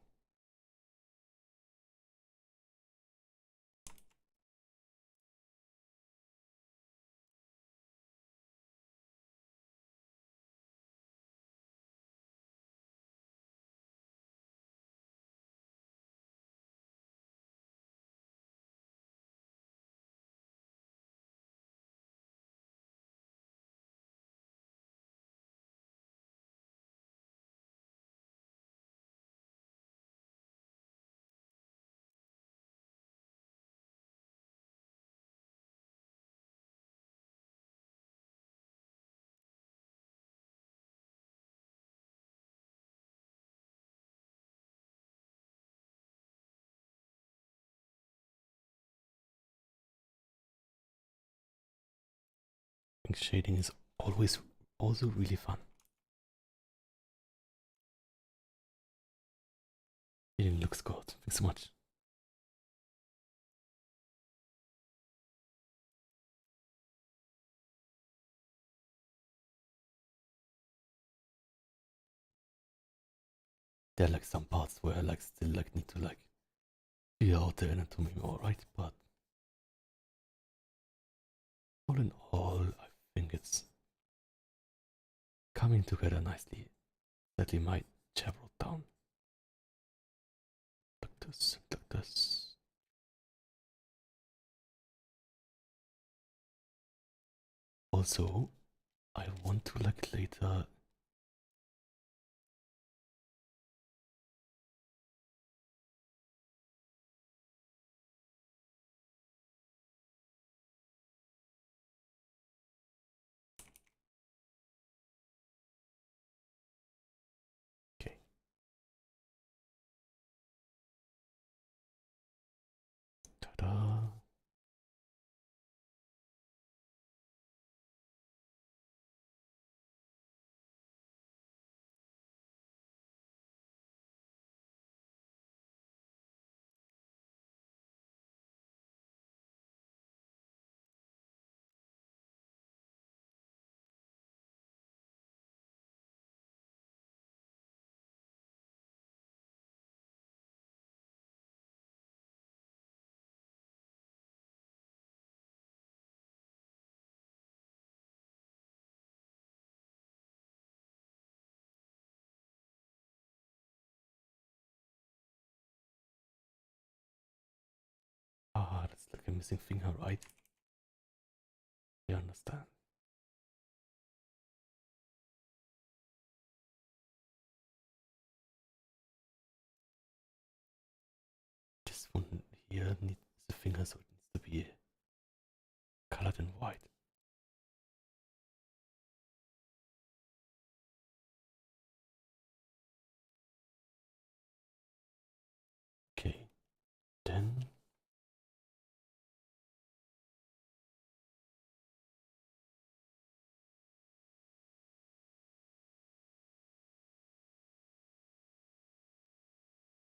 I think shading is always also really fun. Shading looks good. Thanks so much. There are like some parts where I like still like need to like figure out the anatomy more, right? But all in all, I think it's coming together nicely. Sadly, my chair broke down. Like this, like this. Also, I want to like later missing finger, right? I understand. This one here needs the finger, so it needs to be colored in white. Okay, then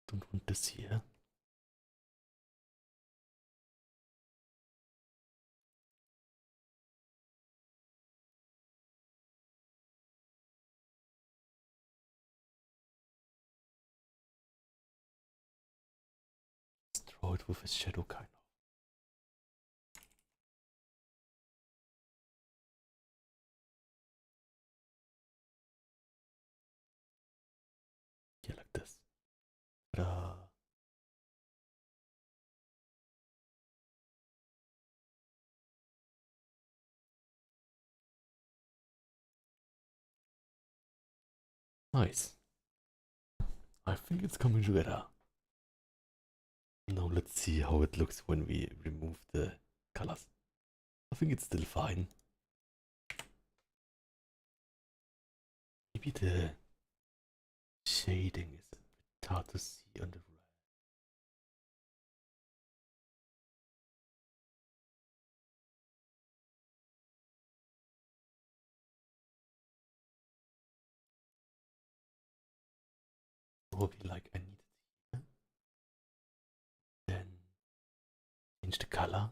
don't want this here. Let's draw it with a shadow kind of. Yeah, like this. Ta-da. Nice. I think it's coming together. Now let's see how it looks when we remove the colors. I think it's still fine. Maybe the shading is a bit hard to see on the red. Probably like I need it here. Then change the color.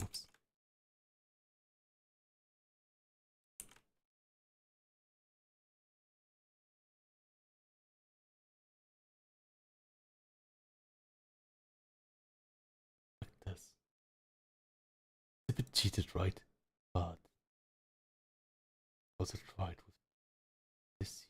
Oops. Like this. It's a bit cheated, right? But also try it with this.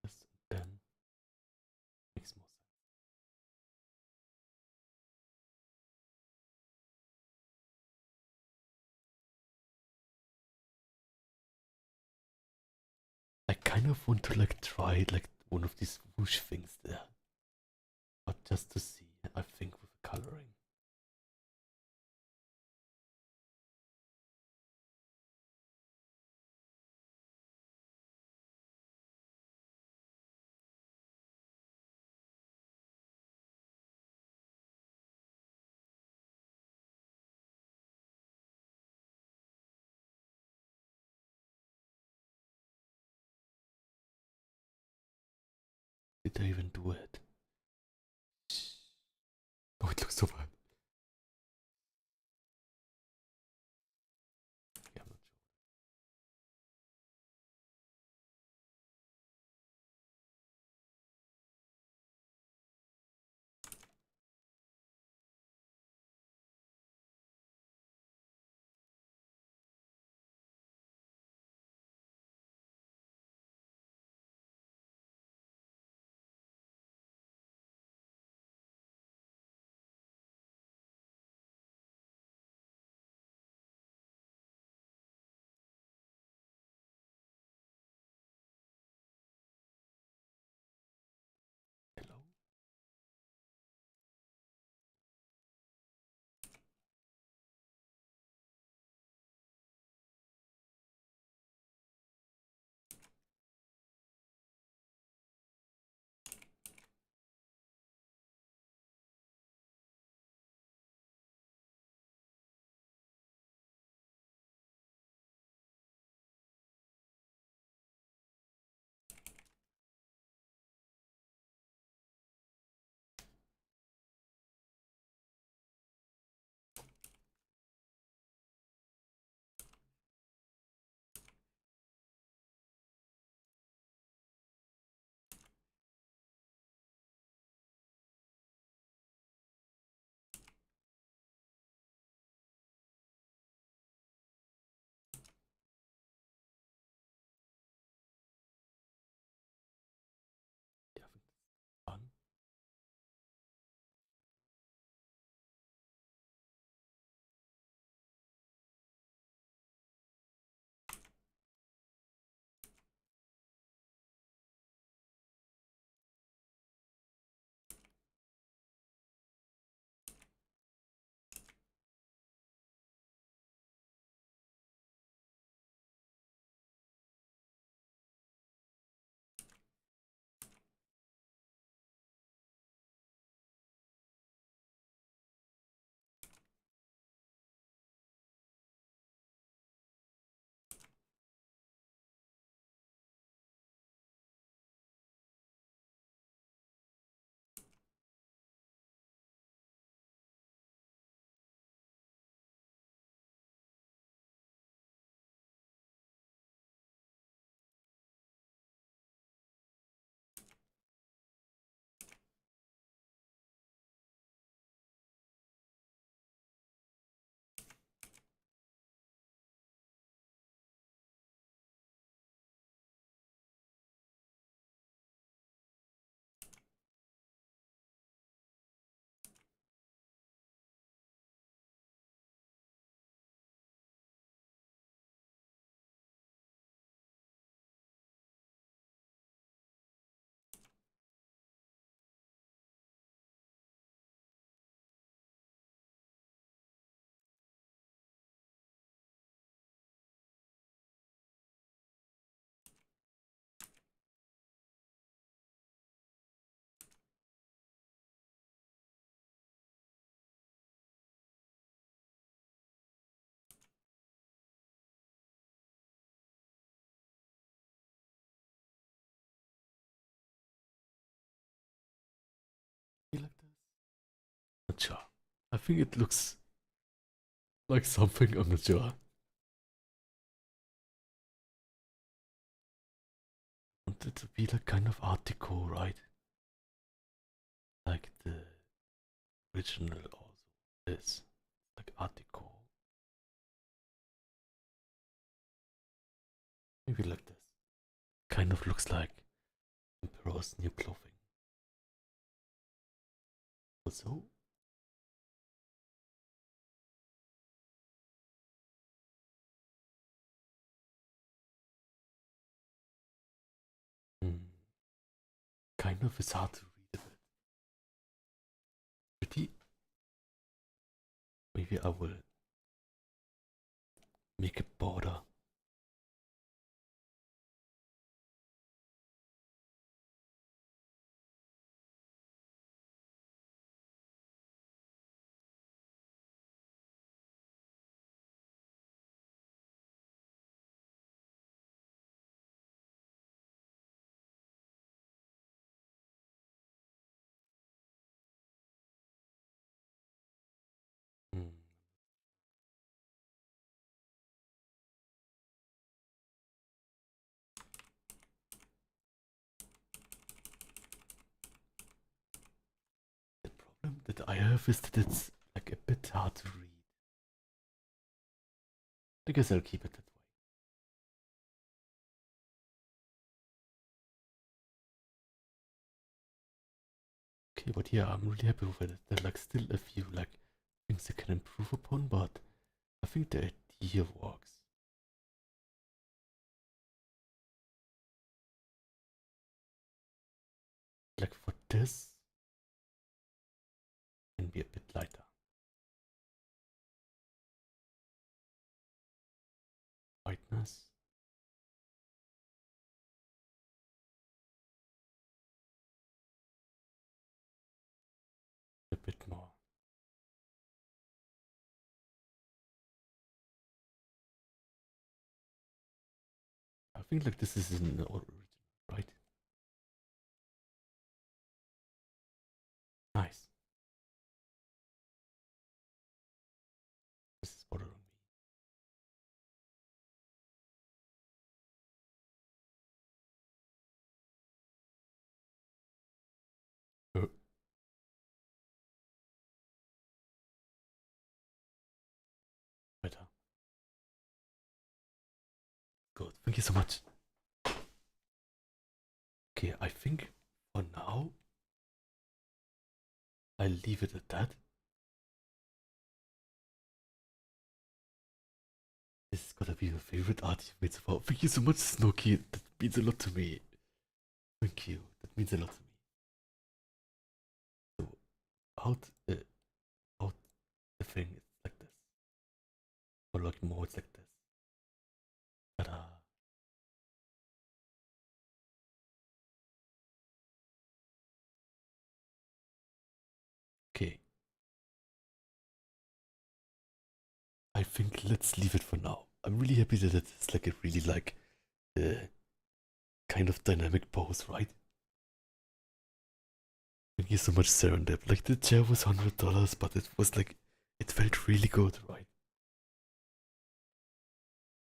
This and then makes more sense. I kind of want to like try like one of these whoosh things there. But just to see, I think with coloring. Did I even do it? Oh, it looks so bad. Yeah, I'm not sure. I think it looks like something, I'm not sure. I want it to be like kind of art deco, right? Like the original also is. Like art deco. Maybe like this. Kind of looks like Emperor's new clothing. Also, hmm, kind of is hard to read a bit. Pretty. Maybe I will make a border. Hmm. The problem that I have is that it's like a bit hard to read. I guess I'll keep it that way. Okay, but yeah, I'm really happy with it. There are like still a few like things I can improve upon, but I think the idea works. Like for this, can be a bit lighter. Whiteness. A bit more. I think like this is in the original, right? Nice. This is bothering me. Better. Good. Thank you so much. Okay, I think for now I'll leave it at that. This is gonna be your favorite art you've made so far. Thank you so much, Snooky. That means a lot to me. Thank you. That means a lot to me. So, out, out the thing is like this. Or like more, it's like this. Ta-da. Okay. I think let's leave it for now. I'm really happy that it's like a really like kind of dynamic pose, right? Thank you so much, Serendip. Like the chair was $100, but it was like it felt really good, right?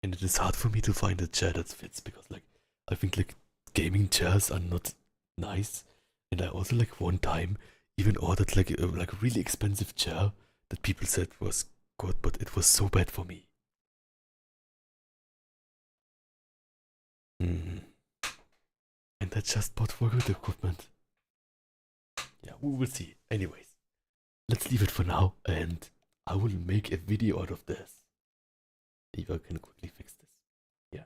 And it is hard for me to find a chair that fits because like I think like gaming chairs are not nice. And I also like one time even ordered like a really expensive chair that people said was good, but it was so bad for me. Mm. And I just bought for good equipment. Yeah, we will see. Anyways, let's leave it for now, and I will make a video out of this. If I can quickly fix this. Yeah.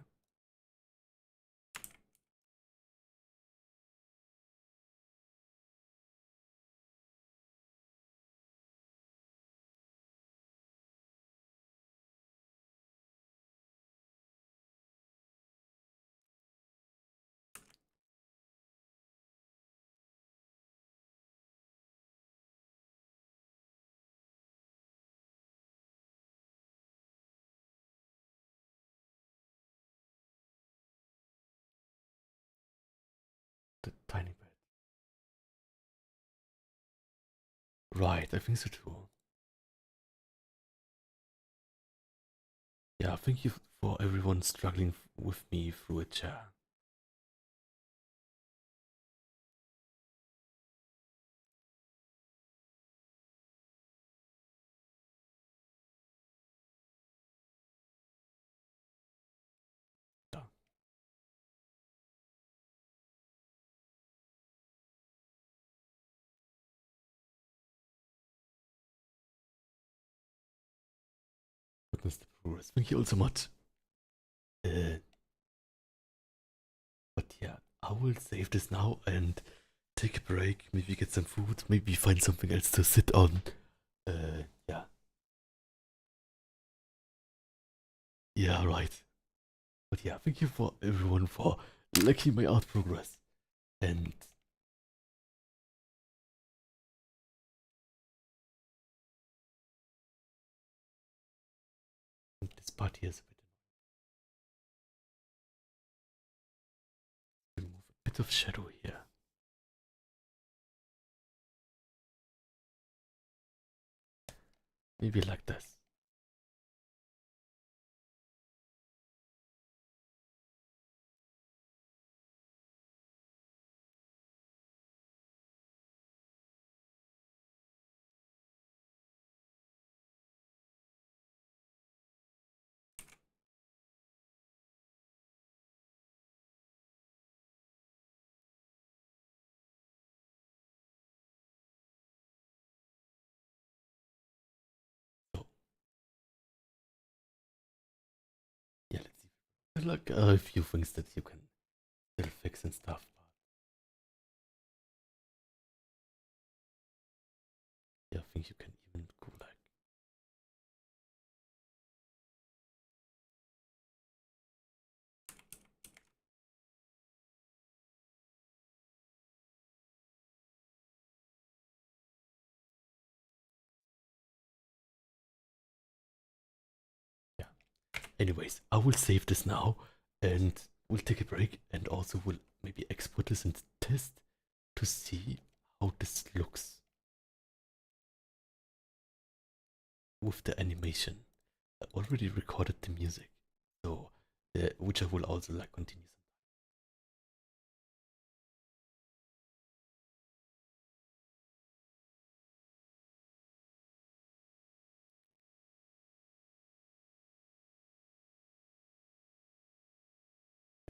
The tiny bit. Right, I think so too. Yeah, thank you for everyone struggling with me through a chair. Yeah. Goodness the progress. Thank you all so much. Uh, but yeah, I will save this now and take a break. Maybe get some food. Maybe find something else to sit on. Yeah. Yeah, right. But yeah, thank you for everyone for liking my art progress. And this part here is a bit. Remove a bit of shadow here. Maybe like this. So yeah, let's see. There are like a few things that you can still fix and stuff. But yeah, I think you can even go like. Yeah. Anyways, I will save this now and we'll take a break and also we'll maybe export this and test to see how this looks with the animation. I already recorded the music, so which I will also like continue.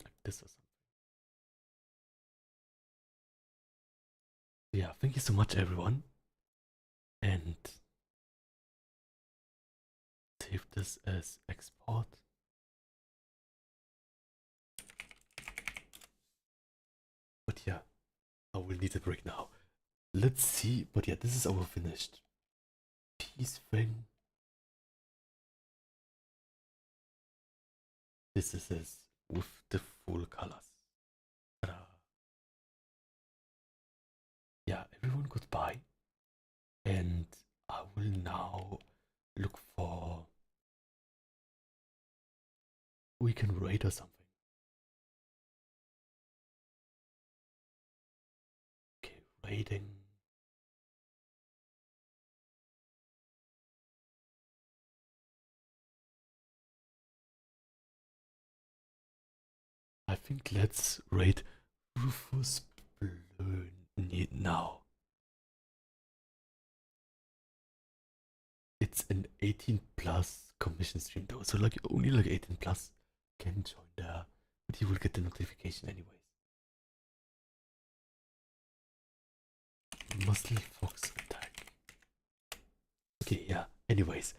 Like this or something. Yeah, thank you so much, everyone, and save this as export. But yeah, I will need a break now. Let's see. But yeah, this is our finished piece thing. This is it with the full colors. Ta-da. Yeah, everyone goodbye. And I will now look for we can rate or something. Okay, rating. I think let's rate Rufus Balloon now. It's an 18 plus commission stream though, so like only like 18 plus can join there, but you will get the notification anyways. Muscle Fox attack. Okay, yeah. Anyways,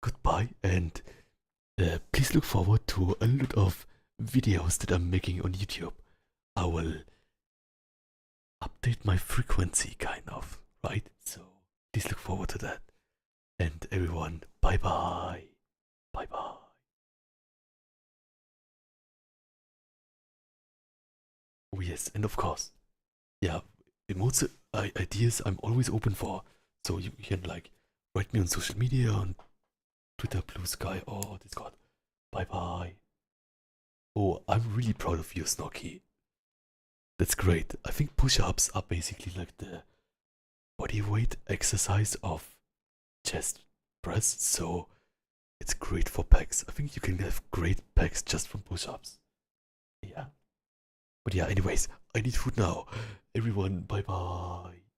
goodbye and please look forward to a lot of videos that I'm making on YouTube. I will update my frequency, kind of, right? So please look forward to that. And everyone, bye bye. Bye bye. Oh, yes, and of course, yeah, emotes ideas I'm always open for. So you can like write me on social media, on Twitter, Blue Sky, or Discord. Bye bye. Oh, I'm really proud of you, Snocky. That's great. I think push-ups are basically like the body weight exercise of chest press. So It's great for pecs. I think you can have great pecs just from push-ups. Yeah. But yeah, anyways, I need food now. Everyone, bye bye.